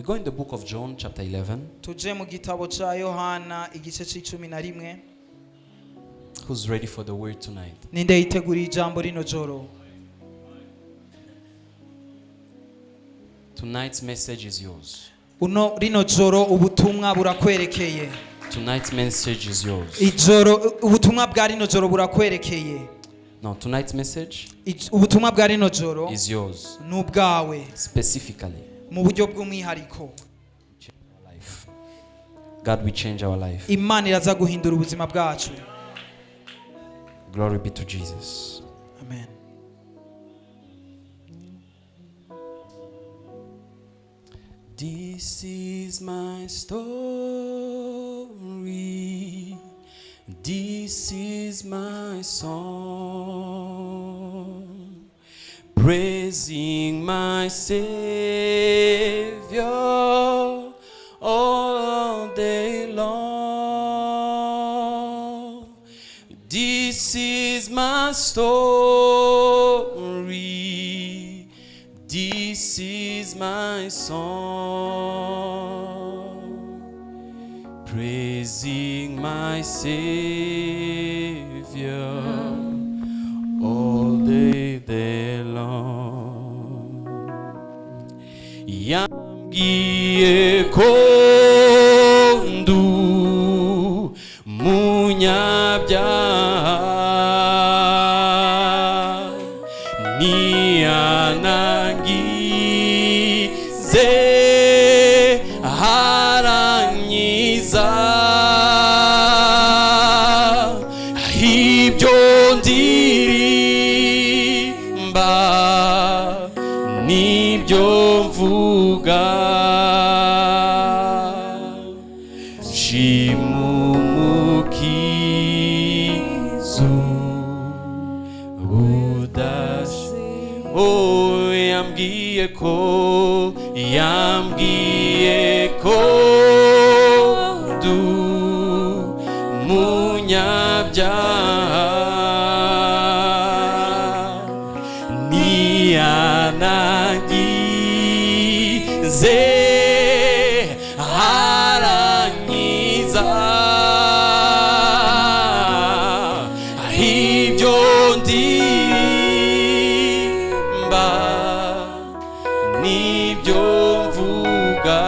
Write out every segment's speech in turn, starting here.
We go in the book of John chapter 11. tuje mu gitabo ca Yohana igice c'11. Who's ready for the word tonight? Ninde yiteguriye ijambo rino joro? Tonight's message is yours. Rino joro ubutumwa burakwerekeye. Tonight's message is yours. Ubutumwa bwa rino joro burakwerekeye. Now, tonight's message Ubutumwa bwa rino joro is yours. Nubwawe. Specifically. Mu buryo bw'umwihariko. God will change our life. Imana iraza guhindura ubuzima bwacu. Glory be to Jesus. Amen. This is my story. This is my song. Praising my Savior all day long. This is my story. This is my song. Praising my Savior all day long. Yambwiye ko ndu munyabyaha niyanangize haranyiza ibyo ndirimba nibyo mvuga shimumukizu budashe. Oh, yambwiye ko ndu munyabyaha niyanangize haranyiza ibyo ndirimba nibyo mvuga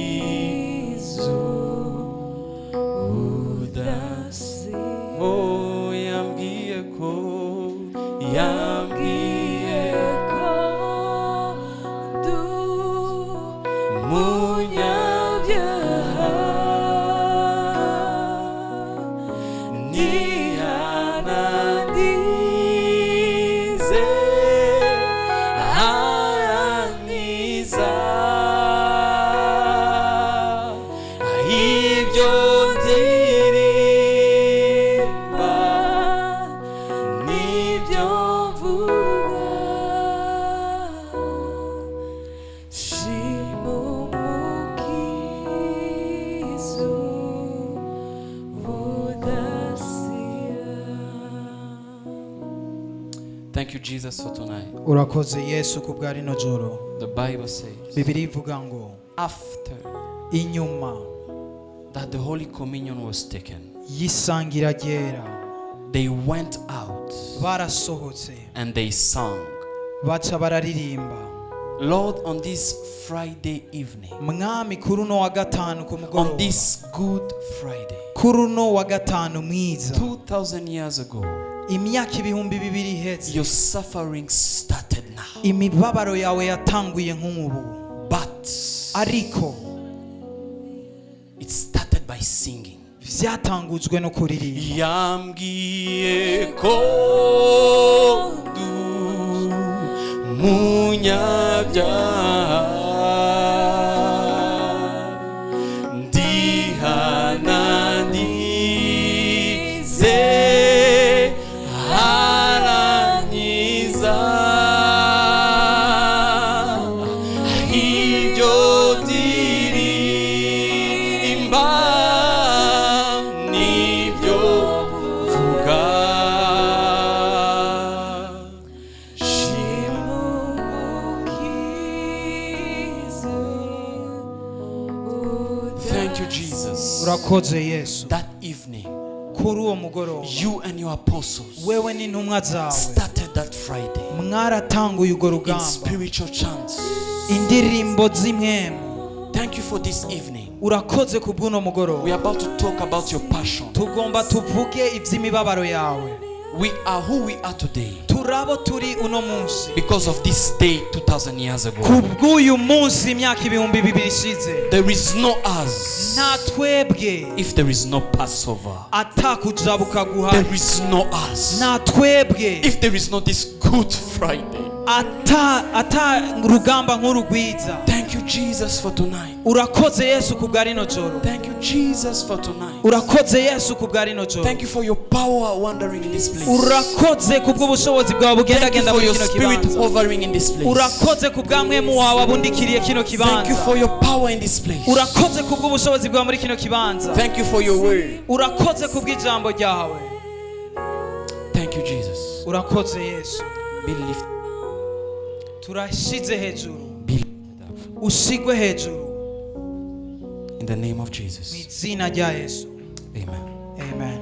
shimumukizu udasi. Oh, yambwiye ko ndu munyabyaha niyanangize haranyiza ibyo ndirimba nibyo mvuga shimumukizu budasiya. Thank you, Jesus, for tonight. Urakoze Yesu kubwa rino joro. The Bible says, Bibiliya ivuga ngo after inyuma that the Holy Communion was taken, y'isangira ryera they went out barasohotse and they sang. baca bararirimba. Lord, on this Friday evening, Mwami kuri uno wa gatanu ku on mugoroba, this Good Friday, kuri uno wa gatanu mwiza, 2000 years ago, imyaka 2000 ihetse, your suffering started now. imibabaro yawe yatanguye nk'umubu, But ariko it started by singing. vyatangujwe no kuririmba. Yambwiye ko ndu munyabyaha ndihanangize haranyiza ibyo ndirimba nibyo mvuga urakoze Yesu. That evening, Kuri uwo mugoroba you and your apostles wewe n'intumwa zawe started that Friday mwaratanguye urwo in rugamba, spiritual chants. indirimbo z'imwemu. Thank you for this evening. Urakoze kubw'uno We mugoroba. are about to talk about your passion. Tugomba tuvuge ivy'imibabaro yawe. We are who we are today Turabo turi uno munsi because of this day 2000 years ago. kubw'uyu munsi imyaka 2000 ishize. There is no us Nta twebwe if there is no Passover. atakujabuka guhari. There is no us Nta twebwe if there is not this Good Friday. ata rugamba nk'urugwiza. Thank you, Jesus, for tonight. Urakoze Yesu kubwa rino joro. Thank you, Jesus, for tonight. Urakoze Yesu kubwa rino joro. Thank you for your power wandering in this place. Urakoze kubw'ubushobozi bwawe Thank you bugendagenda for muri your kino spirit kibanza. hovering in this place. Urakoze kubwa mwemu wawe abundikiriye kino Thank you kibanza. for your power in this place. Urakoze kubw'ubushobozi bwawe muri kino kibanza. Thank you for your word. Urakoze kubw'ijambo ryawe. Thank you, Jesus. Urakoze Yesu. Be lifted. Turashize hejuru. Be lifted up. Ushigwe hejuru. In the name of Mu Jesus. izina rya Yesu. Amen. Amen.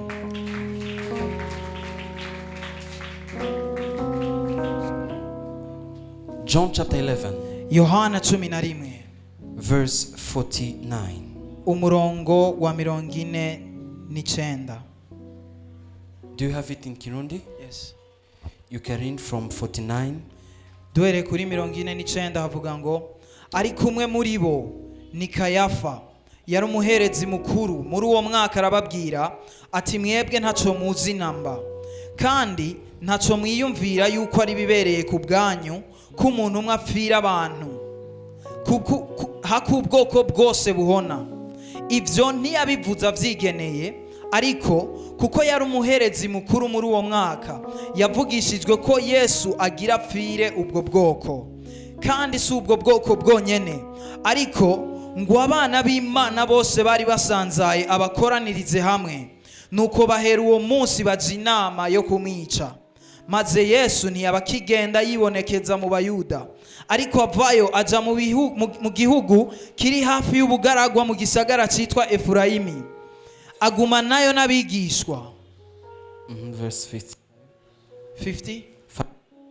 John chapter 11, Yohana 11 verse 49. umurongo wa 49. Do you have it in Kirundi? Yes. You can read from 49. Duhere kuri 49 havuga ngo ari kumwe muri bo ni Kayafa, yari umuherezi mukuru. Muri uwo mwaka arababwira ati mwebwe ntaco muzi namba, kandi ntaco mwiyumvira yuko ari bibereye ku bwanyu ko umuntu umwe apfira abantu hakubwoko bwose buhona. Ivyo ntiyabivuza vyigeneye, ariko kuko yari umuherezi mukuru muri uwo mwaka yavugishijwe ko Yesu agira apfire ubwo bwoko. Kandi si ubwo bwoko bwonyene, ariko ngo abana b'Imana bose bari basanzaye abakoranirize hamwe. Nuko bahera uwo munsi baja inama yo kumwica. Maze Yesu ntiyabakigenda yibonekeza mu Bayuda, ariko avayo aja mu gihugu kiri hafi y'ubugaragwa mu gisagara citwa Efurayimi, aguma nayo n'abigishwa. Verse 50.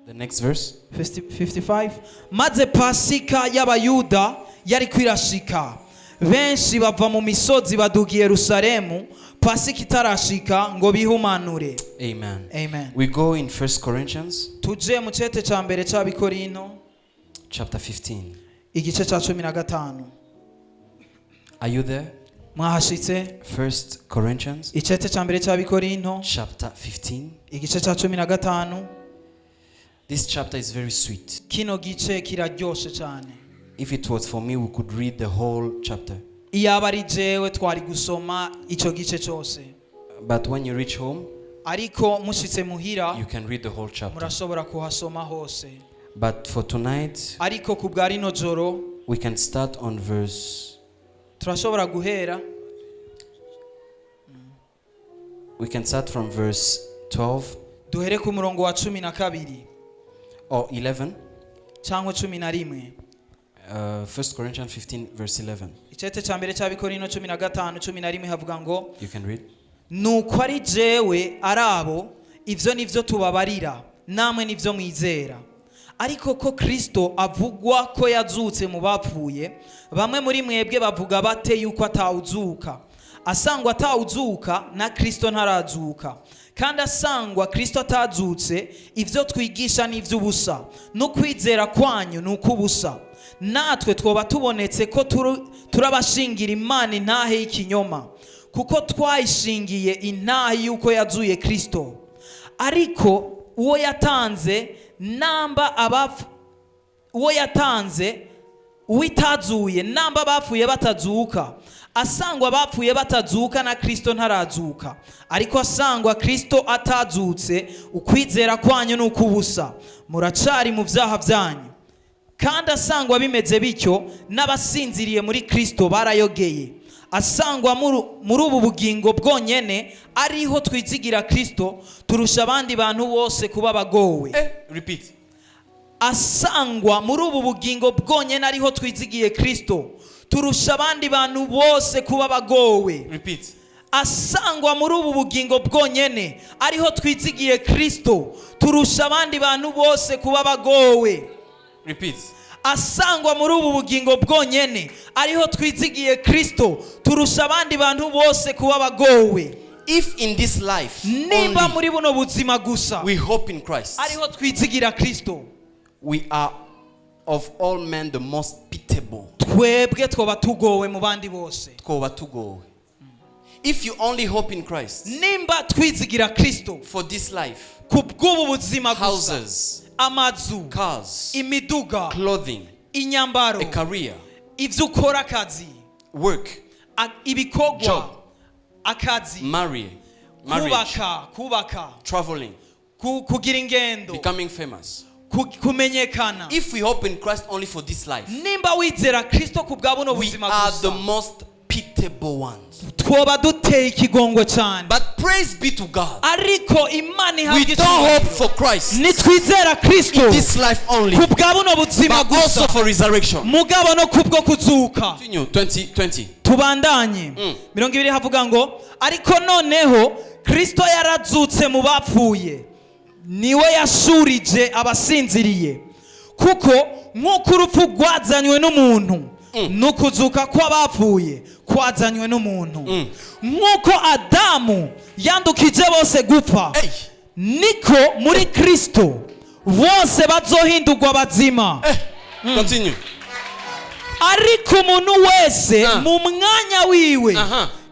The next verse. 55. Maze Pasika y'Abayuda yari kwirashika, benshi bava mu misozi baduga Yerusalemu Pasika itarashika ngo bihumanure. Amen. Amen. We go in 1 Corinthians Tuje mu cete ca mbere c'Abikorino chapter 15. igice ca 15. Are you there? Mwahashitse? 1 Corinthians Icete ca mbere c'Abikorino chapter 15. igice ca 15. This chapter is very sweet. Kino gice kiraryoshe cyane. If it was for me, we could read the whole chapter. Iyaba ari jewe twari gusoma ico gice cyose. But when you reach home, Ariko mushitse muhira you can read the whole chapter. murashobora kuhasoma hose. But for tonight, Ariko ku bwa rino joro we can start on verse. turashobora guhera We can start from verse 12 duhere ku murongo wa 12 or 11. cyangwa 11. 1 Corinthians 15 verse 11. Icete ca mbere c'Abikorino 15:11 havuga ngo You can read. nuko ari jewe arabo ivyo nivyo tubabarira namwe nivyo mwizera. Ariko ko Kristo avugwa ko yazutse mu bapfuye, bamwe muri mwebwe bavuga bate yuko atawuzuka. Asangwa atawuzuka na Kristo ntarazuka. Kandi asangwa Kristo atazutse, ivyo twigisha n'ivy'ubusa, no kwizera kwanyu nukubusa. Natwe twoba tubonetse ko turabashingira Imana intahe y'ikinyoma, kuko twayishingiye intahe yuko yazuye Kristo. Ariko uwo yatanze namba abafu, uwo yatanze uwitazuye namba bapfuye batazuka. Asangwa bapfuye batazuka na Kristo ntarazuka. Ariko asangwa Kristo atazutse, ukwizera kwanyu nukubusa, muracari mu vyaha vyanyu. Kandi asangwa bimeze bityo n'abasinziriye muri Kristo barayogeye. Asangwa muri ubu bugingo bwonyene ariho twizigira Kristo, turusha abandi bantu bose kuba bagowe. Repeat. Asangwa muri ubu bugingo bwonyene ariho twizigiye Kristo, turusha abandi bantu bose kuba bagowe. Repeat. Asangwa muri ubu bugingo bwonyene ariho twizigiye Kristo, turusha abandi bantu bose kuba bagowe. Repeat. Asangwa muri ubu bugingo bwonyene ariho twizigiye Kristo, turusha abandi bantu bose kuba bagowe. If in this life Nimba only muri buno buzima gusa we hope in Christ, ariho twizigira Kristo, we are of all men the most pitiable. twebwe twoba tugowe mu bandi bose. Twoba tugowe. If you only hope in Christ Nimba twizigira Kristo for this life, kubw'ubu buzima gusa, houses, amazu, cars, imiduga, clothing, inyambaro, a career, ivyo ukora akazi, work, ibikorwa, job, akazi, marriage, kubaka, traveling, kugira ingendo, becoming famous. kumenyekana. If we hope in Christ only for this life, Nimba wizera Kristo kubwa buno we buzima are the gusa, most pitiable ones. twoba duteye ikigongo cyane. But praise be to God, Ariko Imana we ihabwa don't hope icyubahiro. for Christ Nitwizera Kristo in this life only, kubwa buno buzima but also gusa, for resurrection. mugabo no kubwo kuzuka. Continue. 20. Tubandanye 20 havuga ngo ariko noneho Kristo yarazutse mu bapfuye, niwe yashurije abasinziriye, kuko nk'uko urupfu rwazanywe n'umuntu n'ukuzuka kw'abapfuye kwazanywe n'umuntu, nk'uko Adamu yandukije bose gupfa, niko muri Kristo bose bazohindurwa bazima. Continue. Ariko umuntu wese mu mwanya wiwe,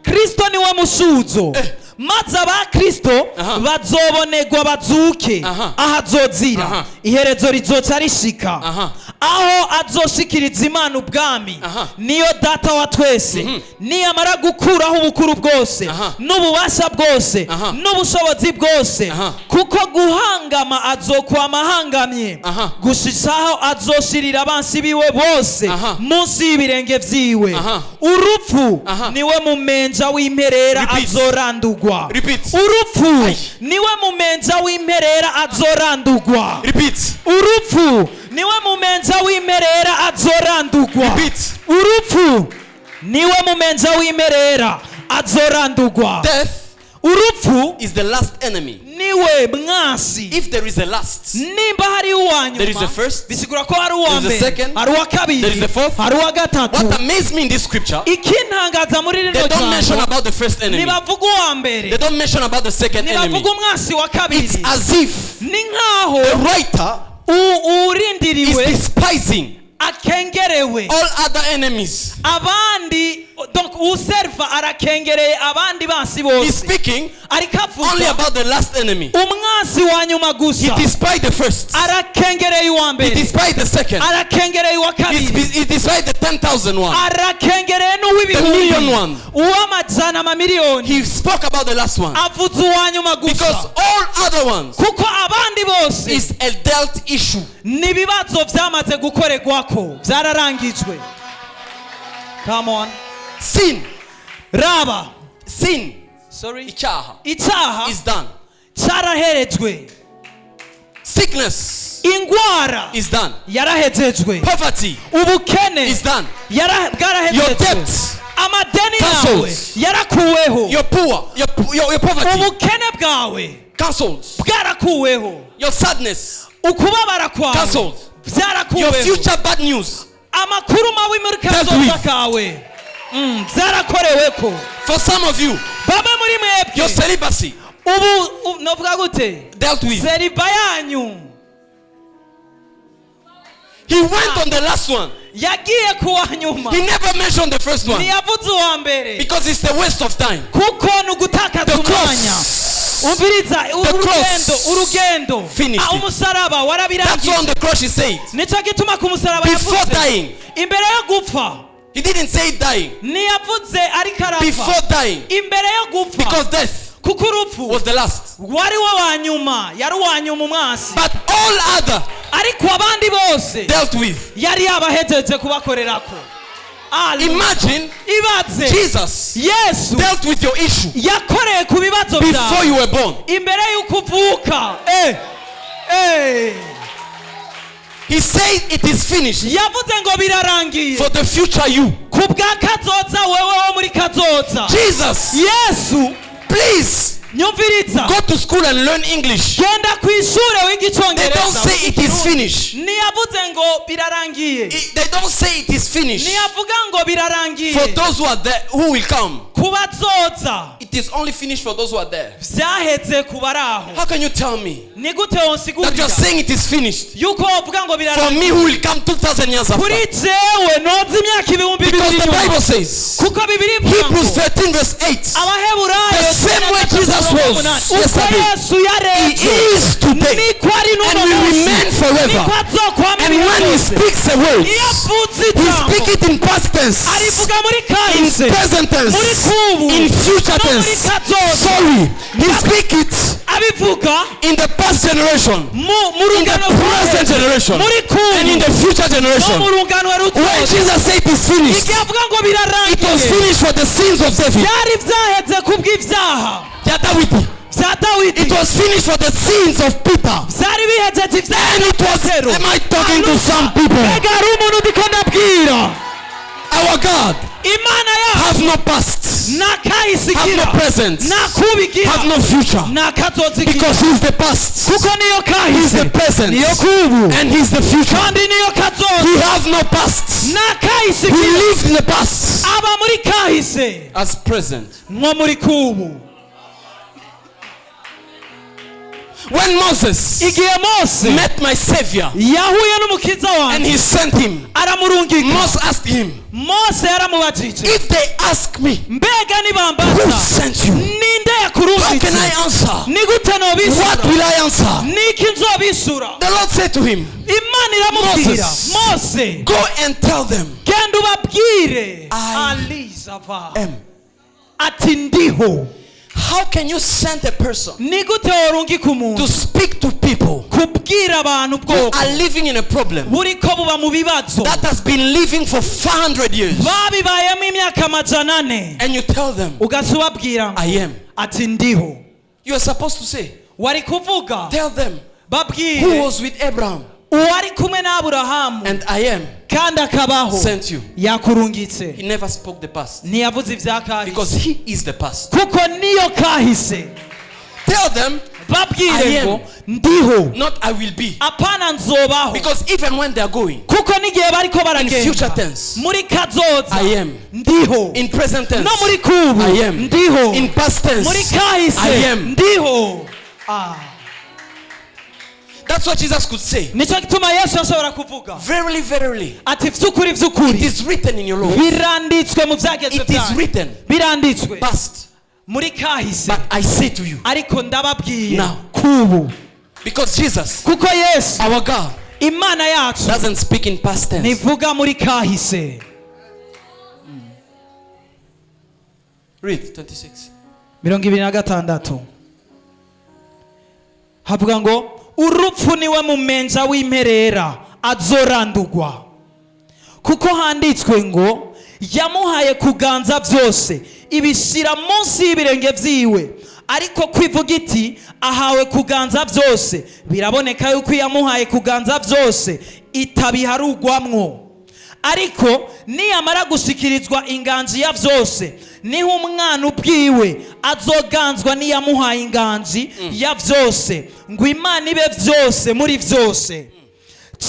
Kristo niwe musuzo, maze aba Kristo bazobonerwa bazuke ahazozira, iherezo rizoca rishika, aho azoshikiriza Imana ubwami, niyo data wa twese, niyamara gukuraho ubukuru bwose n'ububasha bwose n'ubushobozi bwose, kuko guhangama azokwama ahangamye gushitsaho azoshirira abansi biwe bose munsi y'ibirenge vyiwe. Urupfu niwe mumenja w'imperera azorandurwa. Urupfu niwe mumenja w'imperera azorandurwa. Urupfu niwe mumenja w'imperera azorandurwa. Urupfu niwe mumenja w'imperera azorandurwa. Death Urupfu is the last enemy. niwe mwasi. If there is a last, Nimba hari uwanyuma, there is a first, bisigura ko hari uwa there is a mbere, second, hari uwa there kabiri, is a fourth. hari uwa gatatu. What amazed me in this scripture, Ikintangaza muri rino they don't mention jambo, about the first enemy. nibavuga uwa mbere, They don't mention about the second enemy. nibavuga umwasi wa It's kabiri. as if Ni nkaho the writer is urindiriwe despising akengerewe all other enemies. abandi, donc userva arakengereye abandi basi He's bose, speaking ariko only avuga about the last enemy. umwasi wa nyuma He gusa, despised the first. arakengereye uwa He mbere, despised the second. arakengereye uwa kabiri, He despised the 10,000 one. arakengereye The million n'uw'ibihumbi, one. uw'amajana amamiliyoni. He spoke about the last one. Avuze uwa nyuma Because gusa, all other ones kuko abandi bose is a dealt issue. nibibazo vyamaze gukorerwako, vyararangijwe. Come on. Sin. Raba. Sin. Sorry. Icyaha is done. Cyaraherejwe. Sickness Ingwara is done. yarahejejwe. Poverty Ubukene is done. bwarahejejwe. Your debts Amadeni yawe cancelled. yarakuweho. Your poor, your poverty Ubukene bwawe cancelled. bwarakuweho. Your sadness Ukubabara kwawe cancelled. Your byarakuweho. future bad news. Amakuru mabi muri Dealt kazoza with. kawe byarakoreweko. For some of you, Babe muri your mwebwe celibacy ubu novuga gute, dealt with. seriba yanyu He went on the last one. yagiye kuwa nyuma, He never mentioned the first one ntiyavuze uwa mbere, because it's the waste of time. kuko ni ugutakaza The umwanya. cross. Umviriza urugendo Finished it. umusaraba That's why on warabirangije. the cross he said, Nicyo gituma ku musaraba before yavuze dying. imbere yo gupfa, He didn't say dying. ntiyavuze ariko Before arapfa, dying. imbere yo gupfa, Because death kuko urupfu was the last. wari wo wa nyuma, yari uwa nyuma umwasi, But all other ariko abandi bose dealt with. yari yabahejeje kubakorerako. Imagine Ibaze Jesus Yesu dealt with your issue yakoreye ku bibazo before byawe you were born. imbere y'uko uvuka. He said it is finished Yavuze ngo birarangiye for the future you. ku kubwa kazoza wewe wo muri kazoza. Jesus, Yesu, please nyumviriza, go to school and learn English. genda kw'ishure wiga They icongereza. don't say it is finished. Niyavuze ngo birarangiye. They don't say it is finished. Niyavuga ngo birarangiye. For those who are there, who will come, kubazoza it is only finished for those who are there. vyaheze kubaraho. How can you tell me Ni gute that you wonsigurira are saying it is finished yuko wovuga ngo for birarangiye? me who will come 2,000 years after? Kuri jewe noza imyaka ibihumbi Because bibiri the nyuma. Bible says, Kuko Bibiri ivuga Hebrews ngo 13 verse 8, Abaheburayo the same way Jesus was uko yesterday, Yesu He yareje is today, niko ari and n'uno will munsi remain forever. niko azokwama And ibihe when He byose. speaks a word, Iyo avuze He ijambo speaks it in past tense, arivuga muri in kahise, present muri tense, kubu, in future no muri tense. kazoza. Sorry, He speaks it abivuga in the past generation, mu in the rungano present generation, muri and in kubu the future no mu generation. rungano When rutoza. Jesus said it is finished, Igihe avuga ngo it was birarangiye finished for the sins of David. byari byaheze kubw'ivyaha Yeah, David. vya Dawidi, It was finished for the sins of Peter. vyari bihejeje ivyaha And it was, Petero. am I talking to some people? Mbega hari umuntu ndiko ndabwira? Our God Imana yacu has no past, nta kahise has igira, no present, nta kuba igira, has no future. nta kazoza igira. Because He's the past, Kuko niyo He's kahise, the present, niyo kubu, and He's the future. kandi niyo kazoza. He has no past. Nta kahise He igira, lives in the past aba muri kahise as present. nko muri kubu. When Moses Igihe Mose met my Savior yahuye n'umukiza and wanjye he sent him, aramurungika, Moses asked him, Mose yaramubajije, if they ask me, mbega who nibambaza sent you? ninde How can yakurungitse, I answer? ni gute What nobisura, will I answer? niki nzobisura? The Lord said to him, Imana iramubwira, Moses, Mose go and tell them, genda ubabwire I alizava am. ati ndiho. How can you send a person Ni gute worungika to umuntu speak to people kubwira abantu who ubwoko are living in a problem buriko buba mu bibazo that has been living for 400 years, babibayemo imyaka amajana ane, and you tell them, ugasa ubabwira I am? ati ndiho? You are supposed to say, Wari kuvuga tell them, who babwire was with Abraham, uwari kumwe n'Aburahamu and I am kandi akabaho sent you. yakurungitse. He never spoke the past Ntiyavuze ivya kahise because He is the past. kuko niyo kahise. Tell them, I Babwire am. ngo ndiho, not I will be. apana nzobaho, Because even when they are going, kuko n'igihe bariko in future baragenda tense, muri kazoza I am. ndiho, In present tense, no muri kubu I am. ndiho, In past tense, muri kahise I am. ndiho. That's what Jesus could say. Nico gituma Yesu yashobora kuvuga Verily, verily, ati vy'ukuri it vy'ukuri is written in your law. biranditswe mu vyagezwe It is vyanyu, written, biranditswe past. muri kahise, But I say to you, ariko ndababwiye Now. kubu, because Jesus, kuko Yesu our God, Imana yacu doesn't speak in past tense. nivuga muri kahise. Read 26. 26 havuga ngo urupfu niwe mumenja w'imperera azorandurwa, kuko handitswe ngo yamuhaye kuganza byose ibishira munsi y'ibirenge vyiwe, ariko kwivuga iti ahawe kuganza byose biraboneka yuko yamuhaye kuganza byose itabiharugwamwo. Ariko niyamara gushikirizwa inganji ya vyose niho umwana ubwiwe azoganzwa niyamuhaye inganji ya vyose, ngo Imana ibe vyose muri vyose.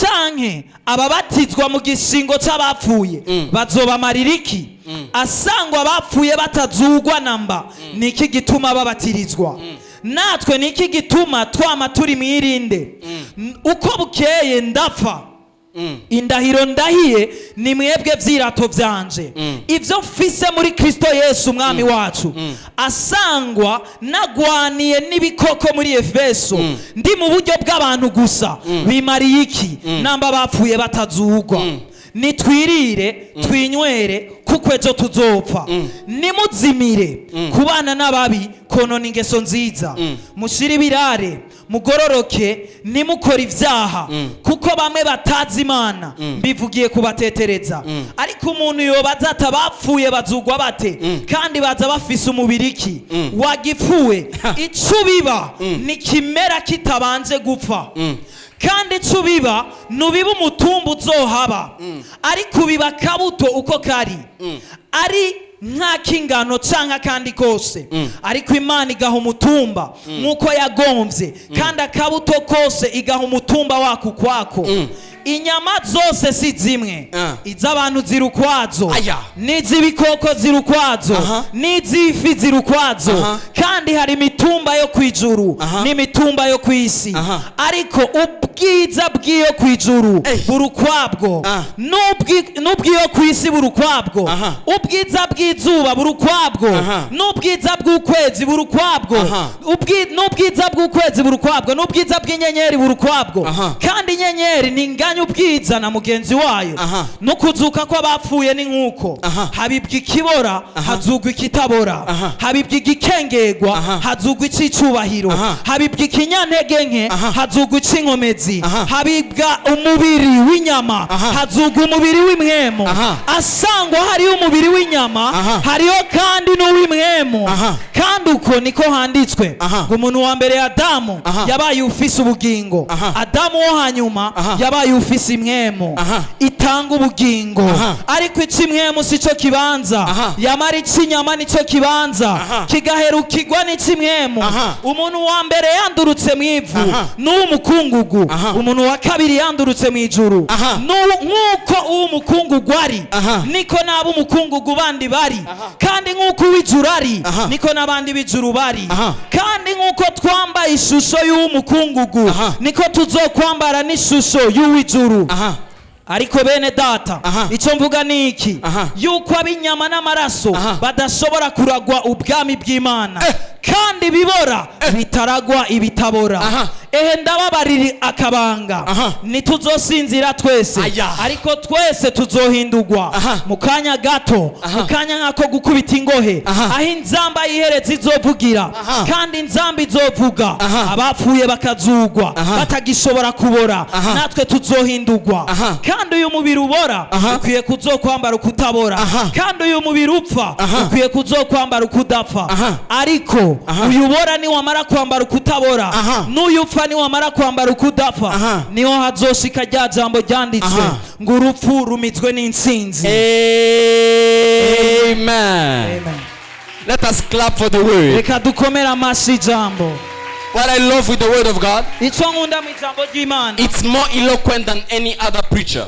Canke ababatizwa mu gishingo c'abapfuye bazobamarira iki? Asangwa abapfuye batazugwa namba, niki gituma babatirizwa? Natwe niki gituma twama turi mwirinde? Uko bukeye ndapfa, indahiro ndahiye ni mwebwe vyirato vyanje, ivyo mfise muri Kristo Yesu umwami wacu. Asangwa nagwaniye n'ibikoko muri Efeso, ndi mu buryo bw'abantu gusa, bimariye iki namba bapfuye batazugwa? Nitwirire twinywere kuko ejo tuzopfa. Nimuzimire kubana n'ababi konona ingeso nziza. Mushire ibirare mugororoke nimukora ivyaha, kuko bamwe batazi Imana mbivugiye kubatetereza. Ariko umuntu yobaza ati abapfuye bazugwa bate kandi baza bafise umubiri iki? Wagipfuwe ico biba ni kimera kitabanje gupfa, kandi ico biba nubiba nubiba umutumba uzohaba ariko ubiba kabuto uko kari ari nk'akingano canke kandi kose ariko Imana igaha umutumba nk'uko yagomvye kandi akabuto kose igaha umutumba wako kwako. Inyama zose si zimwe, iz'abantu ziri ukwazo, n'iz'ibikoko ziri ukwazo, n'iz'ifi ziri ukwazo, kandi hari imitumba yo kwijuru n'imitumba yo kwisi, ariko ubwiza bw'iyo kwijuru buri ukwabwo, n'ubw'iyo kwisi buri ukwabwo, ubwiza bw'izuba buri ukwabwo, n'ubwiza bw'ukwezi buri ukwabwo, n'ubwiza bw'ukwezi buri ukwabwo, n'ubwiza bw'inyenyeri buri ukwabwo, kandi inyenyeri ni ubwiza na mugenzi wayo, no kuzuka kw'abapfuye ni nk'uko habibwa ikibora hazugwa ikitabora, habibwa igikengegwa hazugwa icicubahiro, habibwa ikinyantege nke hazugwa ic'inkomezi, habibwa umubiri w'inyama hazugwa umubiri w'imwemu. Asangwa hariho umubiri w'inyama hariho kandi n'uw'imwemu, kandi uko niko handitswe ngo umuntu wa mbere Adamu yabaye ufise ubugingo, Adamu wo hanyuma yabaye ufise imwemu itanga ubugingo, ariko ic'imwemu sico kibanza, yamara ic'inyama nico kibanza, kigaherukirwa n'ic'imwemu. Umuntu wa mbere yandurutse mu ivu n'uw'umukungugu, umuntu wa kabiri yandurutse mu ijuru. Nk'uko uw'umukungugu ari niko n'ab'umukungugu bandi bari, kandi nk'uko uw'ijuru ari niko n'abandi b'ijuru bari, kandi nk'uko twambaye ishusho y'uw'umukungugu niko tuzokwambara n'ishusho y'uw'ijuru. Ariko bene data, icyo mvuga ni iki, yuko ab'inyama n'amaraso badashobora kuragwa ubwami bw'Imana, kandi bibora bitaragwa ibitabora. Ndababarira akabanga, ntituzosinzira twese, ariko twese tuzohindurwa mu kanya gato, mu kanya nk'ako gukubita ingohe, aho inzamba y'ihereza izovugira, kandi inzamba izovuga abapfuye bakazugwa batagishobora kubora, natwe tuzohindurwa. Kandi uyu mubiri ubora ukwiye kuzokwambara ukutabora, kandi uyu mubiri upfa ukwiye kuzokwambara ukudapfa, ariko uyu ubora niwamara kwambara ukutabora, n'uyu upfa niwamara kwambara ukudapfa, niho hazoshika rya jambo ryanditswe ngo urupfu rumizwe n'intsinzi. Amen. Let us clap for the word. Reka dukomere amashi jambo. What I love with the word of God, icyo nkunda mu ijambo ry'Imana, it's more eloquent than any other preacher.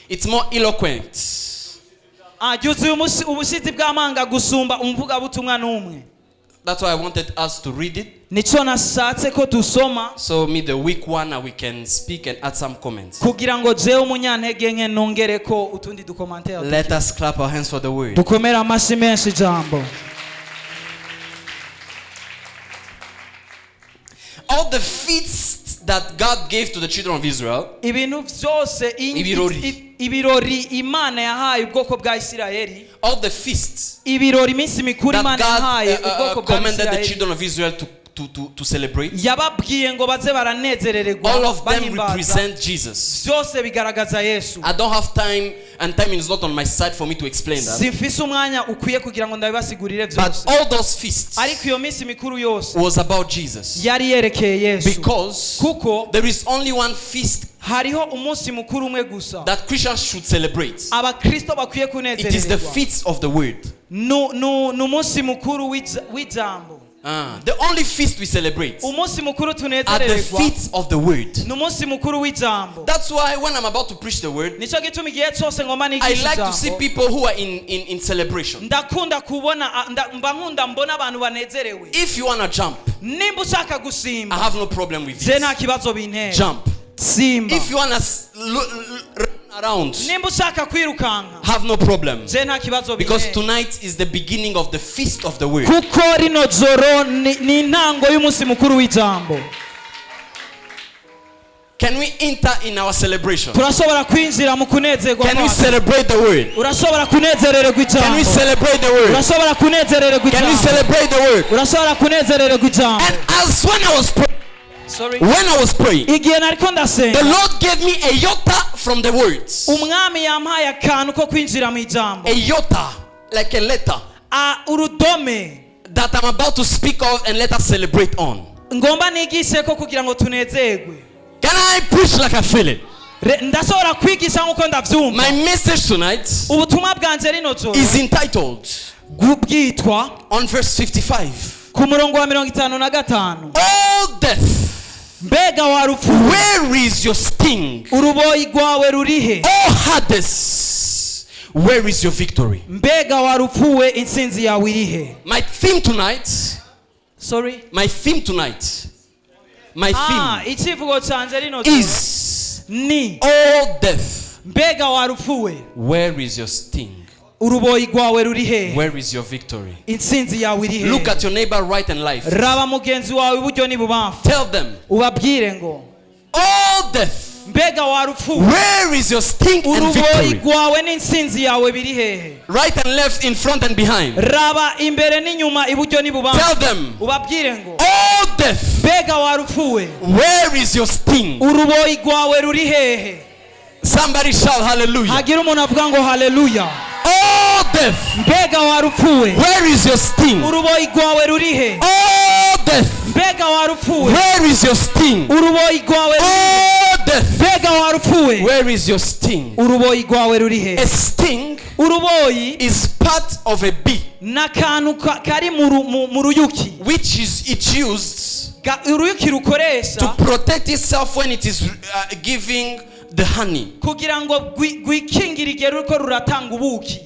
It's more eloquent. Yuzuye ubushizi bw'amanga gusumba umuvugabutumwa n'umwe. That's why I wanted us to read it. Nicyo nashatse ko dusoma. So me the weak one, we can speak and add some comments. Kugira ngo jewe umunyantege nke nongere ko utundi dukomantere. Let us clap our hands for the word. Dukomere amashi menshi jambo. All the feasts that God gave to the children of Israel, ibintu byose ibirori Imana yahaye ubwoko bwa Isirayeli, all the feasts ibirori iminsi mikuru Imana yahaye ubwoko bwa commanded the children of Israel to celebrate, yababwiye ngo baze baranezerererwa, all of them represent Jesus. byose bigaragaza Yesu. I don't have time, and time is not on my side for me to explain that. Simfise umwanya ukwiye kugira ngo ndabibasigurire But byose, all those feasts ariko iyo minsi mikuru yose was about Jesus, yari yerekeye Yesu, because kuko there is only one feast hariho umunsi mukuru umwe gusa that Christians should celebrate. abakristo bakwiye It is the kunezerererwa. feast of the word. N'umunsi mukuru w'ijambo. The only feast we celebrate umunsi mukuru are the tunezerererwa feast of the word. n'umunsi mukuru w'ijambo. That's why when I'm about to preach the word, Nico gituma igihe cyose ngoma I nigisha like to see ijambo, people who are in celebration. ndakunda kubona mba nkunda mbona abantu banezerewe. If you want to jump, Nimba ushaka I gusimba, have no problem with je it. nta kibazo bintera. Jump. Simba. If you want to run around, Nimba ushaka kwirukanka, have no problem. je nta kibazo Because bintera. tonight is the beginning of the feast of the word. Kuko rino joro ni intango y'umunsi mukuru w'ijambo. Can we enter in our celebration? Turashobora kwinjira mu kunezerwa Can we kwacu. celebrate the word? Urashobora kunezerererwa Can we ijambo. celebrate the word? Urashobora kunezerererwa Can we ijambo. celebrate the word? Urashobora kunezerererwa ijambo. And as when I was praying, igihe nariko the ndasenga, Lord gave me a iota from the words. umwami yampaye akantu ko kwinjira mu ijambo. A iota, like a letter Urudome that I'm about to speak of and let us celebrate on. ngomba nigishe ko kugira ngo tunezerwe. Can I preach like I feel it? ndashobora kwigisha nk'uko ndavyumva. My message tonight ubutumwa bwanje rino joro is entitled bwitwa on verse 55. ku murongo wa 55. Oh death, mbega wa rupfu, where is your sting? uruboyi rwawe rurihe? Oh Hades, where is your victory? mbega wa rupfu we intsinzi yawe irihe? My theme tonight, sorry, my theme tonight, my theme ikivugo canje rino joro is ni oh death, mbega wa rupfu we, where is your sting? uruboyi rwawe rurihe? Where is your victory? intsinzi yawe irihe? Look at your neighbor right and left. raba mugenzi wawe iburyo n'ibubamfu, Tell them, ubabwire ngo oh death, mbega wa rupfu, where is your sting and uruboyi victory? rwawe n'intsinzi yawe biri hehe? Right and left, in front and behind. raba imbere n'inyuma iburyo n'ibubamfu, Tell them, ubabwire ngo oh death, mbega wa rupfu we, where is your sting? uruboyi rwawe ruri hehe? Somebody shout hallelujah. hagira umuntu avuga ngo haleluya. Oh death, mbega wa rupfu we, where is your sting? uruboyi rwawe ruri he? Oh death, mbega wa rupfu we, where is your sting? uruboyi rwawe ruri he? Oh death, mbega wa rupfu we, where is your sting? uruboyi rwawe ruri he? A sting uruboyi is part of a bee, n'akantu kari mu ruyuki, which is it used uruyuki rukoresha to protect itself when it is giving the honey. kugira ngo rwikingire igihe ruriko ruratanga ubuki,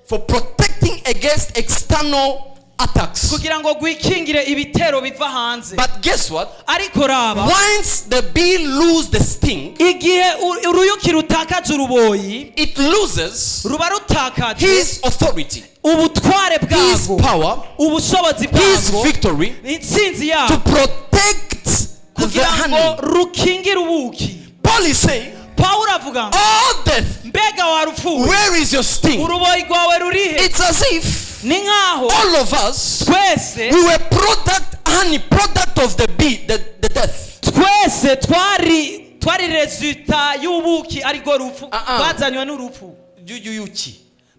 For protecting against external attacks. kugira ngo rwikingire ibitero biva hanze. But guess what? ariko raba, Once the bee loses the sting, igihe uruyuki rutakaje uruboyi, it loses ruba rutakaje his authority, ubutware his bwabwo, power, ubushobozi his bwabwo, victory intsinzi to yabwo, protect the kugira ngo honey. rukingire ubuki. Paul is saying, Pawulo avuga ngo oh death, mbega wa rupfu, where is your sting? uruboyi rwawe rurihe? It's as if ni nkaho all of us, twese we were product of the bee, the death. twese twari resulta y'ubuki ariko rupfu, bazanywe n'urupfu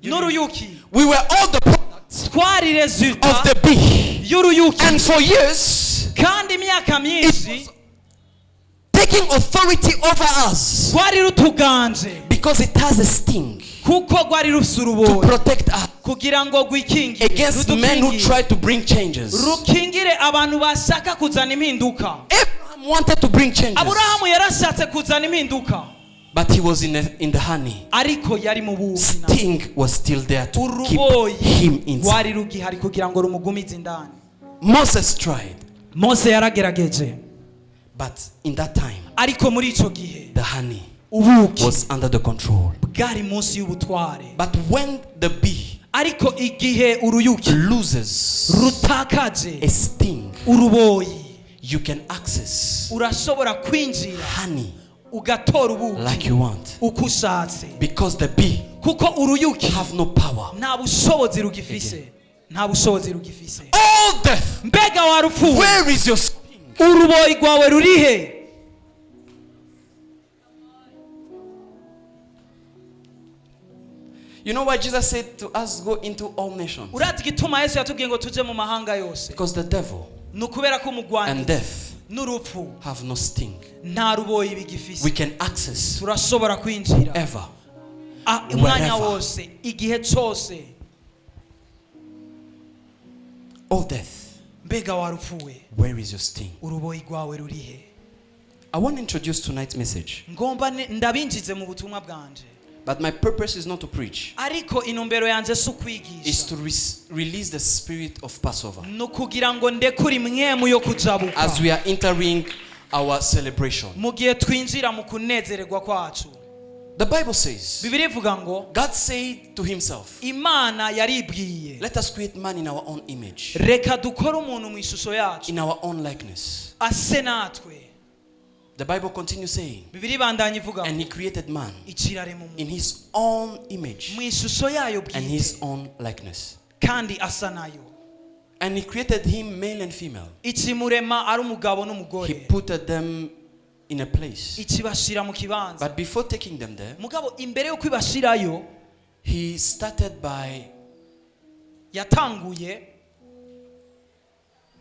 n'uruyuki. We were all the products twari resulta of the bee. y'uruyuki, And for years, kandi imyaka myinshi taking authority over us rwari rutuganje because it has a sting kuko rwari rufise to uruboyi protect us kugira ngo rwikingire, against men who try to bring changes. rukingire abantu bashaka kuzana impinduka. Abraham wanted to bring changes, Aburahamu yarashatse kuzana impinduka, but he was in the honey. ariko yari mu buki. Sting was still there to keep uruboyi him inside. rwari rugihari kugira ngo rumugumize indani. Moses tried, Mose yaragerageje, but in that time, ariko muri ico gihe the honey ubuki was under the control. bwari munsi y'ubutware. But when the bee ariko igihe uruyuki loses rutakaje a sting, uruboyi, you can access urashobora kwinjira honey ugatora ubuki like you want, uko ushatse, because the bee kuko uruyuki have no power. nta bushobozi rugifise, nta bushobozi rugifise. Oh death, mbega wa rupfu, where is your sting? uruboyi rwawe rurihe? You know why Jesus said to us, go into all nations? urati gituma Yesu yatubwiye ngo tuje mu mahanga yose? Because the devil nukubera ko and umugwanizi death n'urupfu have no sting. nta ruboyi We bigifise. can access turashobora kwinjira ever. umwanya Wherever. wose, igihe cyose. Oh death, mbega wa rupfu we, where is your sting? uruboyi rwawe rurihe? I want to introduce tonight's message, ngomba ndabinjize mu butumwa bwanje, but my purpose is not to preach. ariko intumbero yanje si Is ukwigisha, to release the spirit of Passover ni ukugira ngo ndekure imwemu yo kujabuka as we are entering our celebration. mu gihe twinjira mu kunezererwa kwacu. The Bible says, Bibiri ivuga ngo God said to himself, Imana yaribwiye, let us create man in our own image, reka dukore umuntu mu ishusho yacu in our own likeness. ase natwe. The Bible continues saying, Bibiri bandanye ivuga and ngo he created man icirare mu in his own image mu ishusho yayo and his bwite own likeness. kandi asa nayo. And he created him male and female. Ikimurema ari umugabo He n'umugore, put them in a place. ikibashira mu kibanza. But before taking them there, Mugabo imbere yo kwibashirayo he started by yatanguye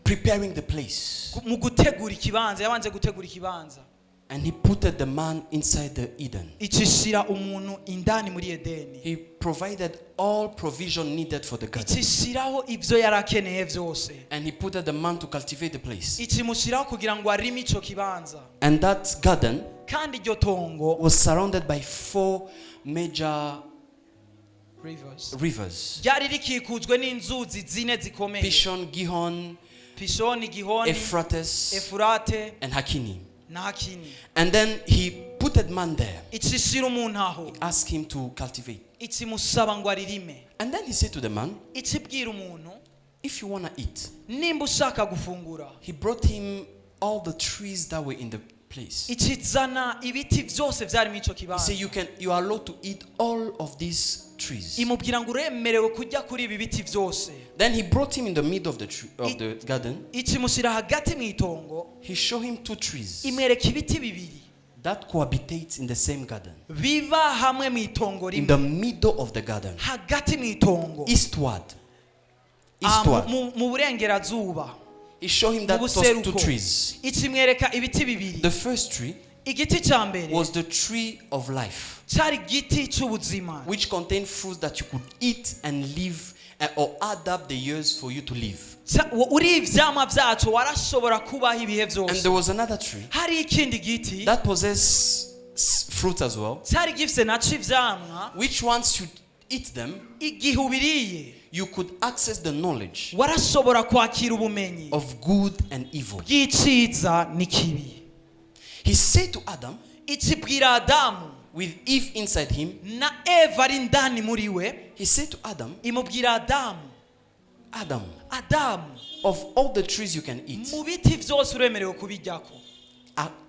preparing the place. mu gutegura ikibanza, yabanje gutegura ikibanza. And he put the man inside the Eden. icishira umuntu indani muri Edeni. He provided all provision needed for the garden. icishiraho ivyo yarakeneye vyose. And he put the man to cultivate the place. ikimushiraho kugira ngo arime ico kibanza. And that garden kandi iryo tongo was surrounded by 4 major rivers. ryari rikikujwe n'inzuzi zine zikomeye. Pishon, Gihon, Pishoni, Gihoni, Euphrates, Efurate and Hakini. na Hakini. And then he put a man there. icishira umuntu aho. Asked him to cultivate. ikimusaba ngo aririme. And then he said to the man, ikibwira umuntu, if you want to eat, nimba ushaka gufungura. he brought him all the trees that were in the place. ikizana ibiti vyose vyari mu ico He kibanza. said, you are allowed to eat all of these trees. imubwira ngo uremerewe kujya kuri ibi biti vyose. Then he brought him in the middle of the garden. ikimushyira hagati mu itongo. He showed him 2 trees imwereka ibiti bibiri that cohabitates in the same garden. biba hamwe mu itongo In the rimwe. middle of the garden, hagati mu itongo. eastward. mu burengerazuba. He showed him mu that those 2 buseruko. trees. ikimwereka ibiti bibiri. The first tree igiti cya mbere was the tree of life, cyari igiti cy'ubuzima, which contained fruits that you could eat and live, or add up the years for you to live. uri ivyama vyacu warashobora kubaho ibihe And vyose. there was another tree hari ikindi giti that possessed fruit as well, cyari gifise naco ivyamwa, which once you eat them, igihe ubiriye you could access the knowledge warashobora kwakira ubumenyi of good and evil. bw'iciza n'ikibi. He said to Adam, ikibwira Adamu with Eve inside him, na Eva ari ndani muri we, he said to Adam, imubwira Adamu, Adamu, of all the trees you can eat, mu biti vyose uremerewe kubiryako,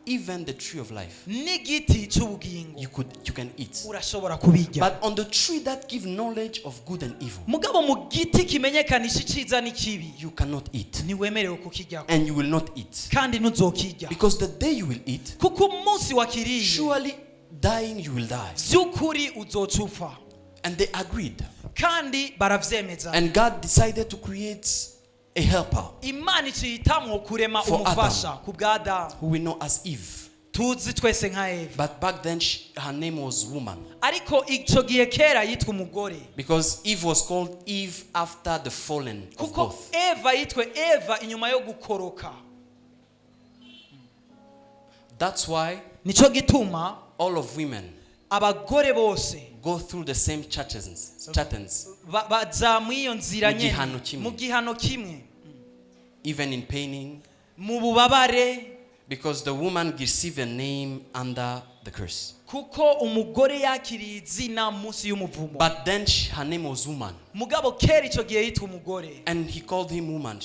even the tree of life, n'igiti c'ubugingo you can eat. urashobora kubirya. But on the tree that gives knowledge of good and evil, mugabo mu giti kimenyekanisha iciza n'ikibi you cannot eat, ntiwemerewe kukiryako, and you will not eat. kandi ntuzokirya. Because the day you will eat, kuko umunsi wakiriye surely dying you will die. vy'ukuri uzoca upfa. And they agreed. kandi baravyemeza. And God decided to create a helper imana icihitamwo kurema For umufasha ku bwa Adamu, who we know as Eve. tuzi twese nka Eva. But back then her name was woman, ariko ico gihe kera yitwa umugore, because Eve was called Eve after the fallen of kuko both. Eva yitwe Eva inyuma yo gukoroka. That's why nico gituma all of women abagore bose go through the same patterns, baza mw'iyo nzira Mu gihano nyene, kimwe. mu gihano kimwe, even in paining, mu bubabare, because the woman received a name under the curse. kuko umugore yakiriye izina munsi y'umuvumo. But then her name was woman, mugabo kera ico gihe yitwa umugore. and he called him woman.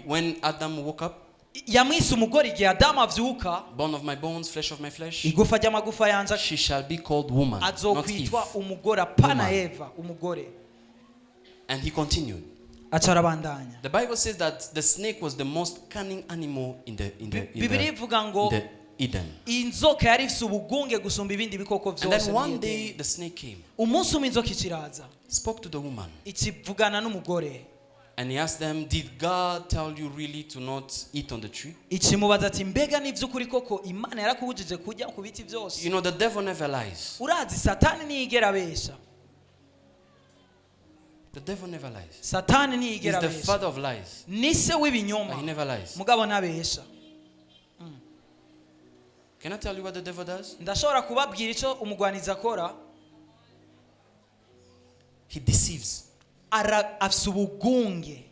When Adam woke up, yamwise umugore igihe Adamu avyuka, bone of my bones, flesh of my flesh, igufa ry'amagufa yanje, she shall be called woman, not Eve. azokwitwa umugore apana Woman. Eva, umugore. And he continued. aca arabandanya. The Bible says that the snake was the most cunning animal in bibiri ivuga ngo the Eden. inzoka yari ifise ubugunge gusumba ibindi bikoko And vyose. then one day the snake came, umunsi umwe inzoka ikiraza, spoke to the woman, ikivugana n'umugore, and he asked them, did God tell you really to not eat on the tree? ikimubaza ati mbega n'ivy'ukuri koko Imana yarakubujije kurya ku biti vyose? You know, the devil never lies. urazi satani ntiyigera abesha. The devil never lies. satani He's ntiyigera the abesha, father of lies. ni se But w'ibinyoma, he never lies. mugabo ntabesha. Can I tell you what the devil does? ndashobora kubabwira ico umugwanizi akora. He deceives. afise ubugunge,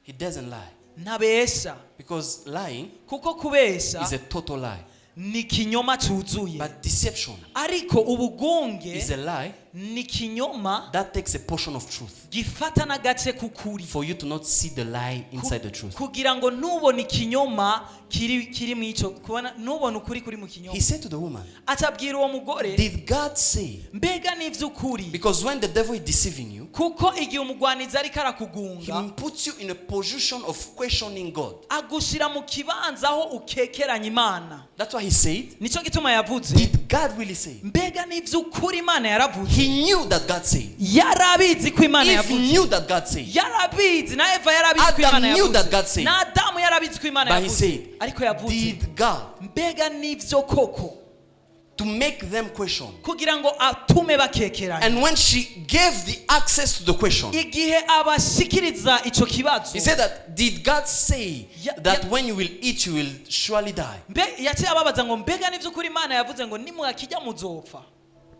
He doesn't lie. ntabesha, Because lying kuko kubesha is a total lie. ni kinyoma cuzuye. But deception ariko ubugunge is a lie ni kinyoma that takes a portion of truth gifata n'agace k'ukuri, for you to not see the lie inside the truth. kugira ngo ntubone ikinyoma kiri mu ico, kubona ntubone ukuri kuri mu kinyoma. He said to the woman, atabwira uwo mugore, did God say? mbega n'ivy'ukuri? Because when the devil is deceiving you, kuko igihe umugwanizi ariko he arakugunga, puts you in a position of questioning God. agushira mu kibanza aho ukekeranya Imana. That's why he said, nico gituma yavuze, did God really say? mbega n'ivy'ukuri Imana yaravuze. He knew that God said. yarabizi ko Imana Eve yavuze. knew that God said. yarabizi, na Eva yarabizi ko Adam Imana knew that God yavuze, said. na Adamu yarabizi ko Imana But he yavuze said, ariko yavuze did God, mbega nivyo koko to make them question. kugira ngo atume bakekeranya. And when she gave the access to the question, Igihe abashikiriza ico kibazo he said that, did God say that when you will eat, you will surely die? yaciye ababaza ngo mbega nivyo kuri Imana yavuze ngo nimwakijya muzopfa?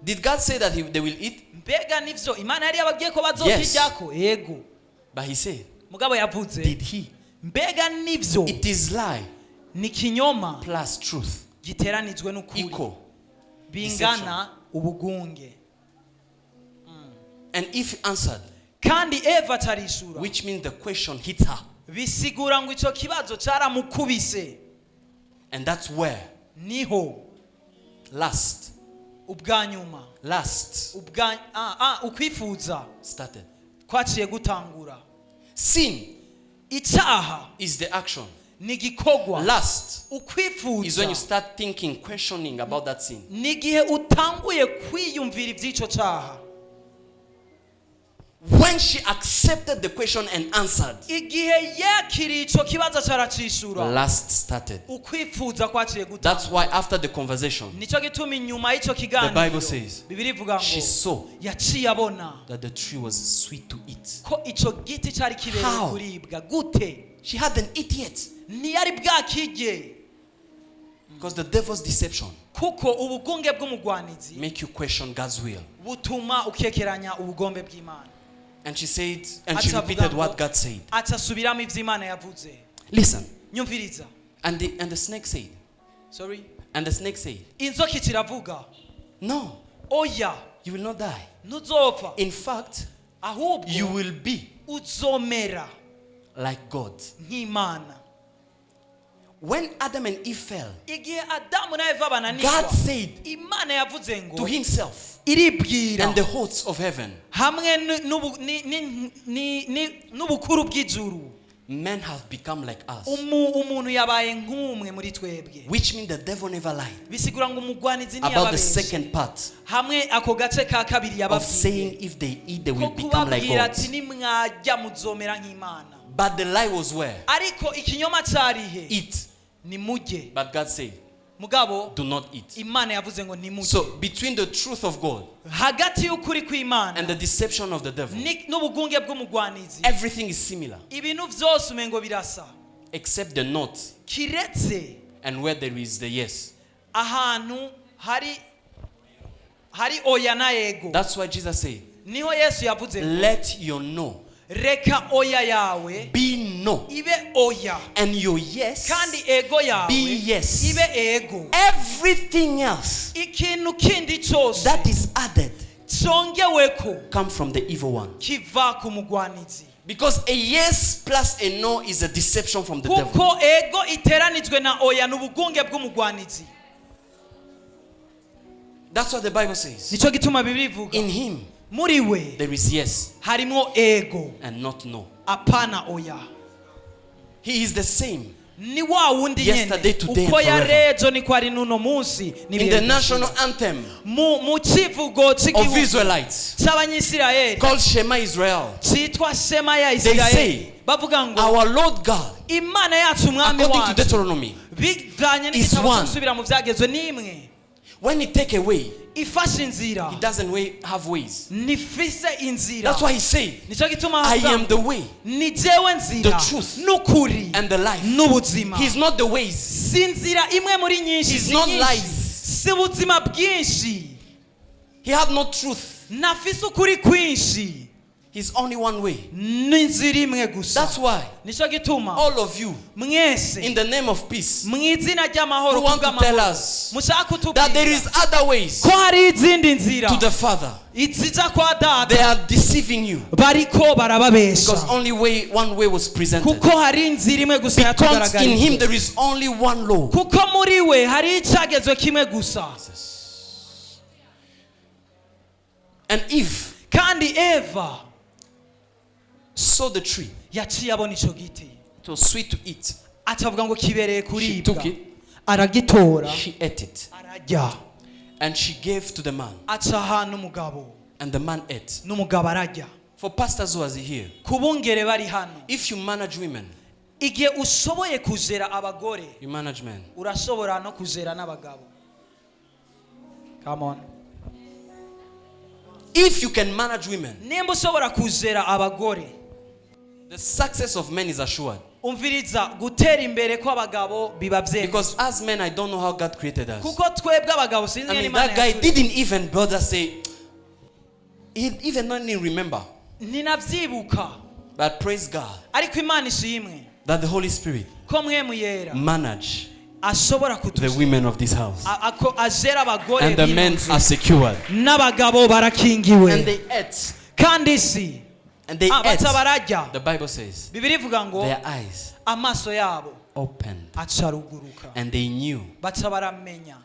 Did God say that they will eat? Mbega nivyo Imana yari yababwiye ko bazokijyako? Yego. But he said, Mugabo yavuze did he? mbega nivyo It is lie ni kinyoma plus truth giteranijwe n'ukuri equal. bingana ubugunge. And if he answered, Kandi Eva tarishura, which means the question hit her. bisigura ngo ico kibazo caramukubise. And that's where Niho lust ubwanyuma ukwifuza started. kwaciye gutangura. Sin Icyaha is the action. ni gikorwa. Lust is when Ukwifuza you start thinking, questioning about that sin. ni gihe utanguye kwiyumvira ivy'ico cyaha. When she accepted the question and answered, Igihe yakiriye ico kibazo caracishura, lust started. ukwifuza kwaciye gutangura. That's why after the conversation, Nico gituma inyuma y'ico the kiganiro Bible says, Bibiri ivuga she ngo saw yaciye abona that the tree was sweet to eat. ko ico giti cari kibereye How? kuribwa. Gute? She hadn't eaten yet. Ntiyari bwakirye, Because the devil's deception kuko ubugunge bw'umugwanizi make you question God's will. butuma ukekeranya ubugombe bw'Imana. And she said, and she Aca repeated avuga what ngo, God said. aca asubiramo ivyo Imana yavuze. Listen. Nyumviriza. And the snake said, Sorry. and the snake said, Inzoka kiravuga, no, oya, you will not die. ntuzopfa, In fact, ahubwo you will be uzomera like God. nk'Imana. When Adam and Eve fell, Igihe Adamu na Eva God bananirwa, said Imana yavuze ngo to himself iribwira and the hosts of heaven, hamwe n'ubukuru bw'ijuru, men have become like us. umuntu yabaye nk'umwe muri twebwe. Which means the devil never lied Bisigura ngo umugwanizi about the ntiyababeshe. second part Hamwe ako gace ka kabiri of saying yababwiye if they eat, they ko will become like kubabwira God. ati nimwajya muzomera nk'Imana. But the lie was where? Ariko ikinyoma cyarihe? Eat. Ni mujye. But God said, Mugabo do not eat. Imana yavuze ngo nimujye. So between the truth of God Hagati y'ukuri and kw'Imana the deception of the devil, n'ubugunge bw'umugwanizi, everything is similar ibintu vyose umengo birasa, except the not kiretse and where there is the yes. ahantu hari oya na yego. That's why Jesus said, Niho Yesu yavuze ngo, let your no reka oya yawe be no, ibe oya, and your yes kandi ego yawe be yes. ibe ego. Everything else Ikintu kindi cyose that is added cyongeweko come from the evil one. kiva ku mugwanizi. Because a yes plus a no is a deception from the devil. Kuko ego iteranijwe na oya n'ubugunge bw'umugwanizi. That's what the Bible says. Nico gituma Bibiri ivuga, In him muri we there is yes harimo ego, and not no. apana oya. He is the same. Ni wa wundi Yesterday, nyene today, and uko forever. yarejo niko ari nuno munsi In the n'ibihe national bidashira. anthem mu kivugo of cy'igihugu Israelites cy'abanyisirayeli called Shema Israel, cyitwa Shema ya say, Isirayeli, bavuga ngo our Lord God, Imana yacu umwami according to wacu Deuteronomy, bivanye is n'igitabo one. cy'usubira mu byagezwe n'imwe. when he take away, Ifashe inzira he doesn't have ways. nifise inzira. That's why he said, Nico gituma I avuga am ngo, the way ni jewe nzira, the truth, n'ukuri and the life. n'ubuzima. He's not the ways. Si inzira imwe muri nyinshi, He's si not nyinshi. lies. Si ubuzima bwinshi, He had no truth. ntafise ukuri kwinshi, He's only one way. n'inzira imwe gusa. That's why Nico gituma all of you, mwese in the name of peace, mu izina ry'amahoro who want to tell kubw'amahoro us mushaka that there is kutubwira other ways ko hari izindi nzira to the Father, izija kwa they data, are deceiving you. bariko barababesha, Because only one way was presented. kuko hari inzira imwe gusa Because in him yatugaragarije, there is only one law. kuko muri we hari icagezwe kimwe gusa. And Eve Kandi Eva saw the tree. yaciye abona ico giti, It was sweet to eat. acavuga ngo kibereye She took kuribwa, it. aragitora She ate it. ararya, And she gave to the man. aca ahantu umugabo, And the man ate. n'umugabo ararya. For pastors who are here, Ku bungere bari hano, if you manage women, igihe ushoboye kujera abagore you manage men. urashobora no kujera n'abagabo. Come on. If you can manage women, nimba ushobora kujera abagore, the success of men is assured. umviriza gutera imbere kw'abagabo biba byemeye. Because as men, I don't know how God created us. kuko twebwe abagabo sinzi I mean, n'Imana that guy yaturemye. didn't even bother say, he even didn't remember. Ninavyibuka, But praise God ariko Imana ishimwe that the Holy Spirit ko mwemu yera manage ashobora the kutujera, women of this house. ako ajera abagore And the men b'inzu. are secured. n'abagabo And barakingiwe they ate. kandi si And they ate. baca bararya. The Bible says Bibiri ivuga ngo their eyes amaso yabo opened acaruguruka, and they knew baca baramenya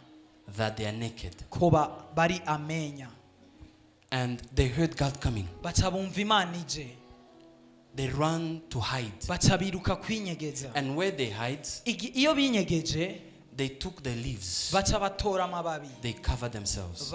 that they are naked. ko bari amenya, And they heard God coming. baca bumva Imana ije, They ran to hide. baca biruka kwinyegeza. And where they hide, Iyo binyegeje they took the leaves. baca batora amababi, They covered themselves.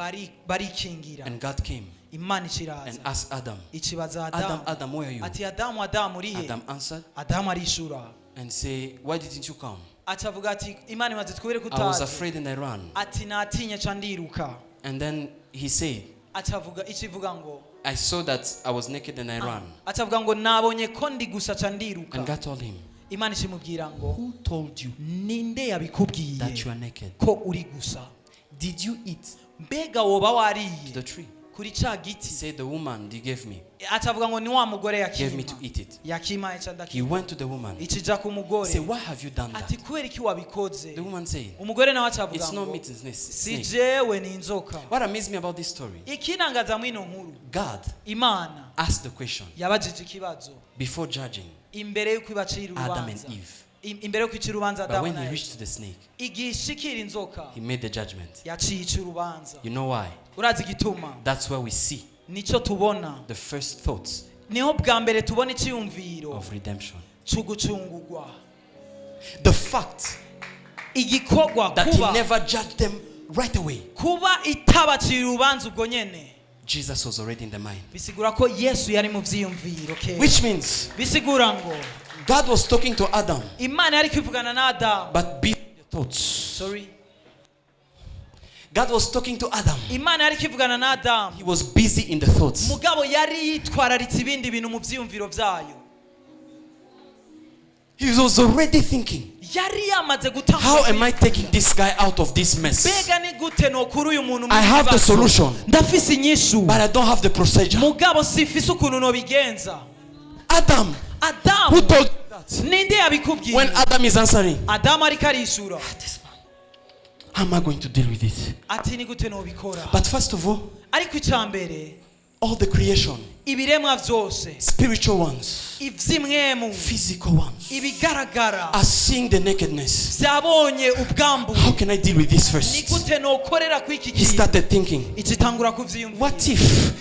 barikingira. And God came Imana and ikiraza asked Adam, ikibaza Adam, Adamu Adam, where are you? ati Adamu urihe? Adam answered Adamu arishura and say, why didn't you come? acavuga ati Imana imaze twere I was kutazi, afraid and I ran. ati natinye ca ndiruka. And then he said, Acavuga ikivuga ngo I saw that I was naked and I ran. acavuga ngo nabonye ko ndi gusa ca ndiruka. And God told him, Imana ishimubwira ngo who told you ninde that yabikubwiye you are naked? ko uri gusa? Did you eat Mbega woba wariye the tree? kuri ca He giti? said, the woman you gave me, Acavuga ngo ni wa mugore gave me yakima, to eat it. yakimaye ca He ndakima. went to the woman. Ikija ku He mugore said, why have you done ati that? kubera iki wabikoze? The woman said, Umugore nawe acavuga it's not ngo meat, it's si snake. jewe ni inzoka. What amazed me about this story, Ikinangaza mwino nkuru, God Imana asked the question yabajije ikibazo before judging imbere yuko ibacira Adam and urubanza, Eve. imbere yuko icira urubanza But Adamu when na he Eva. reached to the snake, Igihe ishikira inzoka he made the judgment. yaciye ica urubanza. You know why? Urazi igituma? That's where we see Nico tubona, the first thoughts niho bwa mbere tubona icyumviro of redemption. cyo gucungurwa, The fact igikorwa that he kuba never judged them right away. itabacira urubanza ubwo nyene, Jesus was already in the mind. bisigura ko Yesu yari mu vyiyumviro kera. Which means Bisigura ngo God was talking to Adam, Imana yari kwivugana na Adamu. but behind the thoughts. Sorry. God was talking to Adam. Imana yari kwivugana na Adamu. He was busy in the thoughts. Mugabo yari yitwararitse ibindi bintu mu vyiyumviro vyayo. He was already thinking, Yari yamaze how am I gutanga. taking this guy out of this mess? Mbega ni gute nokuri uyu muntu mu I have the kibazo? solution, Ndafise inyishu. but I don't have the procedure. Mugabo sifise ukuntu nobigenza. Adam, who Adamu told you that? ninde yabikubwiye? When Adam is answering, Adamu ariko arishura how am I going to deal with it? ati ni gute nobikora? But first of all, Ariko icambere all the creation, ibiremwa vyose, spiritual ones, ivy'imwemu, physical ones, ibigaragara are seeing the nakedness. vyabonye ubwambu. How can I deal with this Ni first? gute nokorera kwiki He kintu? started thinking, Ikitangura kuvyiyumvira. what if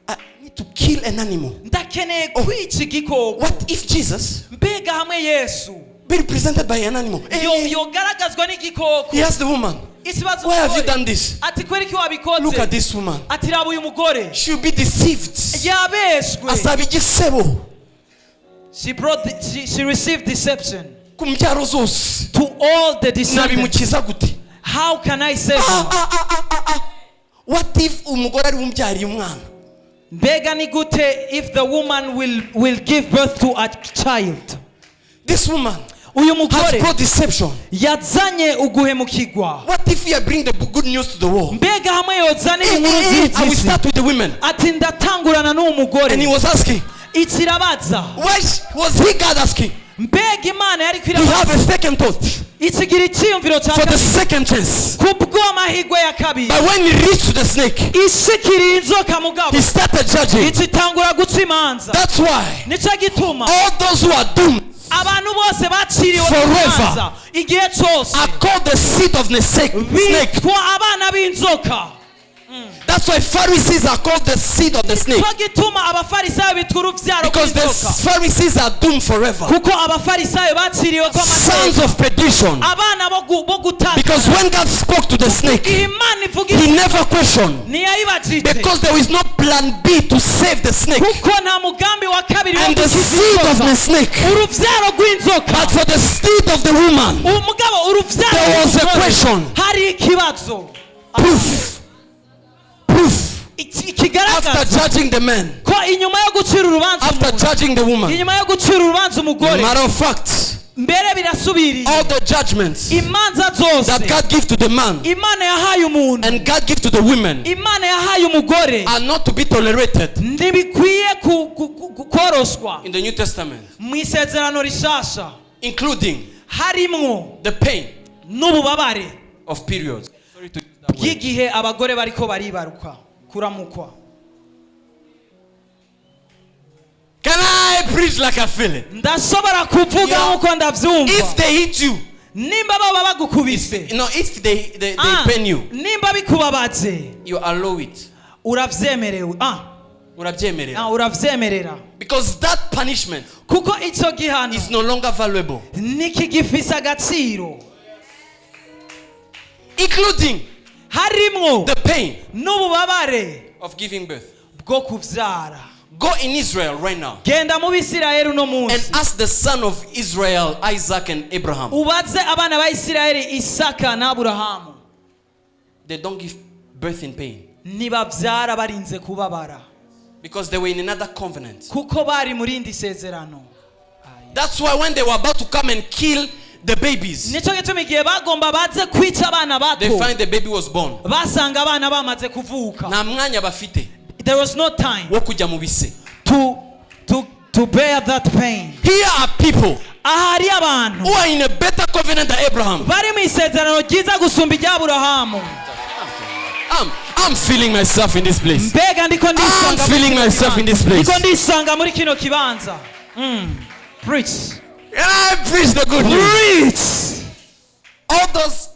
I need to kill an animal? Ndakeneye kwica igikoko. What if Jesus Mbega hamwe Yesu be represented by an animal? yogaragazwa n'igikoko. He asked the woman, Ikibazo why have you umugore, done this? ati kweri ki Look wabikoze? at this woman. Ati raba uyu mugore She'll be deceived. yabeshwe. Asaba igisebo She received deception ku mbyaro zose. to all the descendants. Nabimukiza gute? How can I save her? What if umugore ari umbyariye umwana? Mbega ni gute if the woman will give birth to a child? This woman Uyu has mugore brought deception. yazanye uguhemukirwa. What if we bring the good news to the world? Mbega hamwe yozana inkuru I will nziza. start with the women. Ati ndatangurana n'uwo And he mugore. was asking, Ikirabaza. why was he God asking? Mbega Imana yari He have kwirabaza. a second thought Ikigira icyiyumviro cya for the kabiri. second chance. Kubw'amahirwe ya kabiri. But when he reached to the snake, Ishikiriye inzoka mugabo. he started judging. Ikitangura guca imanza. That's why Nico gituma all those who are doomed abantu bose baciriwe Forever. imanza igihe cyose are called the seed of the snake. bitwa abana b'inzoka. That's why Pharisees are called the seed of the snake. Nico gituma abafarisayo bitwa uruvyaro Because the rw'inzoka. Pharisees are doomed forever. Kuko abafarisayo baciriwe Sons kw'amateka. of perdition. Abana bo gutanga. Because when God spoke to the snake, Imana He never questioned. ntiyayibajije Because there is no plan B to save the snake. kuko nta mugambi wa kabiri wo And the gukiza seed of the inzoka snake. uruvyaro rw'inzoka But for the seed of the woman, umugabo uruvyaro there was a rw'inzoka, question. hari ikibazo Proof. After kigaragaza judging the man, ko inyuma yo gucira urubanza after umuntu judging the woman, inyuma yo gucira urubanza umugore matter of fact, mbere birasubiriye all the judgments imanza zose that God gives to the man imana yahaye umuntu and God gives to the women imana yahaye umugore are not to be tolerated ntibikwiye koroshwa in the New Testament, mu isezerano rishasha including harimwo the pain n'ububabare of periods. Sorry to use that word. bw'igihe abagore bariko baribaruka kuramukwa. Can I preach like I feel it? ndashobora kuvuga Yeah. nk'uko ndavyumva If they hit you, nimba baba bagukubise if they pain you, nimba bikubabaje you allow it. uravyemerewe Urabyemerera. uravyemerera Because that punishment kuko ico gihano is no longer valuable, nikigifise agaciro including harimwo the pain n'ububabare of giving birth. bwo kuvyara. Go in Israel right now genda mu bisirayeli uno and munsi ask the son of Israel, Isaac and Abraham. ubaze abana ba isirayeli isaka na aburahamu They don't give birth in pain ntibavyara barinze kubabara because they were in another covenant. kuko bari mu rindi sezerano. That's why when they were about to come and kill the babies, nico gituma igihe bagomba baze kwica abana they bato find the baby was born. basanga abana bamaze kuvuka. Nta mwanya bafite There was no time wo kujya mu bise. to bear that pain. Here are people ahari abantu who are in a better covenant than Abraham. bari mu isezerano ryiza gusumba iry'aburahamu. I'm feeling myself in this place. mbega ndiko I'm ndisanga muri feeling kino myself in this kibanza. place. ndiko ndisanga muri kino kibanza. Preach. And I preach the good news. Preach. All those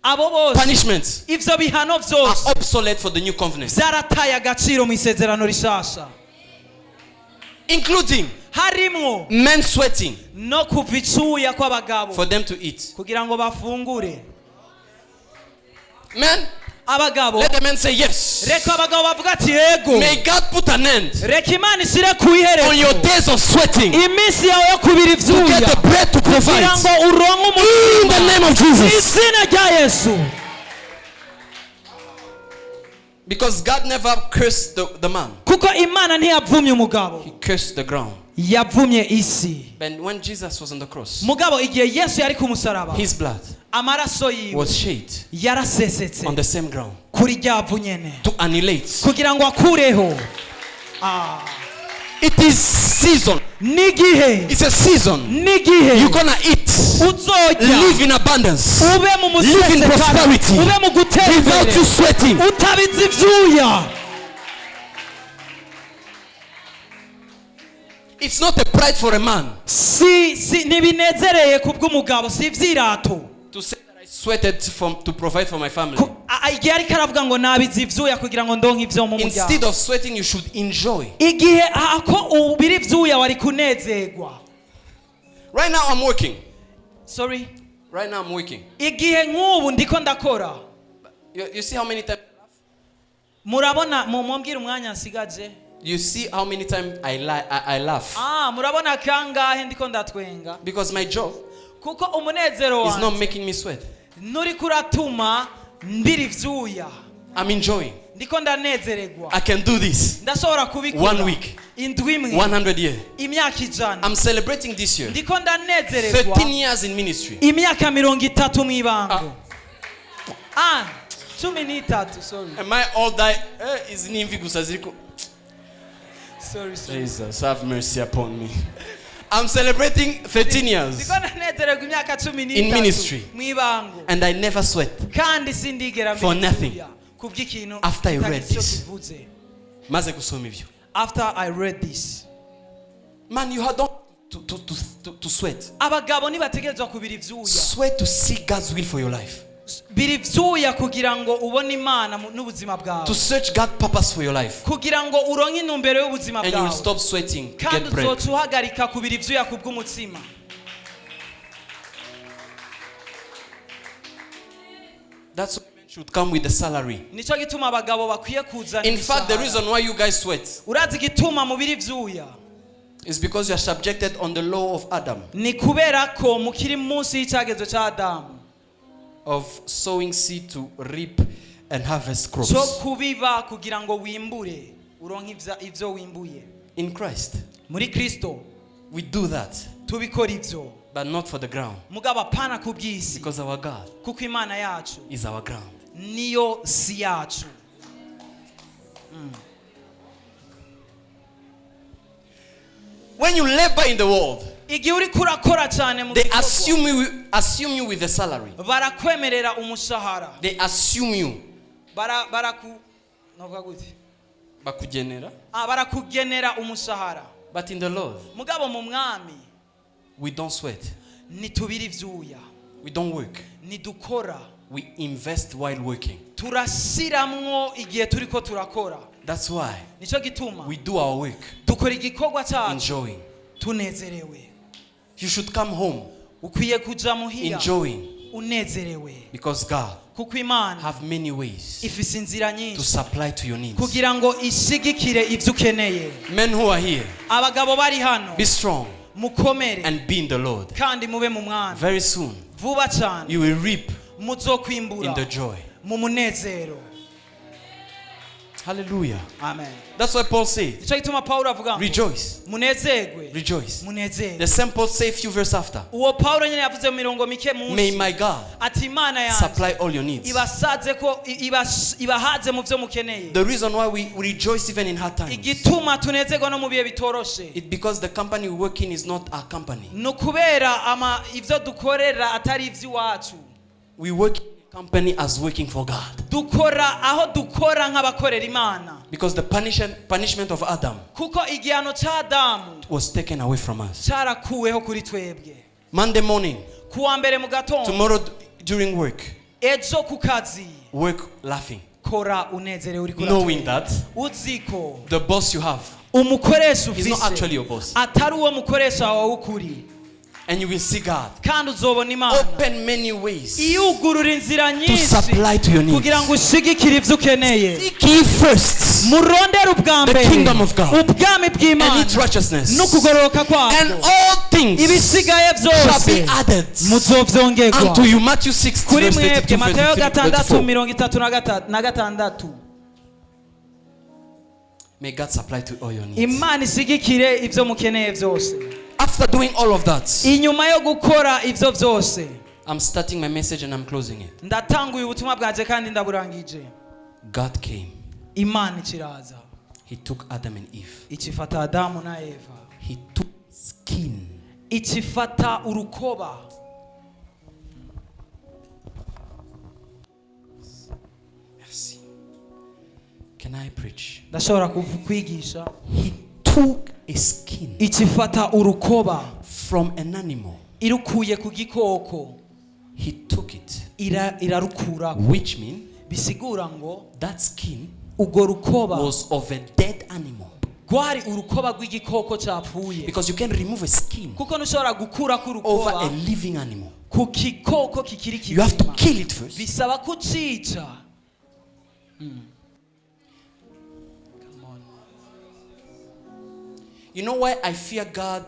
abo bose punishments ivyo bihano are vyose obsolete for the new covenant, vyarataye agaciro mu isezerano rishasha, including harimwo men sweating no kuva icuya kw'abagabo for them to eat. kugira ngo bafungure. Men, abagabo let the men say yes. reka abagabo bavuga ati yego. May God put an end reka imana ishyire ku on your iherezo days of sweating iminsi yawe yo kubira to get ivyuya the bread to kugira provide. ngo uronke In the umutima name of Jesus. izina rya yesu. Because God never cursed the man. kuko imana ntiyavumye umugabo, He cursed the ground. yavumye isi. And when Jesus was on the cross, mugabo igihe yesu yari ku musaraba his blood amaraso yiwe was shed yarasesetse on the same ground kuri rya vu nyene to annihilate. kugira ngo akureho. It is season. n'igihe It's a season. n'igihe You're gonna eat, uzorya live in abundance, ube mu live in musesekara prosperity ube mu gutera without imbere you sweating. utabizi ivyuya. It's not a pride for a man si ntibinezereye kubw'umugabo, si ivyirato to say that I sweated to provide for my family. igihe ariko aravuga ngo nabizi ivyuya kugira ngo ndonke ivyo mu Instead muryango. of sweating, you should enjoy. igihe ako ubiri ivyuya wari kunezerwa. Right now I'm working. Sorry. Right now I'm working. igihe nk'ubu ndiko ndakora, You see how many times murabona mumbwira umwanya nsigaje. you see how many times I laugh. Murabona kangahe ndiko ndatwenga. Because my job kuko umunezero is not wanjye making me sweat. nuri kuratuma mbiri ivyuya. I'm enjoying. ndiko ndanezererwa. I can do this. ndashobora kubikora 1 week, indwi imwe 100 years. imyaka ijana. I'm celebrating this year ndiko ndanezererwa 13 years in ministry. imyaka 30 mu ibango. 13, sorry. Am I all die? Is nimvi gusa ziriko. Sorry. Jesus, have mercy upon me. I'm celebrating 13 years ndiko ndanezererwa imyaka 13 in ministry, mu ibango. and I never sweat. kandi sindigera For nothing. ivyuya kubw'ikintu After I read kitari this. cyo kivuze. Maze gusoma ivyo. After I read this, Man, you had not to sweat. abagabo nibategerezwa kubira ivyuya. Sweat to see God's will for your life. biri ivyuya kugira ngo ubone imana n'ubuzima bwawe, To search God's purpose for your life. kugira ngo uronke intumbero y'ubuzima And you will bwawe, stop sweating to kandi get bread. uzoca uhagarika kubira ivyuya kubw'umutsima. That's what I should come with the salary. Nico gituma abagabo bakwiye kuzana. In fact, the reason why you guys sweat urazi gituma mubiri vyuya is because you are subjected on the law of Adam. Ni kubera ko mukiri munsi y'icyagezo cha Adamu. Of sowing seed to reap and harvest crops. So kubiba kugira ngo wimbure uronke ivyo wimbuye. In Christ. Muri Kristo. We do that. Tubikora ivyo. But not for the ground. Mugaba pana kubwisi. Because our God kuko Imana yacu is our ground. Niyo si yacu. When you labor in the world, igihe uri kurakora cyane mu they assume you with a salary. Barakwemerera umushahara. They assume you. Novuga gute? Bakugenera. Barakugenera umushahara. But in the Lord, mugabo mu mwami, we don't sweat. Nitubiri vyuya. We don't work. Nidukora. We invest while working. Turashiramwo igihe turiko turakora. That's why nico gituma we do our work dukora igikorwa cyacu enjoying. Tunezerewe. You should come home ukwiye kuja muhira enjoying, unezerewe, because God kuko Imana have many ways ifise inzira to nyinshi supply to your needs. kugira ngo ishigikire ivyo ukeneye. Men who are here, abagabo bari hano, be strong mukomere and be in the Lord. kandi mube mu mwami. Very soon vuba cyane you will reap muzokwimbura in the joy. mu munezero. Hallelujah. Amen. That's why Paul said, nico gituma Paulo avuga ngo rejoice. munezerwe. Rejoice. Munezerwe. The same Paul say a few verses after, uwo Paulo nyene yavuze mu mirongo mike munsi, may my God ati Imana yanjye supply all your needs. ibasaze ko ibahaze mu vyo mukeneye. The reason why we rejoice even in hard times, igituma tunezerwa no mu bihe bitoroshe, it's because the company we work in is not our company. nukubera ivyo dukorera atari ivy'iwacu. We work in a company as working for God. Dukora aho dukora nk'abakorera Imana. Because the punishment of Adam kuko igihano cha Adamu was taken away from us. cyarakuweho kuri twebwe. Monday morning, kuwa mbere mu gatondo, tomorrow during work, ejo ku kazi, work laughing, kora unezerewe uri knowing that uziko the boss you have umukoresha is not actually your boss. atari uwo mukoresha wawe ukuri. And you will see God kandi uzobona Imana open many ways iyugurura inzira to nyinshi supply to your needs. kugira ngo ushigikire ivyo ukeneye. Seek ye first murondera ubwa the mbere kingdom of God ubwami and bw'Imana its righteousness, n'ukugororoka and kwako, all things ibisigaye shall be vyose added muzovyongerwa. unto you. Matthew 6 kuri verse mwebwe 32 Matayo gatandatu 34. mirongo itatu na gatandatu. May God supply to all your needs. Imana isigikire ivyo mukeneye vyose. After doing all of that, inyuma yo gukora ivyo vyose, I'm starting my message and I'm closing it. ndatanguye ubutumwa bwaje kandi ndaburangije. God came. Imana ikiraza, He took Adam and Eve. ikifata Adamu na Eva, He took skin. ikifata urukoba. Merci. Can I preach? ndashobora kwigisha. He took a skin ikifata urukoba from an animal. irukuye ku gikoko, He took it, irarukura, which means bisigura ngo that skin ugo rukoba was of a dead animal. gwari urukoba rw'igikoko cyapfuye. Because you can remove a skin kuko ntushobora gukura ku over rukoba a living animal. ku gikoko kikiri You have to kizima, kill it first. bisaba kucica. You know why I fear God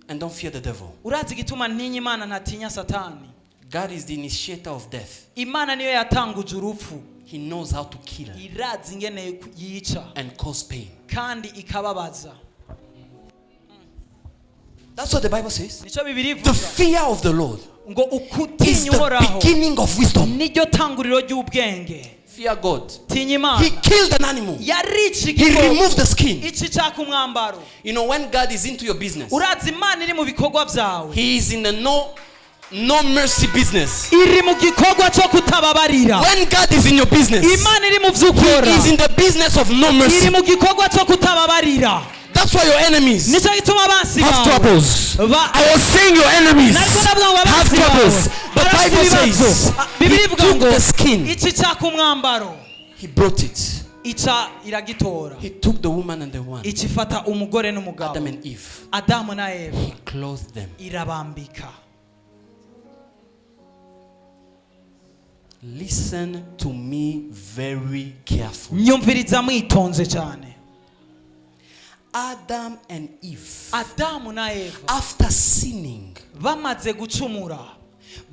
and don't fear the devil? urazi gituma ntinya Imana ntatinya Satani? God is the initiator of death. Imana niyo yatanguje urupfu, He knows how to kill irazi ingene yica and cause pain. kandi ikababaza. That's what the Bible says. Nico Bibiri The ivuga fear of the Lord ngo is ukutinya the Uhoraho beginning of wisdom. niryo tanguriro ry'ubwenge. Fear God. Tinya Imana. He killed an animal. yarica He igikoko, removed the skin. ici caka umwambaro. You know, when God is into your business, urazi Imana iri mu bikorwa vyawe, He is in the no mercy business. iri mu gikorwa cyo kutababarira. When God is in your business, Imana iri mu He vy'ukora, is in the business of no iri mercy. mu gikorwa cyo kutababarira. That's why your enemies Nico gituma abansi have bawe troubles. ba- I was saying your enemies nariko ndavuga ngo have abansi troubles. bawe The barafise Bible ibibazo. says Bibiri He ivuga took ngo the skin. ici caka umwambaro, He brought it. ica iragitora, He took the woman and the one, icifata umugore n'umugabo, Adam and Eve. Adamu na Eva, He clothed them. irabambika. Listen to me very carefully. nyumviriza mwitonze cyane. Adam and Eve, Adamu na Eva after sinning bamaze gucumura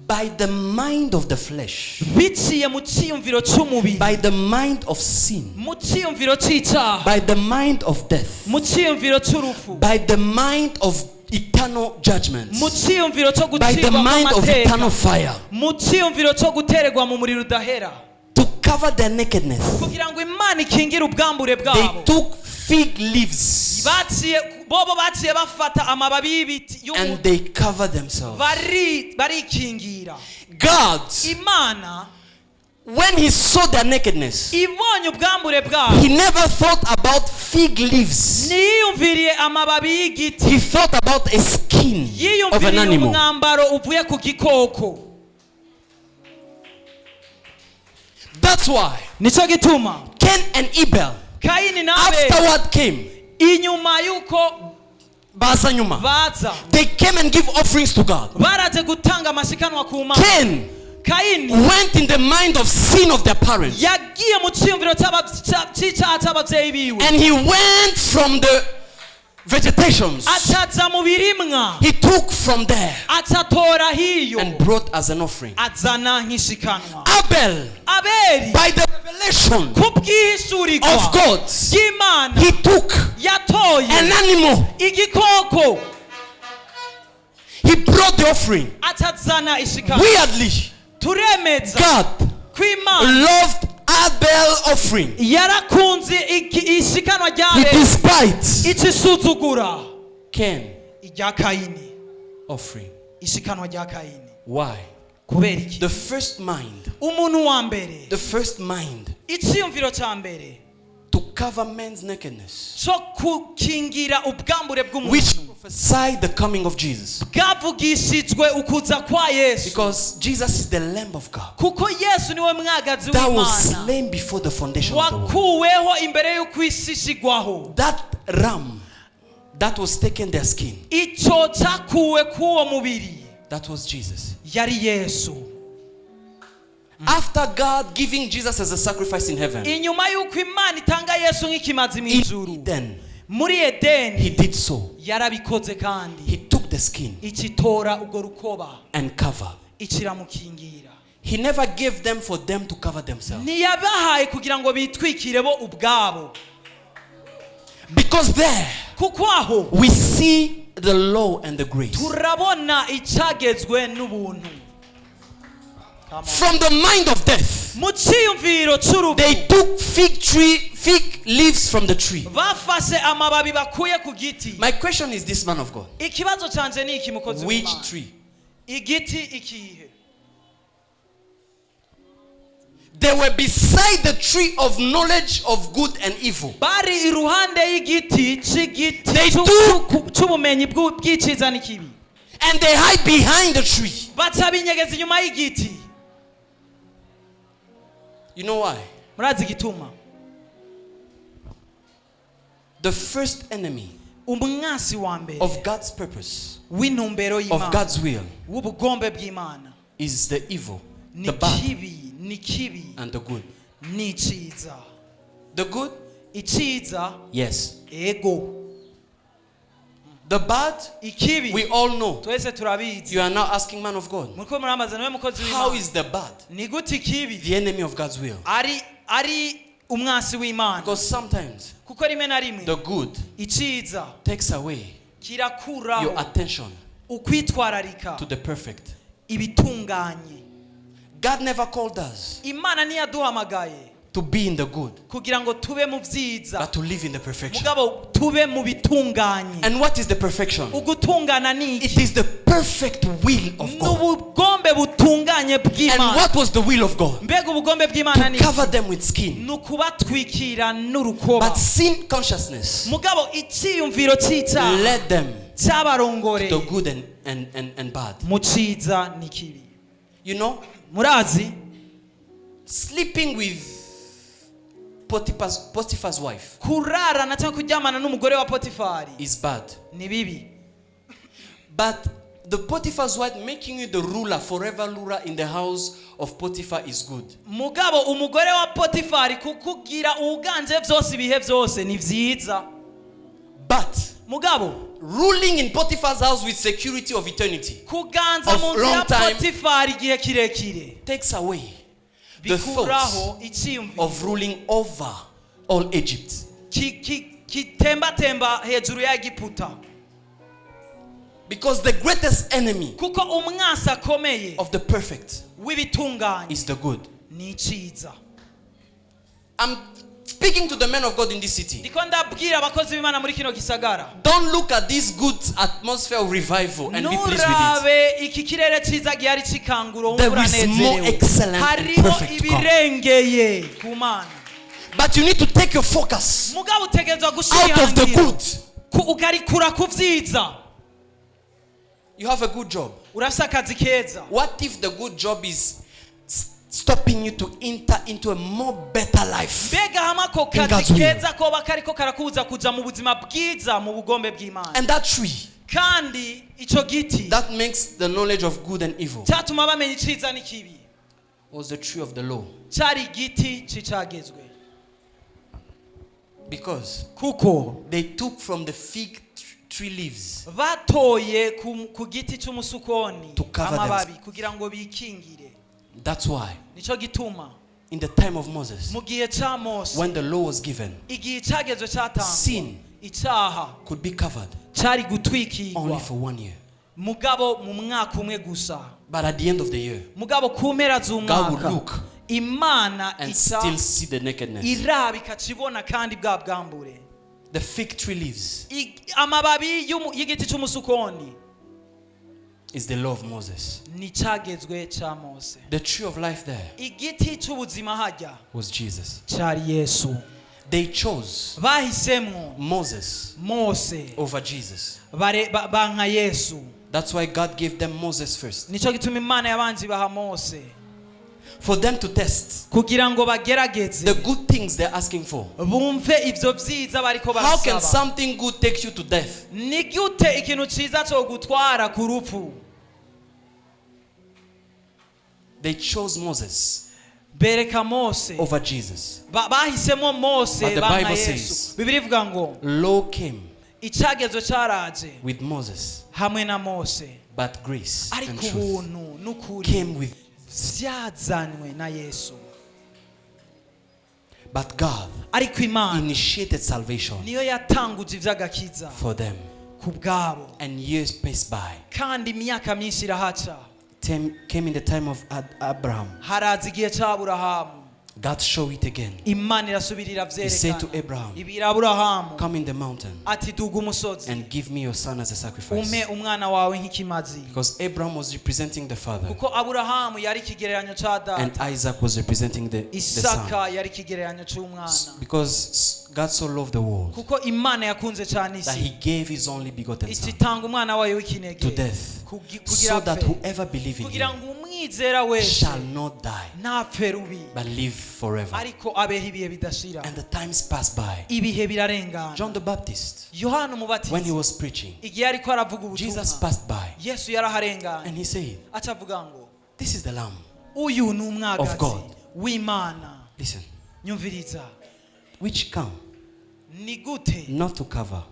by the mind of the flesh, biciye mu cyiyumviro cy'umubiri, by the mind of sin, mu cyiyumviro cy'icyaha, by the mind of death, mu cyiyumviro cy'urupfu, by the mind of eternal judgment, mu cyiyumviro cyo by the gucirwa mind of kw'amateka, eternal fire, mu cyiyumviro cyo gutererwa mu muriro udahera, to cover their nakedness, kugira ngo Imana ikingire ubwambure they bwabo. took fig leaves Bobo baciye bafata amababi y'ibiti and they covered themselves. barikingira. God, Imana when he saw their nakedness, ibonye ubwambure bwabo, he never thought about fig leaves. ntiyiyumviriye amababi y'igiti, He thought about a skin of an yiyumviriye animal. umwambaro uvuye ku gikoko. That's why Nicyo gituma Cain and Abel Kayini na Abeli afterward came. inyuma yuko Baza nyuma. baza They came and give offerings to God. baraje gutanga amashikanwa ku Mana. Cain Kayini went in the mind of sin of their parents. yagiye mu cyiyumviro cy'icyaha cy'ababyeyi biwe, And he went from the vegetations. acaza mu birimwa, He took from there acatora hiyo, and brought as an offering. azana nk'ishikanwa. Abel, Abeli by the revelation kubw'ihishurirwa of God, ry'Imana he took yatoye an animal. igikoko, He brought the offering. acazana ishikanwa. Weirdly, Turemeza God kw'Imana loved Abel offering. yarakunze ishikanwa rya He Abeli, despised icisuzugura Cain irya Kayini, offering. ishikanwa rya Kayini. Why? Kubera iki? The first mind, Umuntu wa mbere, the first mind icyiyumviro cya mbere to cover man's nakedness, cyo gukingira ubwambure which bw'umuntu, prophesied the coming of Jesus. bwavugishijwe ukuza kwa Yesu, Because Jesus is the Lamb of God kuko Yesu niwe mwagazi that was w'Imana slain before the foundation of the world. wakuweho imbere y'uko isi ishigwaho. That ram that was taken their skin, Icyo cyakuwe k'uwo mubiri that was Jesus. yari Yesu. After God giving Jesus as a sacrifice in heaven, Inyuma y'uko Imana itanga Yesu nk'ikimazi mu ijuru, then muri he Edeni did so. yarabikoze kandi He took the skin ikitora ubwo rukoba and cover. ikiramukingira. He never gave them for them to cover themselves. Ntiyabahaye kugira ngo bitwikire bo ubwabo, Because there kuko aho we see the law and the grace. turabona icyagezwe n'ubuntu. From the mind of death, Mu cyiyumviro cy'urupfu they took fig leaves from the tree. bafashe amababi bakuye ku giti. My question is this, man of God. Ikibazo canje ni iki mukozi Which w'Imana? tree? Igiti ikihe? They were beside the tree of knowledge of good and evil. Bari iruhande y'igiti c'igiti They c'ubumenyi bw'iciza n'ikibi. And they hide behind the tree. Baca binyegeza inyuma y'igiti. You know why? Murazi igituma? The first enemy Umwasi wa mbere of God's purpose, w'intumbero of y'Imana, God's will, w'ubugombe bw'Imana, is the evil, ni the bad, kibi and the good. ni iciza. The good, Iciza yes. ego, The bad, ikibi we all know. twese turabizi. You are now asking, man of God, Muriko muramaza niwe mukozi how w'Imana. is the bad Ni gute ikibi the enemy of God's will? ari umwasi w'Imana? Because sometimes Kuko rimwe na rimwe the good iciza takes away your kirakuraho attention ukwitwararika to the perfect. ibitunganye. God never called us Imana ntiyaduhamagaye to be in the good, kugira ngo tube mu byiza, but to live in the perfection. mugabo tube mu bitunganye. And what is the perfection? Ugutungana ni It iki? is the perfect will of God. N'ubugombe butunganye And bw'Imana. what was the will of God? Mbega ubugombe bw'Imana ni To cover them with skin. ni ukubatwikira n'urukoba. But sin consciousness Mugabo icyiyumviro cy'icyaha led them cyabarongoreye to good and bad. mu cyiza n'ikibi. You know, Murazi sleeping with Potiphar's wife kurarana cyangwa kuryamana n'umugore wa Potifari is bad. ni bibi. But the Potiphar's wife making you the ruler, forever ruler in the house of Potiphar is good. mugabo umugore wa Potifari kukugira uganje vyose ibihe vyose ni vyiza. But Mugabo ruling in Potiphar's house with security of eternity kuganza of mu nzu long ya time Potifari igihe kirekire takes away the bikuraho thoughts icyumviro of ruling over all Egypt. kitembatemba hejuru ya Egiputa. Because the greatest enemy Kuko umwasa akomeye of the perfect w'ibitunganye is the good. ni iciza. I'm speaking to the men of God in this city. Ndiko ndabwira abakozi b'Imana muri kino gisagara. Don't look at this good atmosphere of revival and be pleased with it. Nurabe iki kirere ciza gihari cikanguro There is more uranezerewe. excellent and Hariho perfect to come. ibirengeye ku Mana. But you need to take your focus Mugabo utegerezwa gushira out of the ihangiro. good. Ukarikura ku vyiza. You have a good job. Urafise akazi keza. What if the good job is stopping you to enter into a more better life? Mbega hama ko kazi keza ko bakariko karakuza kuja mu buzima bwiza mu bugombe bw'Imana. And that tree Kandi ico giti that makes the knowledge of good and evil cyatuma bamenya iciza n'ikibi was the tree of the law. cyari igiti cicagezwe. Because Kuko they took from the fig tree leaves batoye ku giti cy'umusukoni to cover amababi kugira ngo bikingire. That's why Nico gituma in the time of Moses, mu gihe ca Mose when the law was given, igihe cagezwe catangwa sin icaha could be covered cari only gutwikirwa for 1 year. mugabo mu mwaka umwe gusa. But at the end of the year, Mugabo ku mpera God would z'umwaka look Imana and ica still see the nakedness. iraba ikacibona kandi bwa bwambure. The fig tree leaves Amababi y'igiti cy'umusukoni is the law of Moses. ni cagezwe ca Mose. The tree of life there Igiti cy'ubuzima hajya was Jesus. cari Yesu. They chose Bahisemwo Moses Mose over Jesus. banka Yesu. That's why God gave them Moses first. Nico gituma Imana yabanzi baha Mose For them to test kugira ngo bagerageze the good things they're asking for. bumve ivyo vyiza bariko How can barasaba. something good take you to death? Ni gute ikintu ciza cyo gutwara ku rupfu? They chose Moses Bereka Mose over Jesus. bahisemo Mose But the banka Bible Yesu. says- Bibiri ivuga ngo Law came icagezwe caraje with Moses, hamwe na Mose, but grace and ariko truth ubuntu n'ukuri came with. vyazanywe na Yesu. But God Ariko Imana initiated salvation niyo yatanguje ivy'agakiza for them. ku bwabo, And years passed by. kandi imyaka myinshi irahaca. Came in the time of Abraham. Haraza igihe c'Aburahamu, God showed it again. Imana irasubirira He said to vyerekana. Abraham, Ibira Aburahamu come in the mountain ati duga umusozi and give me your son as a sacrifice. umpe umwana wawe nk'ikimazi. Because Abraham was representing the father Kuko Aburahamu yari ikigereranyo ca and data, Isaac was representing the son. Isaka yari ikigereranyo c'umwana. Because God so loved the world Kuko Imana yakunze cane that he isi gave his only begotten son itanga umwana wayo w'ikinege to death, kugira so that apfe, whoever believes in kugira him ngo umwizera wese shall not die ntapfe rubi but live forever. ariko abeho ibihe bidashira. And the times passed by. Ibihe birarengana. John the Baptist, Yohana when he umubatizi was preaching, igihe ariko aravuga Jesus ubutumwa, passed by Yesu yaraharengana and he said, acavuga ngo this is the Lamb. uyu ni Of umwagazi God. w'Imana. Listen, Nyumviriza, which come ni gute not to cover,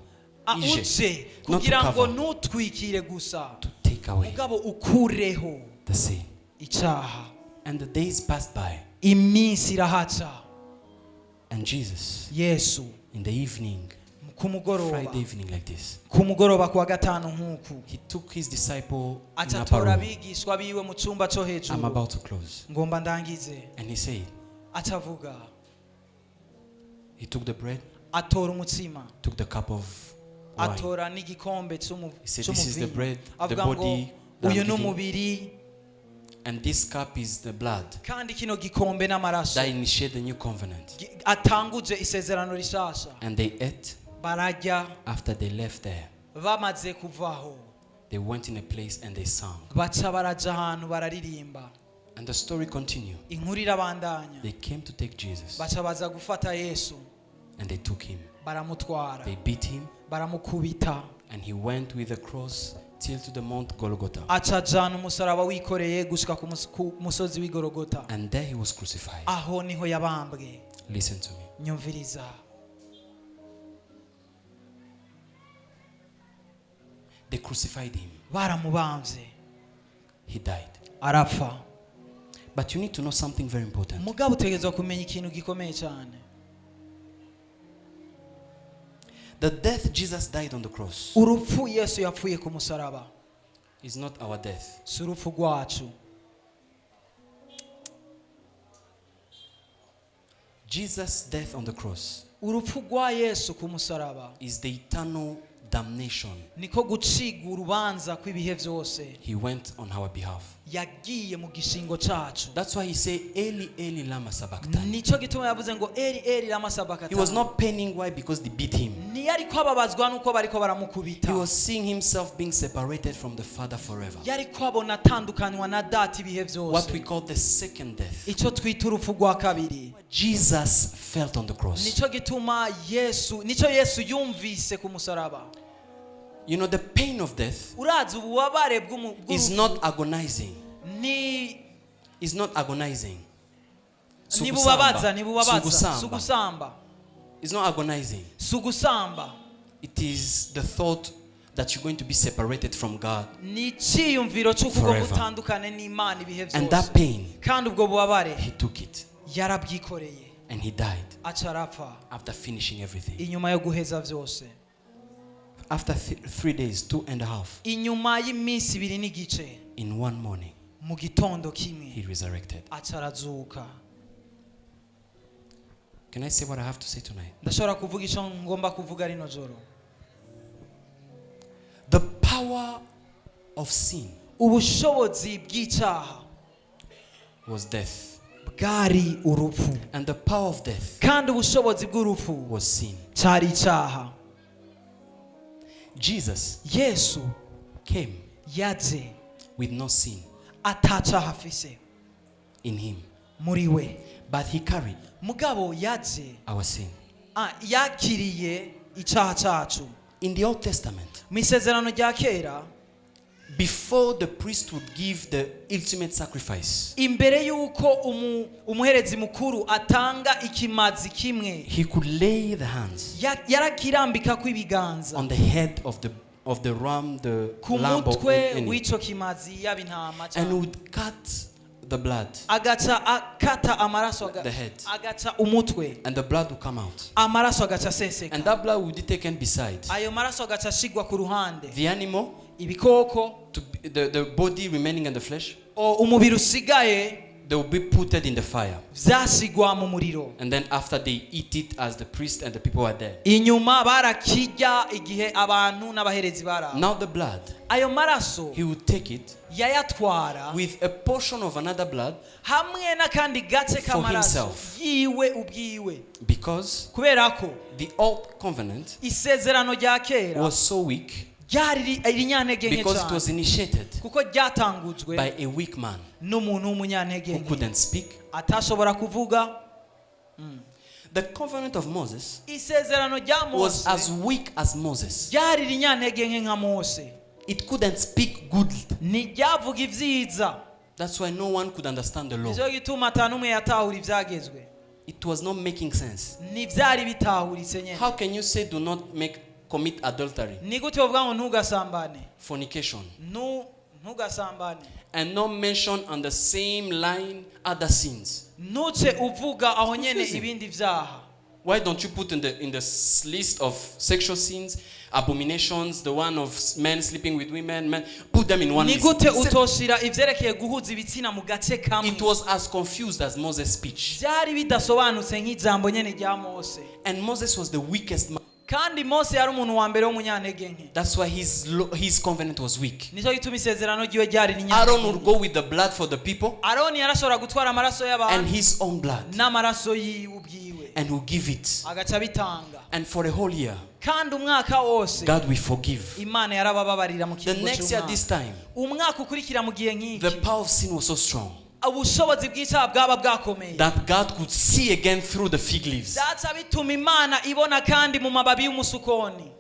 ije, uje not to kugira ngo cover, ntutwikire gusa, to take away mugabo ukureho the sin. icaha. And the days passed by, Iminsi irahaca, and Jesus, Yesu in the evening, ku mugoroba, Friday evening like this, ku mugoroba kuwa gatanu nk'uku he took his disciple in upper acatora room. abigishwa biwe mu cumba co I'm hejuru, about to close. ngomba ndangize. And he said, Acavuga, he took the bread, atora umutsima, took the cup of wine. atora n'igikombe He said, this is the c'umuvinyu, bread, the avuga ngo body that uyu I'm ni giving, umubiri and this cup is the blood kandi kino gikombe n'amaraso that initiate the new covenant. atanguje isezerano rishasha. And they ate. Bararya, After they left there, bamaze kuvaho they went in a place and they sang. baca baraja ahantu bararirimba. And the story continued. Inkuru irabandanya, They came to take Jesus baca baza gufata Yesu, and they took him. baramutwara, They beat him baramukubita, and he went with the cross till to the Mount Golgotha. acajana umusaraba wikoreye gushika ku musozi w'igorogota. And there he was crucified. Aho niho yabambwe. Listen to me. Nyumviriza. They crucified him. Baramubambye. He died. Arapfa. But you need to know something very important. Mugabo utegerezwa kumenya ikintu gikomeye cyane. The death Jesus died on the cross Urupfu Yesu yapfuye ku musaraba. is not our death. Si urupfu rwacu. Jesus' death on the cross Urupfu rwa Yesu ku musaraba is the eternal damnation. niko guciga urubanza kw'ibihe byose. He went on our behalf. Yagiye mu gishingo cacu. That's why he said, Eli, Eli, lama sabachthani. Nico gituma yavuze ngo Eli Eli lama sabachthani. He was not paining. Why? Because they beat him. Ntiyari kwababazwa nuko bariko baramukubita. He was seeing himself being separated from the Father forever. Yari kwabona atandukanywa na data ibihe What we byose. call the second death. Ico twita urupfu rwa kabiri. Jesus felt on the cross. Nico gituma Yesu yumvise ku musaraba. You know, the pain of death Urazi ububabare is bw'urupfu not agonizing. ni It's not agonizing. nibubabaza Sugusamba. sugusamba It's not agonizing. sugusamba. It is the thought that you're going to be separated from God. Ni ciyumviro cy'uko Forever. gutandukane n'Imana ibihe And that byose. pain, Kandi ubwo bubabare he took it yarabwikoreye and he died acarapfa after finishing everything. inyuma yo guheza byose. After 3 days, 2.5, Inyuma y'iminsi ibiri n'igice in one morning, mu gitondo he kimwe resurrected. acarazuka. Can I say what I have to say tonight? Ndashobora kuvuga icyo ngomba kuvuga rino joro. The power of sin Ubushobozi bw'icyaha was death. bwari urupfu, And the power of death kandi ubushobozi bw'urupfu was sin. cyari icyaha. Jesus Yesu came yaje with no sin atacaha afise in him. muri we, But he carried mugabo yaje our sin. yakiriye icyaha cyacu. In the Old Testament, Mu isezerano rya kera, before the priest would give the ultimate sacrifice, imbere y'uko umuherezi mukuru atanga ikimazi kimwe, he could lay the hands yarakirambika kw'ibiganza on the head of the ram, the ku lamb, or mutwe any, w'ico kimazi yaba intama and would cut the blood, agaca akata amaraso the head, agaca umutwe, and the blood would come out. amaraso agaca And aseseka, that blood would be taken beside ayo maraso agaca ashigwa ku ruhande. the animal, Ibikoko the body remaining in the flesh, umubiri usigaye they will be put in the fire. vyasigwa mu muriro. And then after they eat it, as the priest and the people were there. Inyuma barakirya igihe abantu n'abaherezi bara. Now the blood, Ayo maraso he would take it yayatwara with a portion of another blood, hamwe n'akandi gace For k'amaraso himself. yiwe ubwiwe, because kubera ko the old covenant isezerano rya kera was so weak, ryari rinyantege nke because it was cyane, initiated kuko ryatangujwe by a weak man n'umuntu w'umunyantege who nke couldn't speak. atashobora kuvuga. The covenant of Moses Isezerano rya was as Mose weak as Moses. ryari rinyantege nke nka Mose, It couldn't speak good. ntiryavuga ivyiza. That's why no one could understand the law. Nicyo gituma ata n'umwe yatahura ivyagezwe, It was not making sense. ntivyari bitahuritse nyene. How can you say do not commit adultery, Ni gute bavuga ngo ntugasambane, fornication, ntugasambane, and not mention on the same line other sins? ntuce uvuga aho nyene Confusing. ibindi vyaha? Why don't you put in the list of sexual sins, abominations, the one of men sleeping with women, men, put them in one Ni list? gute utoshira ivyerekeye guhuza ibitsina mu gace kamwe? It was as confused as Moses' speech. Vyari bidasobanutse nk'ijambo nyene rya Mose, And Moses was the weakest man. kandi Mose yari umuntu wa mbere w'umunyantege nke. That's why his covenant was weak. Nicyo gituma isezerano ryiwe ryari Aaron rinyantege would nke. go with the blood for the people Aroni yarashobora gutwara amaraso and y'abantu his own blood n'amaraso yiwe ubwiwe, and will give it. agaca bitanga, And for a whole year, kandi umwaka wose God will forgive. Imana yarabababarira mu The kiringo next year, this cy'umwaka. time, Umwaka ukurikira mu gihe the nk'iki, power of sin was so strong ubushobozi bw'icyaha bwaba bwakomeye, that God could see again through the fig leaves. byaca bituma Imana ibona kandi mu mababi y'umusukoni.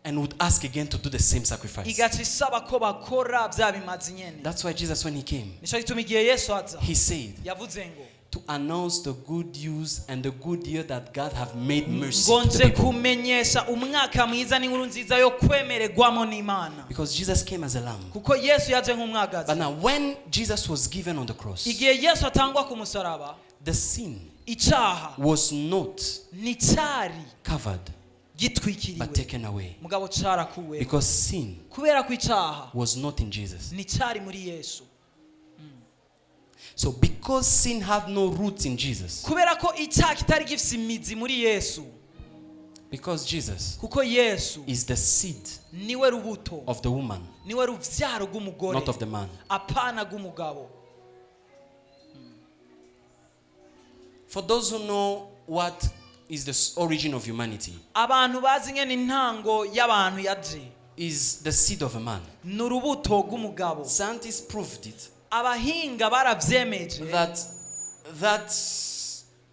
and would ask again to do the same sacrifice. igaca isaba ko bakora bya bimazi nyene. That's why Jesus, when he came, Nico gituma igihe Yesu aza he said yavuze ngo to announce the good news and the good year that God have made mercy ngo to the nje people. kumenyesha umwaka mwiza n'inkuru nziza yo kwemererwamo n'Imana. Because Jesus came as a lamb. Kuko Yesu yaje But nk'umwagazi. now when Jesus was given on the cross, Igihe Yesu atangwa ku musaraba, the sin icaha was not nticari covered but gitwikiriwe taken away. mugabo carakuwe. Because sin Kubera ko icaha was not in Jesus. nticari muri Yesu. So because sin had no roots in Jesus, Kubera ko icaha kitari gifise imizi muri Yesu, because Jesus kuko Yesu is the seed niwe rubuto, of the woman, niwe ruvyaro rw'umugore, not of the man. apana rw'umugabo. For those who know what is the origin of humanity, Abantu bazi ngene intango y'abantu yaje is the seed of a man. n'urubuto rw'umugabo. Scientists proved it Abahinga baravyemeje that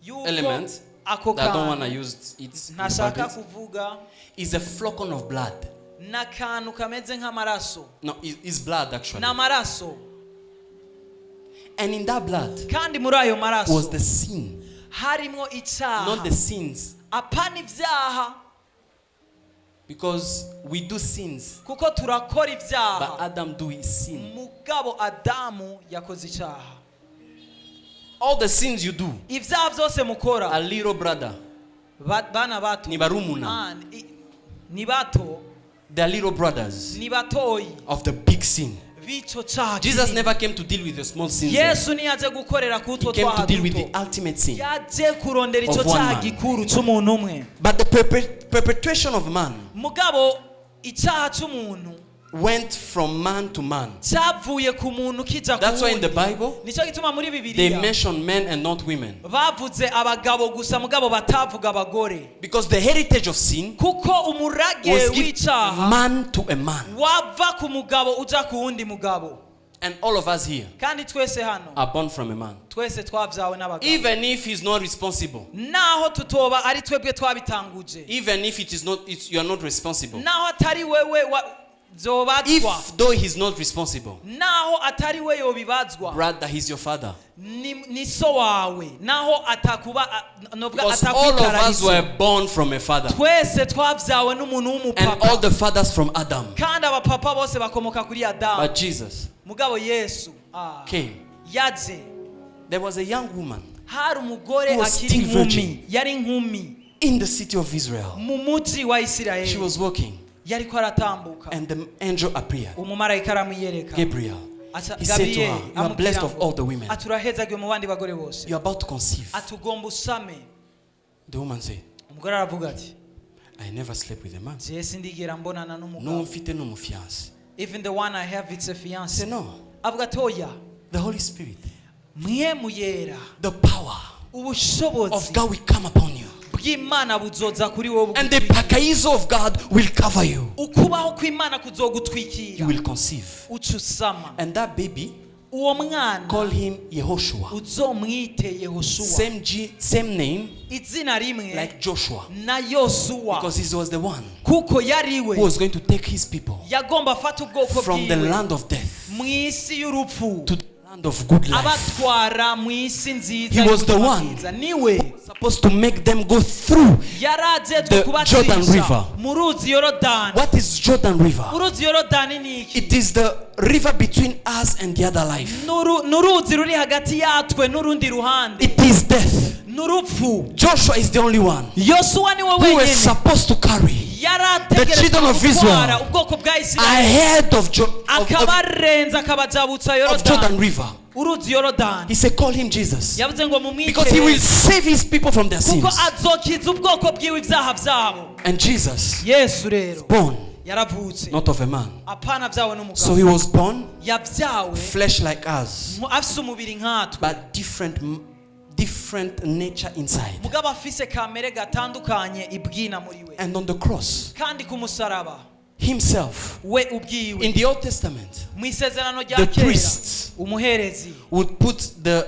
yuko element, ako I don't want to kantu use it, ntashaka kuvuga is a flocon of blood. n'akantu kameze nk'amaraso. No, it's blood actually. N'amaraso. And in that blood Kandi muri ayo maraso was the sin, harimo icaha, not the sins. apana ivyaha, Because we do sins, kuko turakora but ivyaha, Adam do his sin. mugabo Adamu yakoze icaha. All the sins you do, Ivyaha vyose a mukora little brother, bana bato ni barumuna, Ah, ni bato, they are little brothers ni batoyi of the big sin. bico caha. Jesus never came to deal with the small sins. Yesu niyaje gukorera He kutwo came to deal with twaha the ultimate sin. yaje kurondera ico of one caha man. gikuru c'umuntu umwe. But the perpetration of man Mugabo icaha c'umuntu went from man to man. cyavuye ku muntu kija ku That's why in the wundi. Bible, Nico gituma muri they Bibiliya mention men and not women. bavuze abagabo gusa mugabo batavuga abagore, Because the heritage of sin kuko umurage was given w'icaha man to a man. wava ku mugabo uja ku wundi mugabo. And all of us here Kandi twese hano are born from a man. twese twavyawe n'abagabo, Even if he's not responsible, naho tutoba ari twebwe twabitanguje, even if you are not responsible, naho atari wewe zobazwa, if though he's not responsible, naho atari we yobibazwa, brother, he's your father. ni so wawe, naho atakuba novuga Because all of us atakukararizo. were born from a father. Twese twavyawe n'umuntu And all w'umupapa, the fathers from Adam. kandi abapapa bose bakomoka kuri Adamu. But Jesus Mugabo Yesu came. yaje, There was a young woman hari umugore who was akiri still inkumi, virgin. yari inkumi in the city of Israel. mu muji wa She Isirayeli, was walking yariko aratambuka, and the angel appeared. umumarayika aramwiyereka. Gabriel. Aca- He said to Gabriel her, you are blessed of all the women. aturahezagiwe mu bandi bagore bose, You are about to conceive. atugomba usame. The woman said, Umugore aravuga ati, I never slept with a man. je sindigera mbonana No n'umugabo, mfite no mufiance. even the one I have it's a He fiance. said, no. Avuga ati oya, The Holy Spirit, mwemu yera, the power of ubushobozi God will come upon you. bw'Imana buzoza kuri wowe, And the pakaizo of God will cover you. ukubaho kw'Imana You kuzogutwikira, will conceive. uca usama. And that baby, Uwo mwana call him Yehoshua. uzomwite Yehoshua, Same name izina rimwe like Joshua. na Yosuwa, Because he was the one kuko yariwe who was going to take his people yagomba afata ubwoko from the bwiwe land of death mu isi y'urupfu to the land of good life. abatwara mu isi nziza He was the y'ubuzima one bwiza. Niwe Supposed to make them go through. yarajejwe the Jordan kubacisha River. mu ruzi Yorodani. What is Jordan River? Uruzi Yorodani ni iki? It is the river between us and the other life. Nuruzi ruri hagati yatwe n'urundi ruhande, It is death. n'urupfu. Joshua is the only one Yosuwa niwe who was wenyene supposed to carry the children of gutwara Israel ubwoko bwa Isirayeli, ahead of akabarenza akabajabutsa Jordan Yorodani, River. uruzi Yorodani. He said, call him Jesus. Yavuze ngo Because he will mumwite save his people from their sins. kuko azokiza ubwoko bwiwe ibyaha byabo. And Jesus, Yesu rero born yaravutse, not of a man. apana vyawe n'umugabo, So he was born yavyawe flesh like us, afise umubiri nkatwe, but different nature inside. mugabo afise kamere gatandukanye ibwina muri we. And on the cross, Kandi ku musaraba himself, we ubwiwe, in the Old Testament, mu isezerano rya the kera priests umuherezi would put the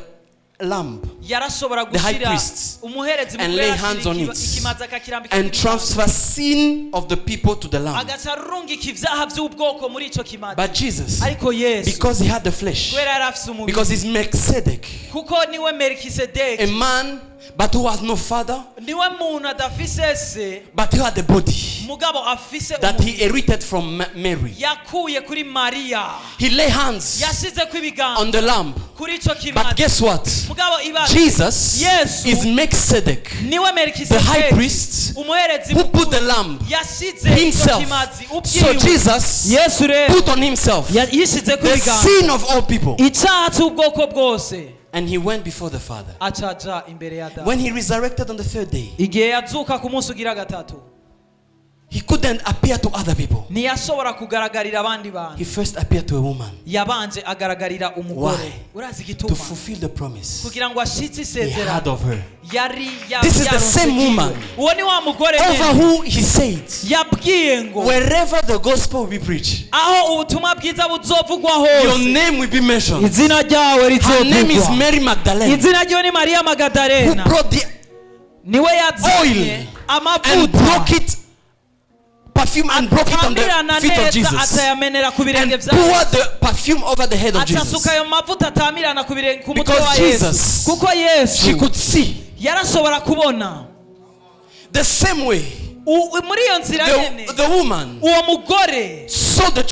lamb yarashobora the high gushira priests umuherezi and mukuru lay hands on yarashira it ikimazi akakirambika and ku kimazi. transfer sin of the people to the lamb. agaca arungika ivyaha vy'ubwoko muri ico kimazi. But Jesus, ariko Yesu because he had the flesh, kubera yari afise umubiri, because he's Melchizedek, kuko niwe a Melkisedeki, man but who has no father, niwe muntu adafise se but who had the body mugabo afise that umubiri. he inherited from Mary. yakuye kuri Maria, He lay hands yashizeko on ibiganza the lamb. kuri ico But kimazi. guess what? mugabo ibaze, Jesus Yesu is Melchizedek, niwe the high Melkisedeki, priest umuherezi who put mukuru the lamb yashize ico himself. kimazi So ubwiwe. Jesus Yesu rero put on himself yishizeko the ibiganza sin of all people. icyaha cy'ubwoko bwose, And he went before the Father. acaja imbere ya Data. When he resurrected on the third day, igihe yazuka ku munsi ugira gatatu, he couldn't appear to other people. ntiyashobora kugaragarira abandi He bantu, first appeared to a woman yabanje agaragarira umugore. Why? urazi to igituma? fulfill the promise kugira ngo ashitse he had isezerano of her. yari This is the same yaronse woman iwe. uwo ni wa mugore over nyene who he said, yabwiye ngo wherever the gospel will be preached, aho ubutumwa bwiza buzovugwa your hose, name will be mentioned. izina ryawe Her name is rizovugwa. Mary Magdalene, izina ryiwe ni Mariya who Magadalena, brought the niwe yazanye oil and amavuta broke it, perfume, and broke it on the atamirana feet of neza, Jesus, atayamenera ku birenge and vya poured the perfume over the head of atasuka Jesus. ayo mavuta atamirana ku birenge ku mutwe Because wa Jesus, Yesu, kuko She Yesu could see yarashobora kubona. the same way muri iyo nzira nyene the woman uwo mugore saw the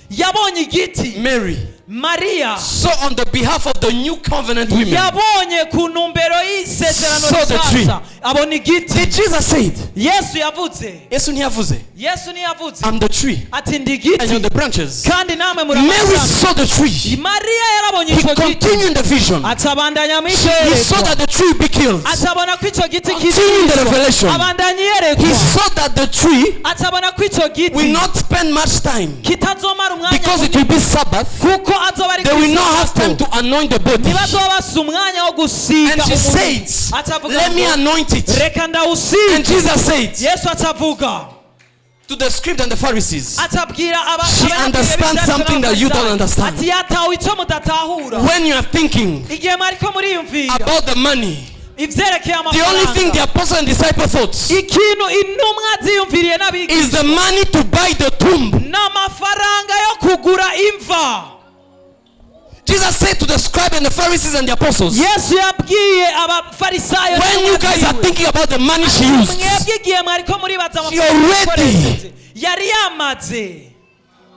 yabonye igiti, Mary Maria saw on the behalf of the new covenant women. yabonye ku ntumbero y'isezerano Saw the tree. rishasha, abona igiti. Did Jesus say it? Yesu yavuze, Yesu ntiyavuze, Yesu niyavuze I'm the tree ati ndi and you're igiti the branches. kandi namwe muri Mary amashami. saw the tree. Maria yarabonye He ico giti, continued in the vision. atabandanya He saw mw'itereko, that the tree be killed. atabona ko ico giti Continuing in the kizishwa, revelation. abandanya He iyerekwa, saw that the tree atabona ko ico will giti not spend much time kitazomara umwanya because it will be Sabbath. kuko azoba ari They will not have time kw'isoko, to anoint the body. ntibazoba bafise umwanya wo gusiga And she umubiri. said, Atavuga let me ngo, anoint it. reka And ndawusige. Jesus said Yesu atavuga, to the scribes and the Pharisees, atabwira She understands something that you don't understand. ati yatawe icyo mudatahura. when you are thinking igihe mwariko muriyumvira about the money, ivyerekeye the only thing the amafaranga, apostle and disciple thought ikintu intumwa ziyumviriye is n'abigisha the money to buy the tomb. n'amafaranga yo kugura imva. Jesus said to the scribes and the Pharisees and the apostles, Yesu yabwiye abafarisayo when you guys are thinking about the money she used, mwebwe igihe mwariko muribaza She amafaranga already yakoresheje, yari yamaze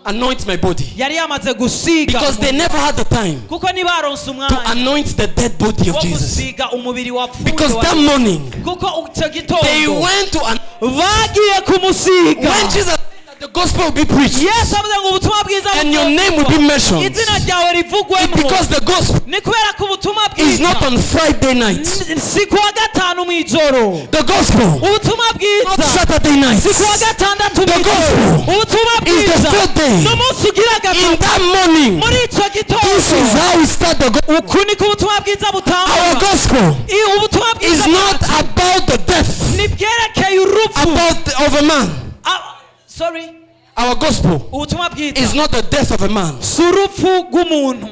anoint my body. yari yamaze gusiga Because they umubiri. never had the time kuko ntibaronse to umwanya anoint the dead body of wo Jesus. gusiga umubiri wapfuye Because wa that Yesu. morning, kuko icyo they gitondo went to bagiye kumusiga. when Jesus said that the gospel will be preached Yesu avuze ngo ubutumwa bwiza and your name will be mentioned, izina ryawe rivugwemo, because the gospel ni kubera ko ubutumwa is not bwiza on Friday night. si kuwa gatanu mw'ijoro, The gospel ubutumwa not bwiza Saturday night. si kuwa gatandatu The mw'ijoro, gospel ubutumwa is the bwiza third day. n'umunsi ugira In gatatu. that morning, muri icyo this is gitondo how we start the gospel. uku niko ubutumwa bwiza Our butangwa. gospel ubutumwa is bwiza not about the death ntibwerekeye urupfu. of a man. Sorry, Our gospel ubutumwa is bwiza not the death of a man. si urupfu rw'umuntu,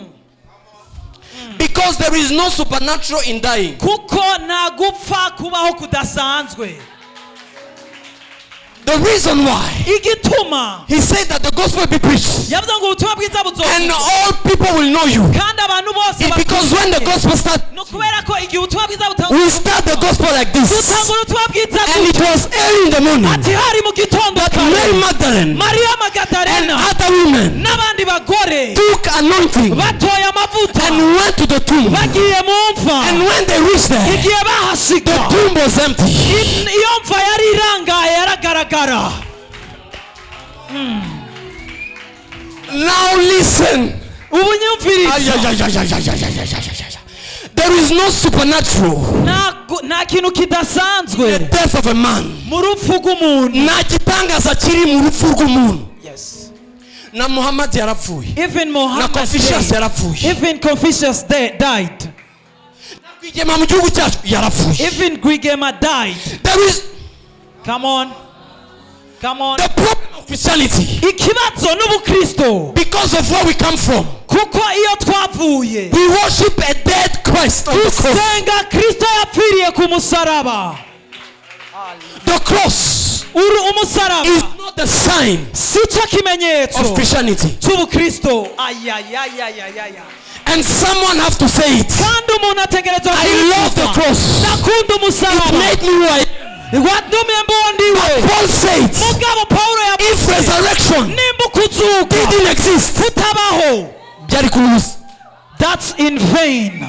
Because there is no supernatural in dying. kuko nta gupfa kubaho kudasanzwe. The reason why igituma he said that the gospel will be preached yavuze ngo ubutumwa bwiza and buzovugwa all people will know you kandi abantu bose is because when the gospel starts, ni ukubera ko igihe ubutumwa bwiza we start the gospel like this. dutanga ubutumwa bwiza And it was early in the morning ati hari mu gitondo that kare Mary Magdalene Mariya and Magadalena other women n'abandi bagore took anointing batoye amavuta and went to the tomb. bagiye mu mva. And when they reached there, igihe bahasiga the tomb was empty. iyo mva yari irangaye yaragaragara. Now listen. ubu nyumviriza, There is no supernatural nta kintu kidasanzwe the death of a man. mu rupfu rw'umuntu. Nta gitangaza kiri mu rupfu rw'umuntu. Na Muhammad yarapfuye. Even Na Muhammad Confucius died. yarapfuye. Even Confucius died. Kwigema mu gihugu cyacu yarapfuye. Even Gwigema died. There is Come on. the problem of Christianity. Ikibazo n'ubukristo Because of where we come from, kuko iyo twavuye we worship a dead Christ on the cross. gusenga Kristo yapfiriye ku musaraba. The cross Umusaraba is not the sign sico kimenyetso of Christianity. cy'ubukristo. And someone have to say it. Kandi umuntu ategerezwa I love the cross. Nakunda It umusaraba. made me who I am. Watumye mbondiwe. But Paul said, Mugabo Paulo if yavuze resurrection nimba ukuzuka didn't exist, kutabaho, byari kubuza. that's in vain.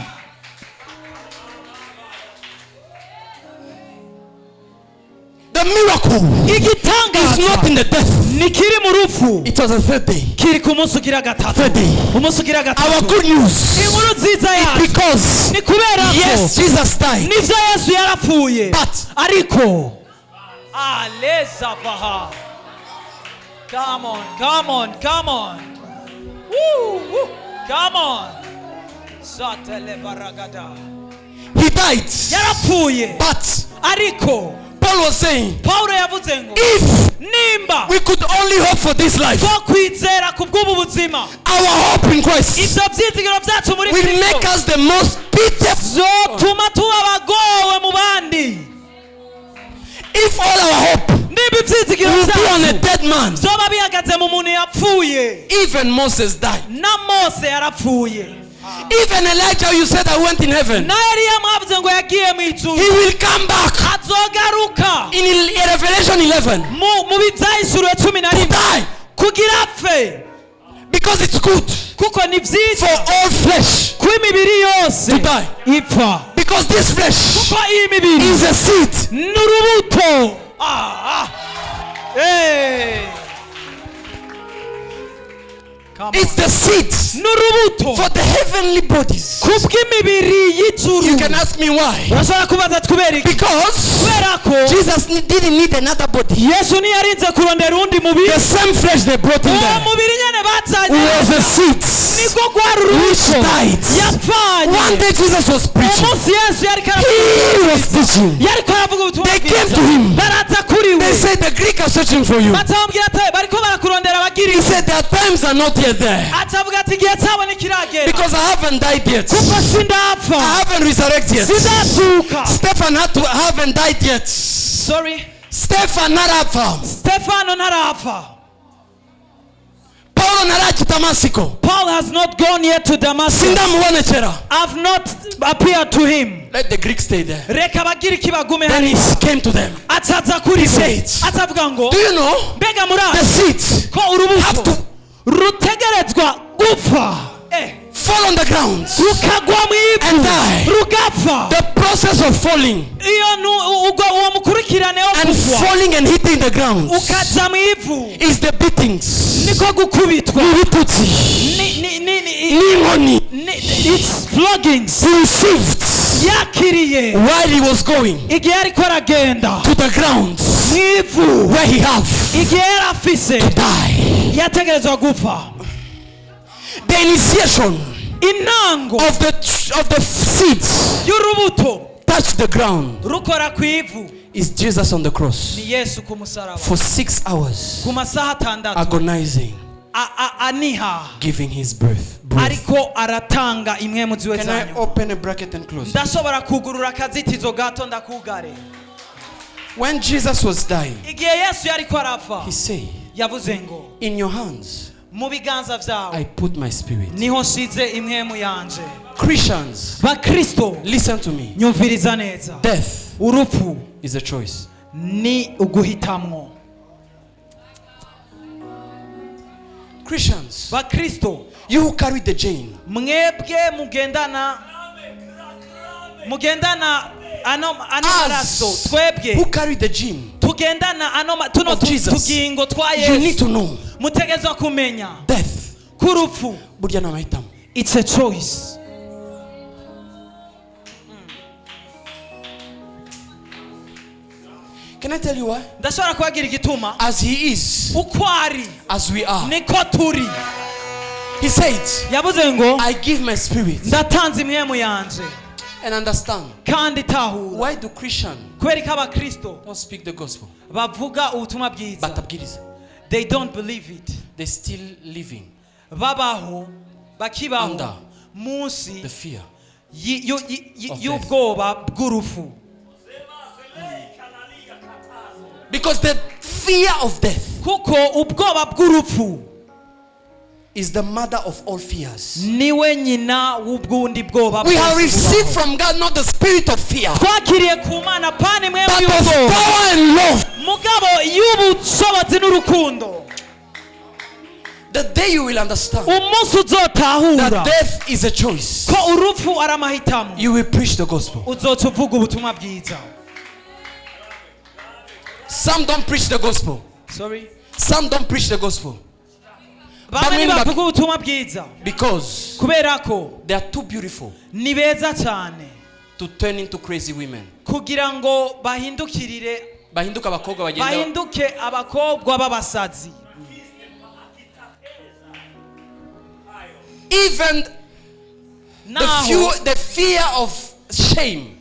The miracle is Igitangaza not in the death. nikiri mu rupfu, It was a third day. kiri ku munsi ugira gatatu. Third day. Umunsi ugira Our gatatu. good news Inkuru nziza yacu because ni kubera ko yes, Jesus died, nivyo Yesu yarapfuye, but ariko aleza vaha. Come on, come on, come on. Woo, woo. Come on. Satele baragada. he died. Yarapfuye, But ariko Paul was saying, Paulo yavuze ngo if nimba we could only hope for this life, two kwizera ku bw'ubu buzima, our hope in Christ ivyo vyizigiro vyacu muri will make Kristo us the most pitiful. zotuma tuba abagowe mu bandi. If all our hope Nimba ivyizigiro will be on a vyacu dead man, vyoba bihagaze mu muntu yapfuye, even Moses died. na Mose yarapfuye, Even Elijah, you said I went in heaven. na Eliya mwavuze ngo yagiye mu He ijuru, will come back azogaruka in Revelation 11 mu bivyahishuriwe 11 die, kugira apfe, because it's good kuko ni for vyiza all flesh ko imibiri yose to die, ipfa, because this flesh kuko iyi mibiri is a seed. n'urubuto. Hey. It's the seed n'urubuto for the heavenly bodies. kubw'imibiri y'ijuru. You can ask me why. urashobora kubaza kubera iki? Because Kubera ko Jesus didn't need another body. Yesu ntiyarinze kurondera undi mubiri. The same flesh they brought in Uwo there mubiri nyene bazanye was a seed niko gwari which urubuto died. yapfanye. One day Jesus was preaching. umunsi Yesu yariko He was preaching. aravuga ubutumwa They came bwiza, to him. baraza kuri They we said the Greek are searching for you. batamubwira ati bariko barakurondera He abagiriki. said their times are not yet there, Atavuga ati igihe cyabo ntikiragera because I haven't died yet. kuko sindapfa, I haven't resurrected yet. sindazuka. Stephen haven't died yet. Sorry, Stephen narapfa. Stefano ntarapfa. Paulo narachi Damasiko. Paul has not gone yet to Damascus. Sindamubonekera. I've not appeared to him. Let the Greeks stay there. Reka abagiriki bagume Then hano. he came to them. Ataza kuri He bo. said, Atavuga ngo do you know mbega the murazi seed ko have urubuto to rutegerezwa gupfa, fall on the ground rukagwa mu and ivu die? rugapfa. The process of falling Iyo uwo mukurikirane wo and gupfa falling and hitting the ground ukaja mu ivu is the beatings. niko gukubitwa. Ibitutsi. N'inkoni. It's floggings. He received Yakiriye while he was going igihe ariko aragenda to the ground mu ivu, where he have igihe yari afise die. yategerezwa gupfa. The initiation Intango of the seeds y'urubuto touch the ground rukora ku ivu is Jesus on the cross ni Yesu ku musaraba for 6 hours, ku masaha 6 agonizing, aniha giving his breath. ariko aratanga imwe mu ziwe Can I zanyu. open a bracket and close? Ndashobora kugurura akazitizo gato ndakugare. When Jesus was dying, Igihe Yesu yariko arapfa he said, yavuze ngo in your hands mu biganza I vyawe put my spirit. niho nshize imwemu yanje. Christians, Bakristo listen to me. nyumviriza neza, Death urupfu is a choice. ni uguhitamwo. Christians, Bakristo you who carry the chain, mwebwe mugendana ano maraso, us twebwe who carry the gene tugendana tuno of Jesus, tugingo twa you need to Yesu, know mutegezwa kumenya death kurupfu burya ni amahitamo. it's a choice. Can I tell you why? Ndashobora kubagira igituma As he is, uko ari as we are. niko turi. He said, Yavuze ngo I give my spirit. ndatanze imwemu yanje. And understand, Kandi tahura why do Christians kubera ko abakristo don't speak the gospel? bavuga ubutumwa bwiza, Batabwiriza. they don't believe it. They're still living Babaho bakibaho Under munsi the fear y'ubwoba bw'urupfu. Because the fear of death Kuko ubwoba bw'urupfu is the mother of all fears. niwe nyina w'ubwundi bwoba We have bwose received bubaho. from God not the spirit of fear, Twakiriye ku Mana pani mwe but of y'ubwoba power and love. mugabo y'ubushobozi n'urukundo. The day you will understand Umunsi uzotahura that death is a choice, ko urupfu ari amahitamo, you will preach the gospel. uzoca uvuga ubutumwa bwiza. Some don't preach the gospel. Sorry. Some don't preach the gospel Bamwe bavuga ubutumwa bwiza because kubera ko they are too beautiful ni beza cyane to turn into crazy women. kugira ngo Bahinduka abakobwa bagenda bahinduke abakobwa b'abasazi. even Naho the fear of shame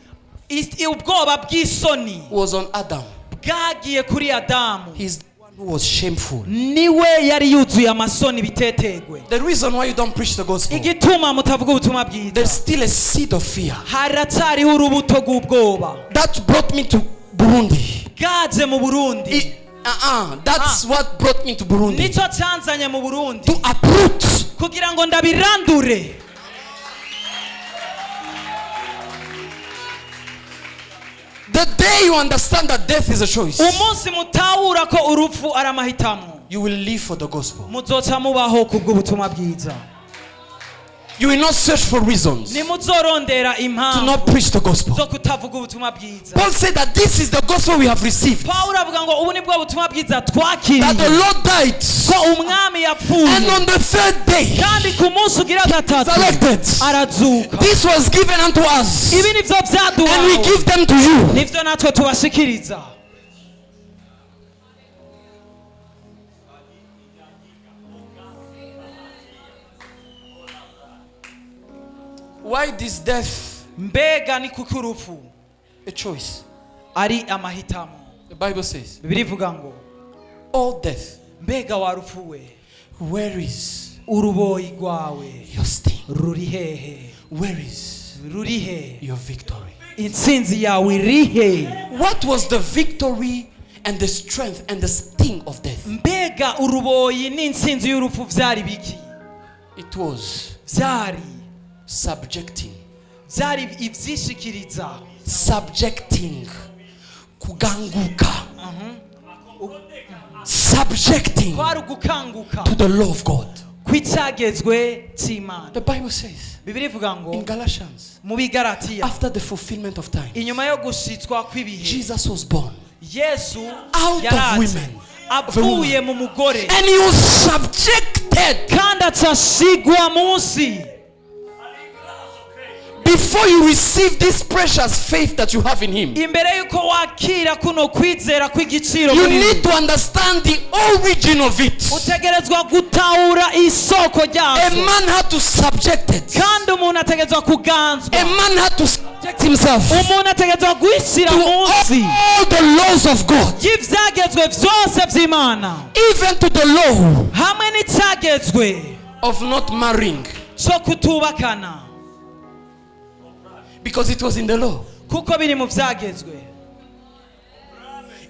ubwoba bw'isoni was on Adam. bwagiye kuri Adamu. He's the one who was shameful. Niwe yari yuzuye amasoni bitetegwe. The reason why you don't preach the gospel, Igituma mutavuga ubutumwa bwiza, there's still a seed of fear haracyariho urubuto rw'ubwoba that brought me to Burundi. bwaje mu Burundi. That's what brought me to Burundi, Nico cyanzanye mu Burundi to uproot. kugira ngo ndabirandure. The day you understand that death is a choice, Umunsi mutahura ko urupfu ari amahitamo, you will live for the gospel. muzoca mubaho kubw'ubutumwa bwiza. You will not search for reasons to Nimuzorondera impamvu not preach the gospel. zo kutavuga ubutumwa bwiza. Paul said that this is the gospel we have received, Pawulo avuga ngo ubu ni bwo butumwa bwiza that the twakiriye, Lord died, ko umwami and yapfuye on the third day kandi ku munsi ugira gatatu resurrected. arazuka. This was given unto us, Ibi nivyo and we vyaduhawe, give them to you. nivyo natwe tubashikiriza. Why this death? Mbega ni kuki urupfu A choice. ari amahitamo. The Bible says, Bibiliya ivuga ngo all death, mbega warupfuwe, where is uruboyi rwawe your sting? ruri hehe, Where is ruri he, your victory? intsinzi yawe iri he. What was the victory and the strength and the sting of death? Mbega uruboyi n'intsinzi y'urupfu vyari biki? It was Vyari subjecting, ivyishikiriza, subjecting, kuganguka, subjecting kwari ugukanguka to the law of God. kw'icyagezwe cy'Imana. The Bible says Bibiliya ivuga ngo in Galatians, mu Bigalatiya, after the fulfillment of time, inyuma yo gushitswa kw'ibihe, Jesus was born Yesu out of yaraje women, avuye mu mugore and he was subjected. kandi acashigwa munsi. Before you receive this precious faith that you have in him, Imbere yuko wakira kuno kwizera kw'igiciro you muri need to understand the origin of it. utegerezwa gutahura isoko A ryazo, man had to subject it. kandi umuntu ategerezwa kuganzwa, A man had to subject himself to umuntu ategerezwa guhishyira munsi all the laws of God, y'ivyagezwe vyose vy'Imana, even to the law hamwe n'icyagezwe of not marrying, cyo kutubakana, because it was in the law. kuko biri mu vyagezwe.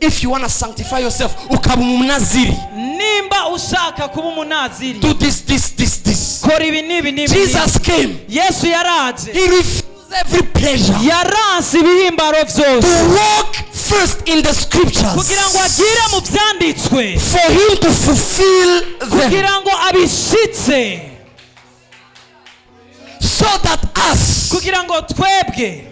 If you want to sanctify yourself, ukaba umunaziri, Nimba ushaka kuba umunaziri, do this. kora ibi n'ibi n'ibi. Jesus came. Yesu yaraje, He refused every pleasure yaranse ibihimbaro vyose to walk first in the scriptures, kugira ngo agire mu vyanditswe, for him to fulfill them, kugira ngo abishitse, so that us, kugira ngo twebwe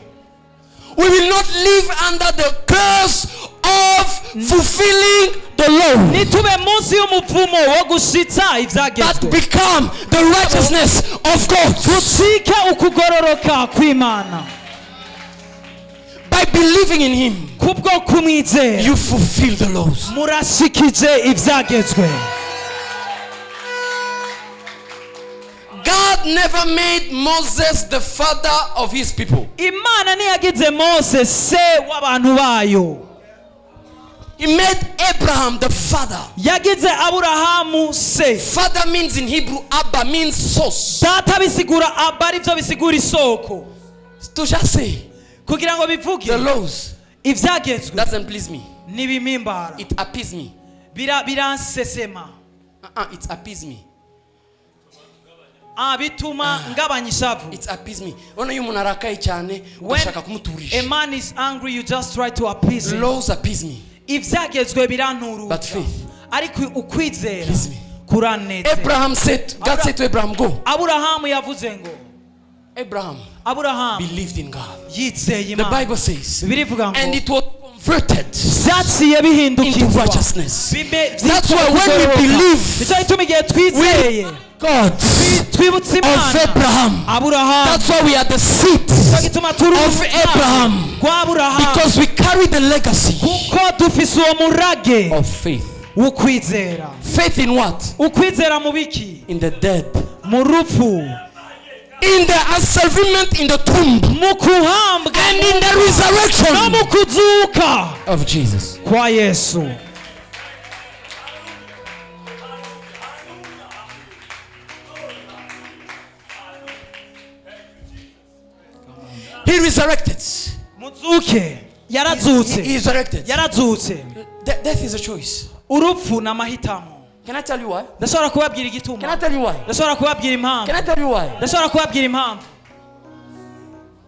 we will not live under the curse of fulfilling the law, nitube munsi y'umuvumo wo gushitsa but ivyagezwe, become the righteousness of God. ducike ukugororoka kw'Imana. By believing in him, Kubwo kumwizera you fulfill the laws. murashikije ivyagezwe. God never made Moses the father of his people. Imana ntiyagize Mose se w'abantu bayo, He made Abraham the father. yagize Aburahamu se. Father means in Hebrew, Abba means source. Data bisigura Abba, arivyo bisigura isoko. To just say kugira ngo bivuge the laws ivyagezwe doesn't please me. nibimimbara It appease me. biransesema It appease me. bituma ngabanya ishavu. It appease me. Ona umuntu arakaye cyane ugashaka kumuturisha. A man is angry, you just try to appease him. Laws appease me. Ivyagezwe biranturuka. But faith ariko ukwizera please me. kuraneze. Abraham said, God said to Abraham, go. Aburahamu yavuze ngo Abraham believed in God. yizeye The Imana. Bible says, Birivuga ngo and it was converted vyaciye into bihindukizwa. righteousness. That's why when we believe Nicyo gituma igihe twizeye God twibutse of Imana Abraham, Aburahamu. that's why we are the seed Nicyo gituma turi of Abraham, rw'Aburahamu. because we carry the legacy kuko dufise uwo murage of faith. ukwizera. Faith in what? Ukwizera mu biki? In the dead. Mu rupfu, In the asserviment in the tomb, mu kuhambwa, and in the no mu resurrection kuzuka of Jesus. kwa Yesu. He resurrected. Muzuke He yarazutse, resurrected. yarazutse. Death is a choice. Urupfu na mahitamo. Can I tell you why? Ndashobora kubabwira Can I igituma. tell you why? Ndashobora kubabwira impamvu. Can I tell you why? Ndashobora kubabwira impamvu.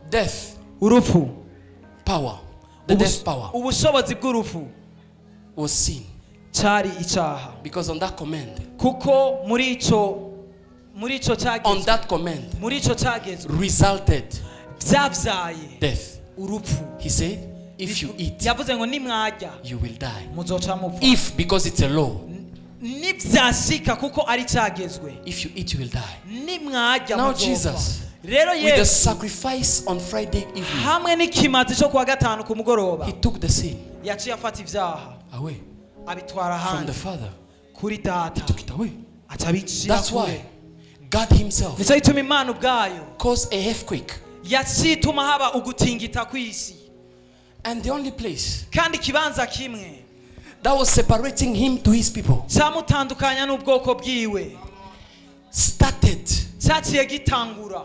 Death, Urupfu, power, the death power ubushobozi bw'urupfu was sin. cyari icyaha. Because on that command, Kuko muri ico on cyagezwe, that command muri ico cyagezwe resulted byavyaye death. urupfu. He said, if you eat, Yavuze ngo nimwarya you will die. muzoca mupfa. If, because it's a law, Nivyashika kuko ari cyagezwe. if you eat, you will die. Nimwarya Now muzopfa. Jesus, Rero with the Yesu sacrifice on Friday evening, hamwe n'ikimazi cyo kuwa gatanu ku mugoroba he took the sin yaciye afata ivyaha away abitwara from the hanze Father. kuri data Took it away. aca abicira That's kure. why God himself Nicyo gituma Imana ubwayo caused a earthquake. yaciye ituma haba ugutingita kw'isi, And the only place kandi ikibanza kimwe that was separating him to his people cyamutandukanya n'ubwoko bwiwe started, cyaciye gitangura.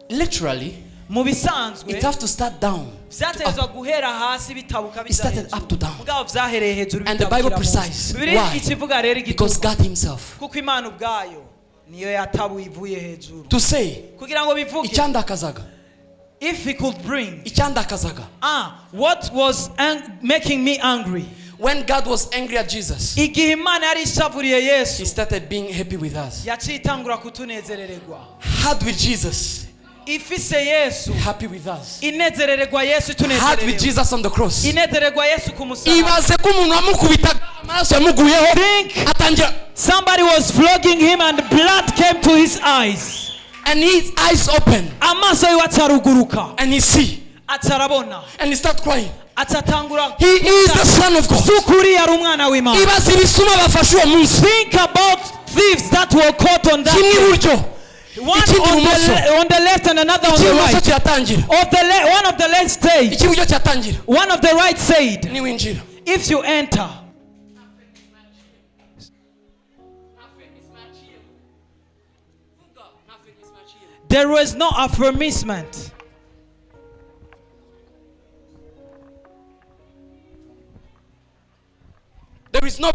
literally, Mu bisanzwe it has to start down. vyatezwa guhera hasi bitabuka It started biza up to down. mugabo vyahereye hejuru And the Bible bitabukira munsi. precise. Bibiliya Why? ikivuga rero Because igituma God himself. kuko Imana ubwayo niyo yatabuye ivuye hejuru To say, kugira ngo bivuge. icyandakazaga, If he could bring icyandakazaga. what was making me angry, When God was angry at Jesus, igihe Imana yari ishavuriye he Yesu started being happy with us. yaciye itangura kutunezerererwa. Had with Jesus, Ifise Yesu happy with us. inezerererwa Yesu Had with tunezererewe. Jesus on the cross. Inezererwa Yesu ku musaraba. Ibaze ko umuntu wamukubitaga amaraso yamuguyeho Think atangira, somebody was flogging him and blood came to his eyes. and his eyes open Amaso yiwe acaruguruka and he see acarabona and he start crying. acatangura. He is the Son of God. Sukuri yari umwana w'Imana. Ibaze ibisuma bafashe uwo munsi. Think about thieves that were caught on that Kimwe day. iburyo, One ikindi ibumoso. on the left and another on the ikibumoso right. kiratangira, One of the left said, ikiburyo kiratangira. one of the right said, Niwinjira, if you enter, there was no affirmation. there is no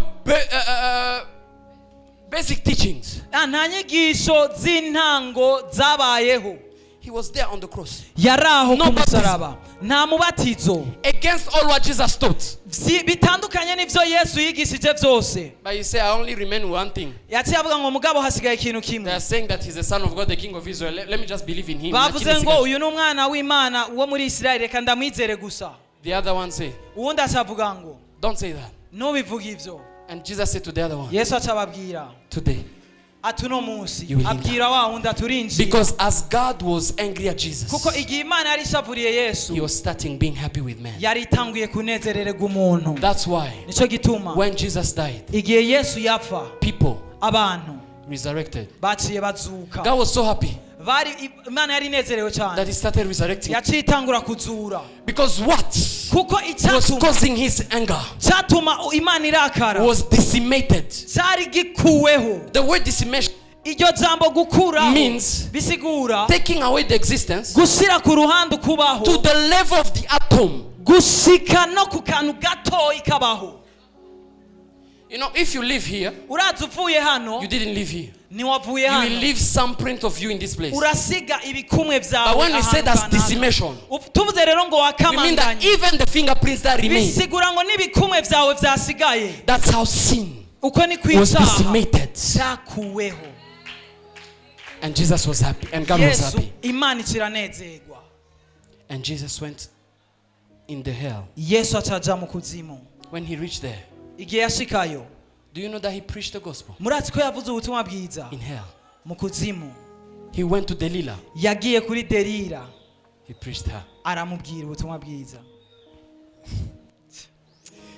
basic teachings. Nta nyigisho z'intango zabayeho. He was there on the cross. Yaraho No ku musaraba. Nta mubatizo. Against all what Jesus taught. Bitandukanye n'ivyo Yesu yigishije vyose. But you say, I only remain one thing. Yaciye avuga ngo mugabo hasigaye ikintu They kimwe. are saying that he's the Son of God, the King of Israel. Let me just believe in him. Bavuze ngo uyu ni umwana w'Imana wo muri Isirayeli, reka ndamwizere gusa. The other one say, Uwundi acavuga ngo don't say that. nubivuga ivyo. And Jesus said to the other one, Yesu acababwira today. ati uno munsi You will enter. abwira wa wundi aturinjira. Because as God was angry at Jesus, Kuko igihe Imana yari ishavuriye he Yesu was starting being happy with man. yari itanguye kunezerererwa umuntu. That's why Nico gituma when Jesus died, igihe Yesu yapfa people abantu resurrected. baciye bazuka. God was so happy Bari Imana yari inezerewe that cyane. he started resurrecting. Yaciye itangura kuzura. Because what Kuko was icyatuma causing his anger cyatuma Imana irakara was decimated. cyari gikuweho. The word decimation iryo jambo gukuraho means bisigura taking away the existence gushyira ku ruhande ukubaho to the level of the atom. gushika no ku kantu gatoyi kabaho. You know, if you live here, uraza uvuye hano you didn't live here. ntiwavuye You will hano leave some print of you in this place. urasiga ibikumwe byawe. But when we say that's ahantu decimation, kanaka. Tuvuze rero ngo we mean that wakamanganye even the fingerprints that remain, bisigura ngo n'ibikumwe byawe byasigaye. that's how sin uko ni was kwicaha decimated. cyakuweho. And Jesus was happy, and God was Yesu happy. imana ikiranezerwa. And Jesus went in the hell. Yesu acaja mu kuzimu. When he reached there, igihe yashikayo do you know that he preached the gospel muratsi ko yavuze ubutumwa bwiza in hell? mu kuzimu. He went to Delilah. yagiye kuri Delila He preached her. aramubwira ubutumwa bwiza.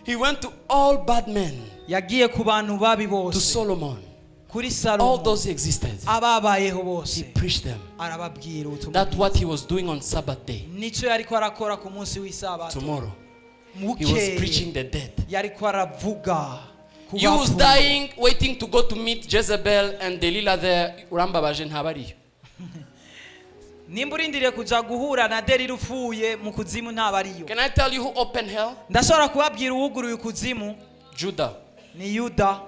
He went to all bad men, yagiye ku bantu babi to bose Solomon, kuri all Salomo those who existed. ababayeho He bose preached them. arababwira ubutumwa That's bwiza. what he was doing on Sabbath day. nico yariko arakora ku munsi w'isabato. Tomorrow, he was preaching Bukeye the dead. yariko aravuga ku You was bapfuye. dying, waiting to go to meet Jezebel and Delilah there. Urambabaje ntabariyo. nimba urindiriye kuja guhura na Delila upfuye mu kuzimu ntabariyo. Can I tell you who opened hell? ndashobora kubabwira uwuguruye kuzimu Judah. ni Yuda.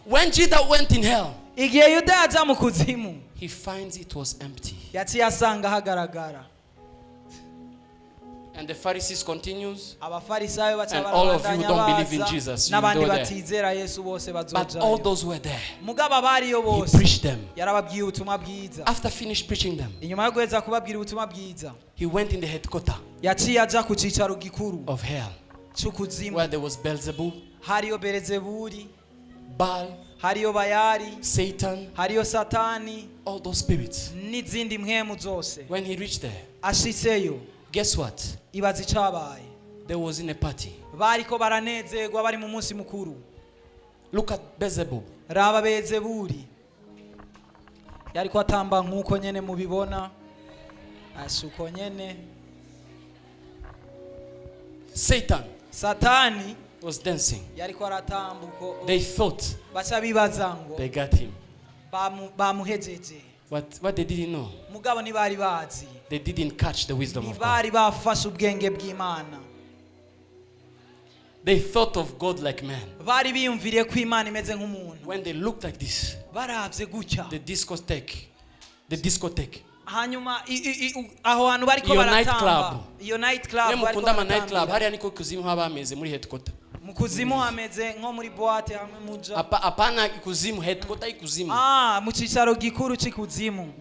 When Judah went in hell, igihe Yuda yaja mu kuzimu he finds it was empty. yaciye asanga hagaragara. And the Pharisees continues. abafarisayo baca And all of you who barabandanya don't believe in baza, Jesus, you n'abandi go there. batizera Yesu bose But all bazojayo. those who were there, mugabo abariyo he bose preached them. yarababwiye ubutumwa bwiza. After finished preaching them, inyuma yo guheza kubabwira ubutumwa bwiza he went in the headquarters yaciye aja ku cicaro gikuru of hell, c'ukuzimu. where there was Beelzebub, hariyo Belezebuli, Baal, hariyo Bayali, Satan, hariyo Satani all those spirits. n'izindi mpwemu zose. When he reached there, ashitseyo guess what? ibaza icabaye. There was in a party. bariko baranezerwa bari mu munsi mukuru. Look at Beelzebub. raba Belezebuli yariko atamba nk'uko nyene mubibona. asuko nyene. Satan Satani was dancing. yariko aratamba uko They thought baca bibaza ngo they got him. bamuhejeje. What they didn't know, mugabo ntibari bazi, they didn't catch the wisdom of God. ntibari bafashe ubwenge bw'Imana. They thought of God like man. bari biyumviriye ko Imana imeze nk'umuntu. When they looked like this, baravye gutya the discotheque, hanyuma aho hantu bariko Iyo night baratamba club. iyo night club mwe bariko mukunda ama night club, baratambira. hariya niko kuzimu haba hameze muri headquarter. mu kuzimu hameze nko muri boîte hamwe muja. Apana ikuzimu, headquarter ikuzimu. mu cicaro gikuru c'ikuzimu.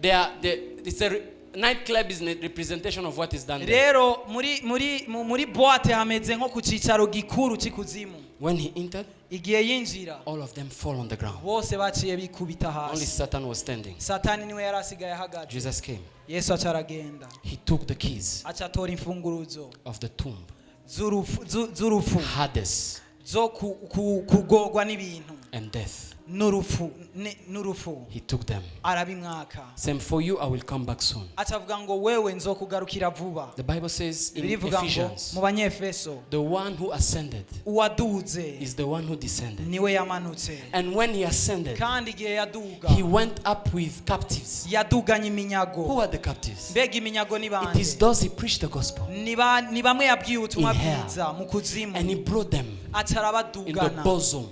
It's a night club is a representation of what is done there. rero muri boîte hameze nko ku cicaro gikuru c'ikuzimu. When he entered, igihe yinjira all of them fall on the ground. bose baciye bikubita Only hasi. Satan was standing. Satani niwe yari asigaye ahagaze. Jesus came. Yesu aca aragenda He took the keys aca atora imfunguruzo of the tomb, z'urupfu Hades, zo kugorwa n'ibintu and death. n'urupfu. He took them. arabimwaka. Same for you, I will come back soon. aca avuga ngo wewe nzokugarukira vuba. The Bible says in birivuga ngo Ephesians, mu banyefeso the one who ascended uwaduze is the one who descended. niwe yamanutse. And when he ascended, kandi igihe yaduga he went up with captives. yaduganye Who iminyago. are the captives? mbega iminyago ni It is bande? those he preached the gospel, ni bamwe yabwiye ubutumwa In hell. bwiza mu kuzimu. and he brought them aca in the arabadugana bosom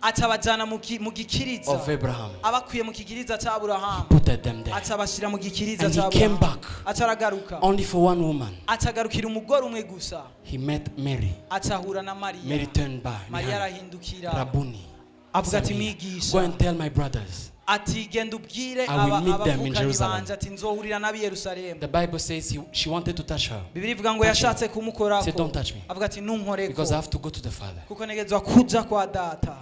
aca abajana mu gikiriza. of Abraham. abakuye mu kigiriza ca Aburahamu Put them there. aca abashira mu gikiriza And ca he came Aburahamu. back aca aragaruka only for one woman. aca agarukira umugore umwe gusa. He met Mary. aca ahura na Mary Mariya. turned by Mariya behind. arahindukira Rabuni. avuga ati Samia. Go mwigisha and tell my brothers. ati genda ubwire I will meet them in abavukanyi Jerusalem. banje ati nzohurira n'ab'i Yerusalemu. The Bible says she wanted to touch her Bibiri ivuga ngo Touch him. yashatse kumukorako. Say, "Don't touch me." avuga ati ntunkoreko because I have to go to the Father. kuko negezwa kuja kwa data.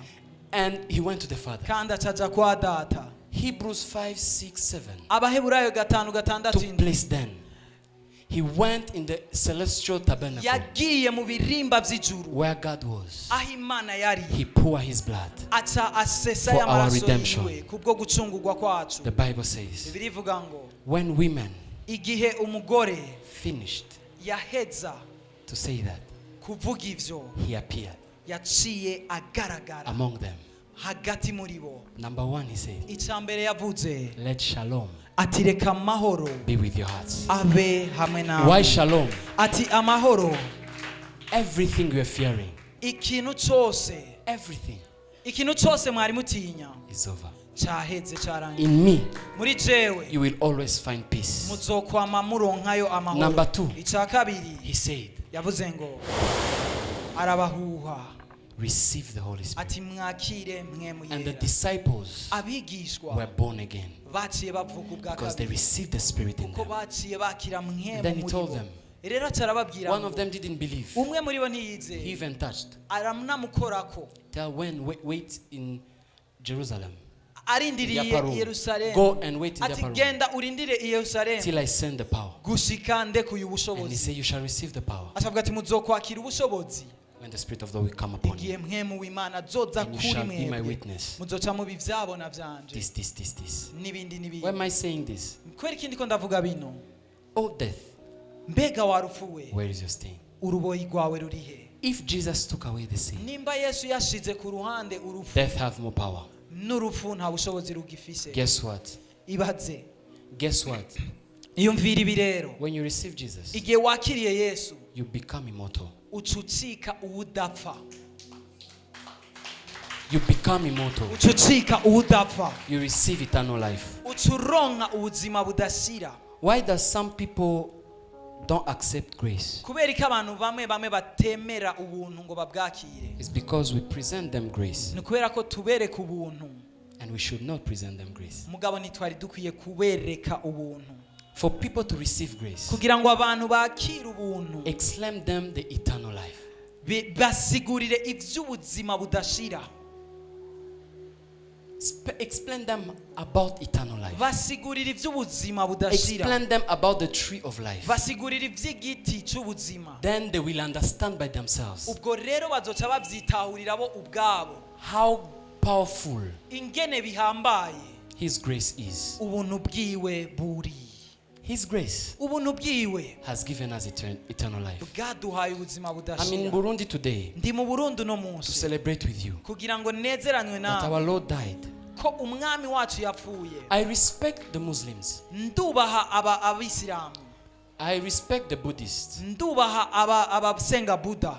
And he went to the Father. kandi aca aja kwa data. Hebrews 5, 6, 7 Abaheburayo 5:6 took place then. He went in the celestial tabernacle yagiye mu birimba vy'ijuru where God was. aho Imana yari. He poured his blood. aca asesa For our y'amaraso redemption. yiwe kubwo gucungurwa kwacu. The Bible says, Bibiri ivuga ngo when women igihe umugore finished yaheza to say that, kuvuga ivyo he appeared yaciye agaragara among them. hagati muri bo. Number one, he said, icya mbere yavuze let shalom ati reka amahoro be with your hearts. abe hamwe nawe. Why shalom? ati amahoro, Everything you are fearing, ikintu cyose mwari mutinya is over. cyaheze cyarangiye. In me, muri jewe you will always find peace. muzokwama muronkayo amahoro. Number two, icya kabiri he said, yavuze ngo arabahuha receive the Holy Spirit. ati mwakire mwemu And the yera. disciples abigishwa were born again baciye bavuka ubwa because they kabiri received the Spirit in ko them. baciye bakira And mwemu then he muri told bo. them, rero acarababwira one ngo of them didn't believe. umwe muri bo He ntiyizeye even touched. aramukorako Tell when, wait in Jerusalem. arindiriye Ijya Paru. Yerusalemu. Go and wait in ati Paru genda urindire i Yerusalemu till I send the power. gushika ndekuye And he ubushobozi. said, you shall receive the power ashavuga ati muzokwakira ubushobozi when the Spirit of the Lord will come upon igihe you. mwemu w'Imana azoza And you kuri shall be my mwebwe witness. muzoca mu bivyabona vyanje This. n'ibindi n'ibindi. Why am I saying this? kubera ikindi ko ndavuga bino, Oh, death, mbega warupfuwe, where is your sting? uruboyi rwawe rurihe? If Jesus took away the sin, nimba Yesu yashize ku ruhande urupfu, death have more power. n'urupfu nta bushobozi rugifise. Guess what? ibaze, iyumvira ibi rero, When you receive Jesus, igihe wakiriye Yesu you become immortal. ucucika uwudapfa. You become immortal. ucucika uwudapfa, You receive eternal life. ucuronka ubuzima budashira. Why does some people don't accept grace? kubera ko abantu bamwe batemera ubuntu ngo babwakire? It's because we present them grace, ni kubera ko tubereka ubuntu, and we should not present them grace. mugabo ntitwari dukwiye kubereka ubuntu. For people to receive grace, kugira ngo abantu bakire ubuntu, explain them the eternal life. basigurire iby'ubuzima budashira. Explain them about eternal life. basigurire iby'ubuzima budashira. Explain them about the tree of life. basigurire iby'igiti cy'ubuzima. Then they will understand by themselves ubwo rero bazoca babyitahurira bo ubwabo how powerful ingene bihambaye His grace is. ubuntu bwiwe buri. His grace ubuntu bwiwe has given us eternal life. bwaduhaye ubuzima I'm in budashira. Burundi today ndi mu Burundi uno to munsi celebrate with you kugira ngo nezeranywe that nawe our Lord died. ko umwami wacu yapfuye. I respect the Muslims. ndubaha abisilamu, I respect the Buddhists. ndubaha abasenga Buddha,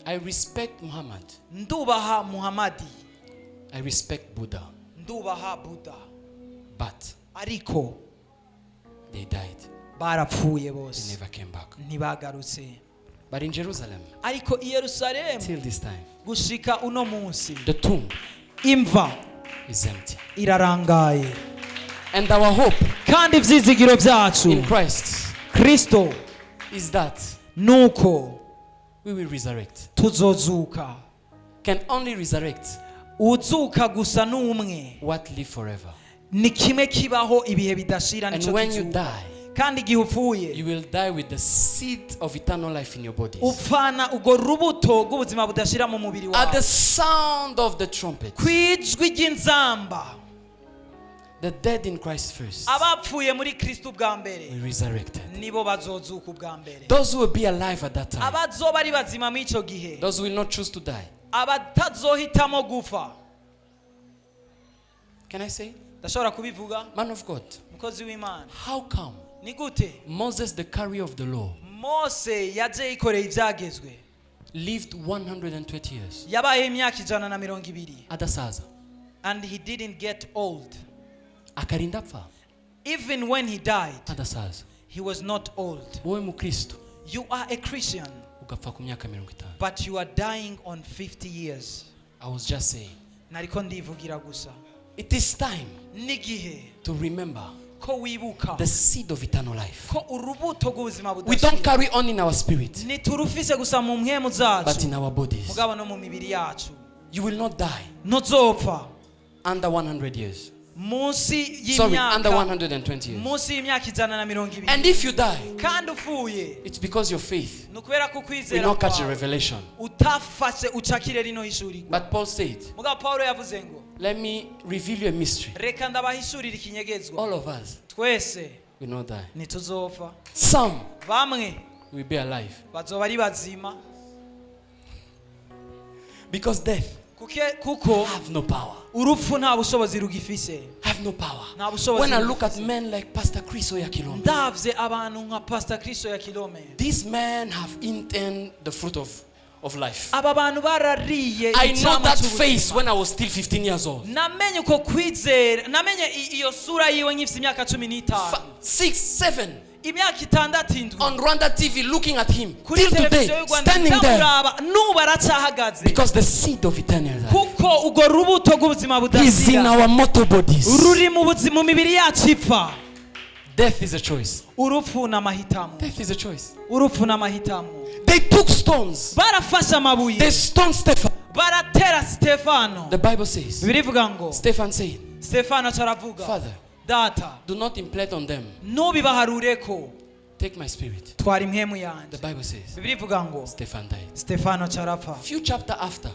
I respect Muhammad. ndubaha Muhammadi, I respect Buddha. ndubaha Buddha, But ariko they died. barapfuye They bose never came back. ntibagarutse. But in Jerusalem, ariko i Yerusalemu till this time, gushika uno munsi the tomb imva is empty. irarangaye, And our hope kandi ivyizigiro in vyacu Christ Kristo is that nuko we will resurrect. tuzozuka. Can only resurrect uzuka gusa n'umwe, what live forever. ni kimwe kibaho ibihe bidashira, And nico when you kizuka. die, kandi igihe upfuye you will die with the seed of eternal life in your bodies. upfana urwo rubuto rw'ubuzima budashira mu mubiri At the wawe. sound of the trumpet, kwijwi ry'inzamba, the dead in Christ first abapfuye muri Kristo bwa mbere will resurrected. nibo bazozuka ubwa mbere. Those who will be alive at that time, abazoba ari bazima muri ico gihe, those who will not choose to die. abatazohitamo gufa. Can I say? ndashobora kubivuga, Man of God, mukozi w'Imana. how come ni gute Moses, the carrier of the law, Mose yaje yikoreye ibyagezwe, lived 120 years? yabaye imyaka 120, Adasaza. and he didn't get old. Akarinda apfa. Even when he died, Adasaza. he was not old. Wowe mukristo You are a Christian, ugapfa ku myaka 50. but you are dying on 50 years. I was just saying, nariko ndivugira gusa, it is time n'igihe to remember ko wibuka the seed of eternal life. ko urubuto rw'ubuzima We don't budashira carry on in our spirit, ntiturufise gusa mu mpwemu but zacu, in our bodies. mugabo no mu mibiri yacu. You will not die ntuzopfa under 100 years. munsi Sorry, under y'imyaka 120 years. munsi y'imyaka 120. And if you die, kandi upfuye it's because your faith ni ukubera ko will ukwizera not catch a kwawe revelation. utafashe ucakire rino hishurirwa. But Paul said, mugabo Paulo yavuze ngo let me reveal you a mystery. reka ndabahishurira ikinyegezwa, All of us twese will not die. ntituzopfa. Some bamwe will be alive. bazoba ari bazima, Because death kuko have no power. urupfu nta bushobozi rugifise. Have no power. Nta bushobozi When I look at rugifise. men like Pastor Chris Oyakilome, ndavye abantu nka Pastor Kristo ya Kilome, these men have eaten the fruit of life. aba bantu barariye I know icamwa that c'ubuzima. face when I was still 15 years old. namenye uko kwizera, namenye iyo sura yiwe nkifise imyaka 15, 6, 7 imyaka 6 on Rwanda TV, looking at him kuri till today, televiziyo y'u Rwanda standing there, ndamuraba n'ubu aracahagaze because the seed of eternal life kuko urwo rubuto rw'ubuzima is in budashira our mortal bodies. ruri mu mibiri yacu ipfa. Death is a choice. urupfu n'amahitamo, Death is a choice. urupfu n'amahitamo. They took stones. barafashe amabuye They stoned Stephen. baratera Stefano. The Bible says, Bibiri ivuga ngo Stephen said, Stefano caravuga, Father, data do not implant on them. nubibaharureko, Take my spirit. twara impwemu The yanje. Bible says, Bibiri ivuga ngo Stephen died. Stefano carapfa. Few chapter after,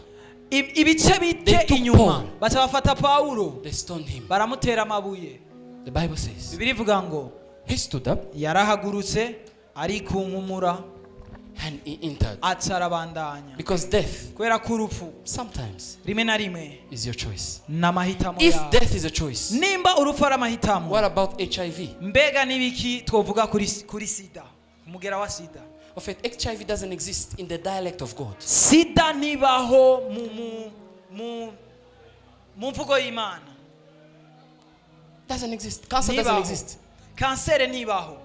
ibice They bite took inyuma Paul. baca bafata Paulo they stoned him. baramutera amabuye. The Bible says, Bibiri ivuga ngo he stood up yarahagurutse arikunkumura and he entered. acarabandanya, Because death kubera ko urupfu sometimes rimwe na rimwe is your choice. n'amahitamo If yawe. death is a choice, nimba urupfu ari amahitamo, what about HIV? mbega n'ibiki twovuga kuri sida, umugera wa sida? Of fact, HIV doesn't exist in the dialect of God. Sida ntibaho mu mvugo y'Imana, Doesn't exist. Cancer doesn't ntibaho. exist. Kansere ntibaho.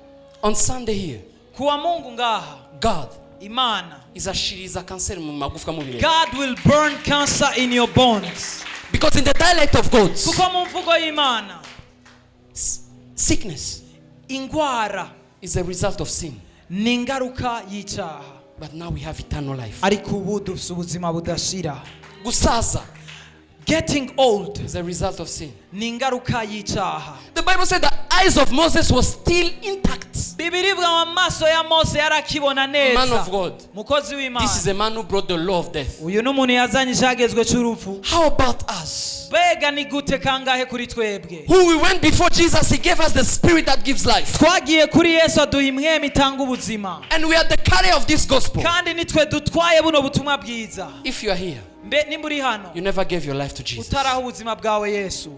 On Sunday here, Kuwa Mungu ngaha, God Imana, izashiriza cancer mu magufwa mubiri. God will burn cancer in your bones. Because in the dialect of God, Kuko mu mvugo y'Imana, sickness ingwara is a result of sin. ni ingaruka y'icyaha, But now we have eternal life. ariko ubu dufite ubuzima budashira. Gusaza Getting old is a result of sin. ni ingaruka y'icyaha. The Bible said the eyes of Moses was still intact. Bibiri ivuga ngo amaso ya Mose yarakibona neza. Man of God. Mukozi w'Imana. This is a man who brought the law of death. Uyu n'umuntu yazanye icyagezwe cy'urupfu. How about us? Bega ni gute kangahe kuri twebwe? Who we went before Jesus, he gave us the spirit that gives life. Twagiye kuri Yesu aduha impwemu itanga ubuzima. And we are the carrier of this gospel. Kandi nitwe dutwaye buno butumwa bwiza. If you are here, Nimba uri hano, you never gave your life to Jesus, utaraha ubuzima bwawe Yesu,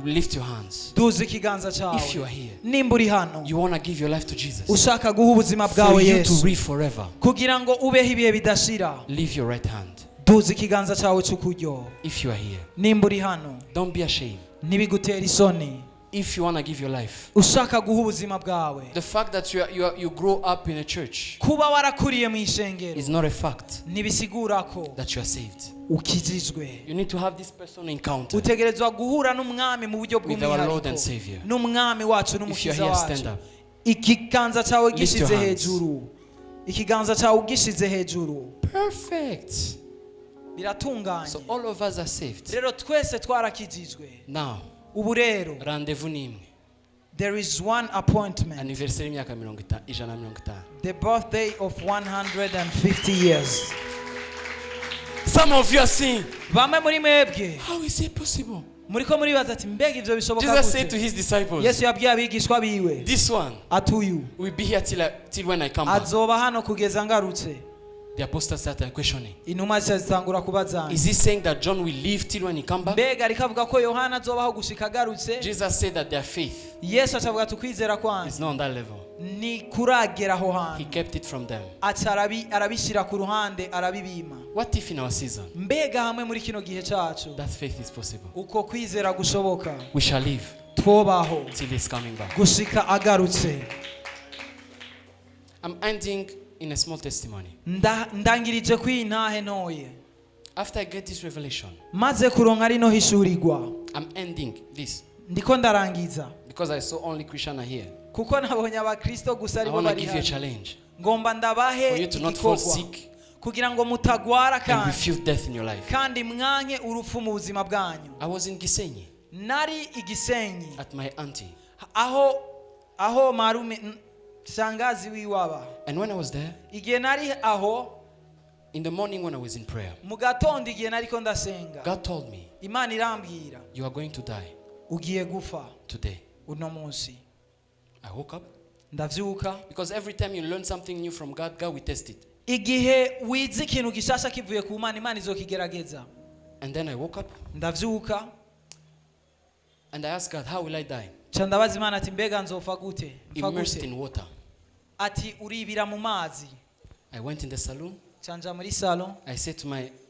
lift your hands. duza ikiganza cyawe. If you are here, Nimba uri hano, you want to give your life to Jesus, ushaka guha ubuzima for bwawe you to Yesu, live forever, kugira ngo ubeho ibihe bidashira, leave your right hand. duza ikiganza cyawe cy'ukuryo. If you are here, Nimba uri hano, don't be ashamed. ntibigutera isoni. If you want to give your life, Ushaka guha ubuzima bwawe, the fact that you grow up in a church kuba warakuriye mu ishengero is not a fact ntibisigura ko that you are saved. ukijijwe. You need to have this personal encounter. Utegerezwa guhura n'umwami mu buryo With our Lord and bw'umwihariko, Savior. n'umwami wacu If you are n'umukiza here, stand wacu. up. Ikiganza cyawe Lift your gishize hands. hejuru, ikiganza cyawe ugishize hejuru, Perfect. So biratunganye. all of us are saved. Rero twese twarakijijwe. Now, Ubu rero rendezvous ni imwe. there is one appointment, Anniversaire y'imyaka 150. the birthday of 150 years. Some of you are saying, Bamwe muri mwebwe how is it possible? muriko muribaza ati mbega ivyo bishoboka Jesus said to gute? his disciples, Yesu yabwiye abigishwa biwe this one ati uyu will be here till when I come back. azoba hano kugeza ngarutse. The apostles started questioning. Intumwa zitangura kubazana, Is he saying that John will live till when he come back? mbega ariko avuga ko Yohana azobaho gushika agarutse? Jesus said that their faith Yesu acavuga ati ukwizera is kwanyu not on that level. ni kuragera aho He hantu. kept it from them. Aca arabishyira ku ruhande arabibima. What if in our season Mbega hamwe muri kino gihe cacu that faith is possible? uko kwizera gushoboka, We shall live twobaho till he's coming back. gushika agarutse. I'm ending in a small testimony. Ndangirije kwintahe ntoye After I get this revelation, maze kuronka rino hishurirwa, I'm ending this ndiko ndarangiza because I saw only Christian are here. kuko nabonye abakristo gusa I aribo want to bari give you a hano. challenge Ngomba ndabahe for you to not fall igikorwa sick kugira ngo mutagwara and kandi refuse death in your life. kandi mwanke urupfu mu buzima bwanyu. I was in Gisenyi Nari igisenyi at my auntie, aho marume shangazi wiwaba. and when I was there Igihe nari aho in the morning when I was in prayer, mu gatondo igihe nariko ndasenga, God told me, Imana irambwira you are going to die ugiye gufa today. uno munsi. I woke up Ndavyuka. because every time you learn something new from God, God will test it. Igihe wize ikintu gishasha kivuye ku Mana, Imana izokigerageza. And then I woke up ndavyuka and I asked God, how will I die? ca ndabaza Imana ati mbega nzopfa gute Mpfa Immersed gute? in water. ati uribira mu mazi I went in the saloon. ca nja muri salon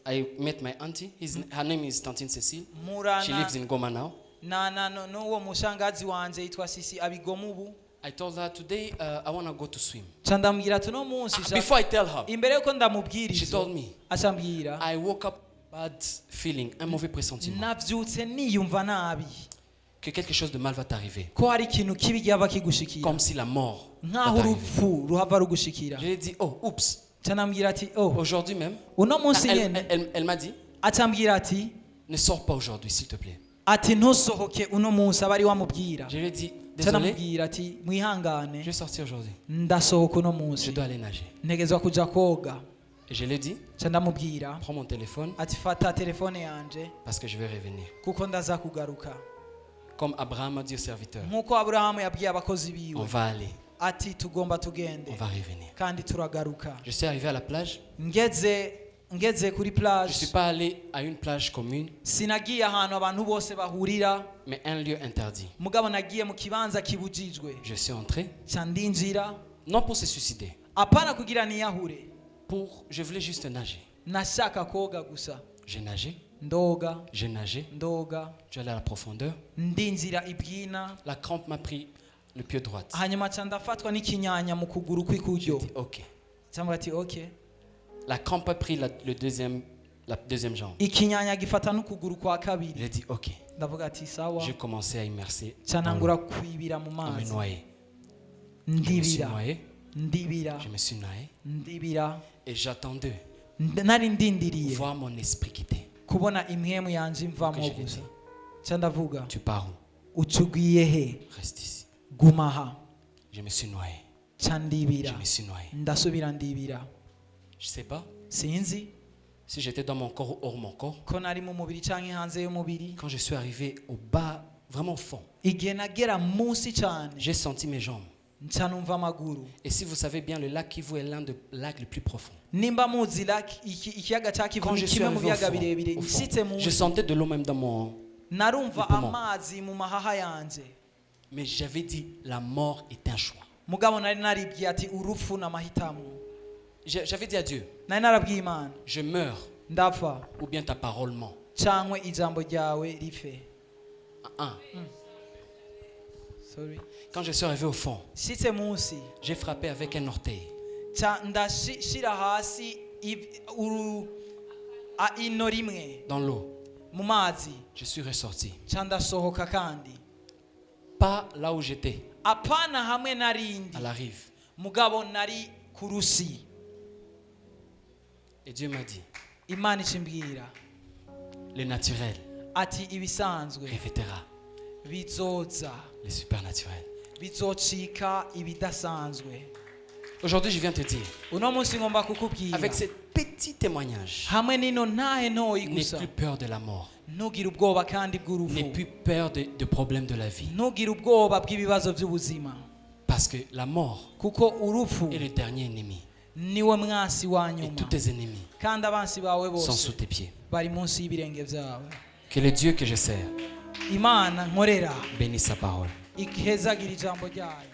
I met my auntie. Her name is Tantine Cécile. mpura She lives in Goma now. n'uwo mushangazi wanje yitwa Sisi abigoma ubu. I told her today I want to go to swim. ca ndambwira ati uno munsi Before I tell her, imbere yuko she ndamubwiriza told me, acambwira I woke up bad feeling, un mauvais pressentiment, navyutse niyumva nabi que quelque chose de mal va t'arriver, ko hari ikintu kibi gyaba kigushikira comme si la mort va nkaho t'arriver. urupfu ruhava rugushikira. Je lui ai dit, oh, oups. ca ndambwira ati oh Aujourd'hui même, uno munsi nyene elle m'a dit, acambwira ati ne sors pas aujourd'hui, s'il te plaît. ati ntusohoke uno munsi abari wamubwira. Je lui ai dit, ca désolé, ndamubwira ati mwihangane je vais sortir aujourd'hui. ndasohoka uno Je munsi dois aller nager. ntegezwa kuja koga. Et je lui ai dit, ca ndamubwira prends mon téléphone ati fata telefone yanje parce que je vais revenir. kuko ndaza kugaruka. Comme Abraham a dit au serviteur, nk'uko aburahamu yabwiye abakozi on biwe va aller, ati tugomba on tugende va revenir. kandi turagaruka. Je suis arrivé à la plage. ngeze kuri Je ne plage suis pas allé à une plage commune, sinagiye ahantu abantu bose bahurira mais un lieu interdit. mugabo nagiye mu kibanza kibujijwe Je suis entré, ca ndinjira non pour se suicider, apana kugira niyahure, je voulais juste nager. nashaka koga gusa. J'ai nagé, ndoga j'ai nagé, ndoga je suis allé à la profondeur. ndinjira ibwina La crampe m'a pris le pied droit. hanyuma ca ndafatwa n'ikinyanya mu kuguru kw'ikuryo. J'ai dit, ok. cyangwa ati okay. La crampe a pris la deuxième jambe. ikinyanya gifata n'ukuguru kwa kabiri. J'ai dit, ok. ndavuga ati sawa. J'ai commencé à immerser, ca dans nangura l'eau, kwibira mu à me mazi noyer. Je me suis ndibira noyé, ndibira je me suis noyé ndibira et j'attendais nari ndindiriye voir mon esprit quitter. kubona imwemu yanje imvamo Que je l'ai gusa. dit. ca ndavuga Tu pars où? ucugiye he? Reste ici. gumaha. Je me suis noyé. ca ndibira Je me suis noyé. ndasubira ndibira. Je sais pas sinzi si j'étais dans mon corps ou hors mon corps. ko nari mu mubiri canke hanze y'umubiri. Quand je suis arrivé au bas, vraiment au fond, igihe nagera munsi cane j'ai senti mes jambes. nca numva amaguru. Et si vous savez bien, le lac Kivu est l'un des lacs les plus profonds. nimba muzi ikiyaga ca Kivu Quand ni je suis kimwe mu arrivé biyaga birebire au nsitse fond, je munsi sentais de l'eau même dans mon... narumva le poumon. amazi mu mahaha yanje. Mais j'avais dit, la mort est un choix. mugabo nari naribwiye ati urupfu n'amahitamo. J'avais dit à Dieu, nari narabwiye Imana je meurs ndapfa ou bien ta parole ment. cankwe ijambo ryawe rife. Sorry. Quand je suis arrivé au fond, nsitse munsi j'ai frappé avec un orteil. ca ndashira hasi ino rimwe Dans l'eau, mu mazi je suis ressorti. ca ndasohoka kandi Pas là où j'étais, apana hamwe narindi à la rive. mugabo nari ku rusi. Et Dieu m'a dit, Imana icimbwira le naturel ati ibisanzwe revêtera bizoza le supernaturel. bizocika ibidasanzwe. Aujourd'hui, je viens te dire, uno munsi ngomba kukubwira avec ce petit témoignage, hamwe nino ntahe ntoyi n'aie gusa plus peur de la mort. ntugire ubwoba kandi N'aie bw'urupfu. plus peur de problèmes de la vie. ntugire ubwoba bw'ibibazo by'ubuzima Parce que la mort kuko urupfu est le dernier ennemi. niwe mwasi wa Et nyuma tous tes ennemis kandi abansi bawe sont bose sous tes pieds. bari munsi y'ibirenge byawe. Que le Dieu que je sers Imana nkorera bénisse sa parole. ihezagira ijambo ryayo.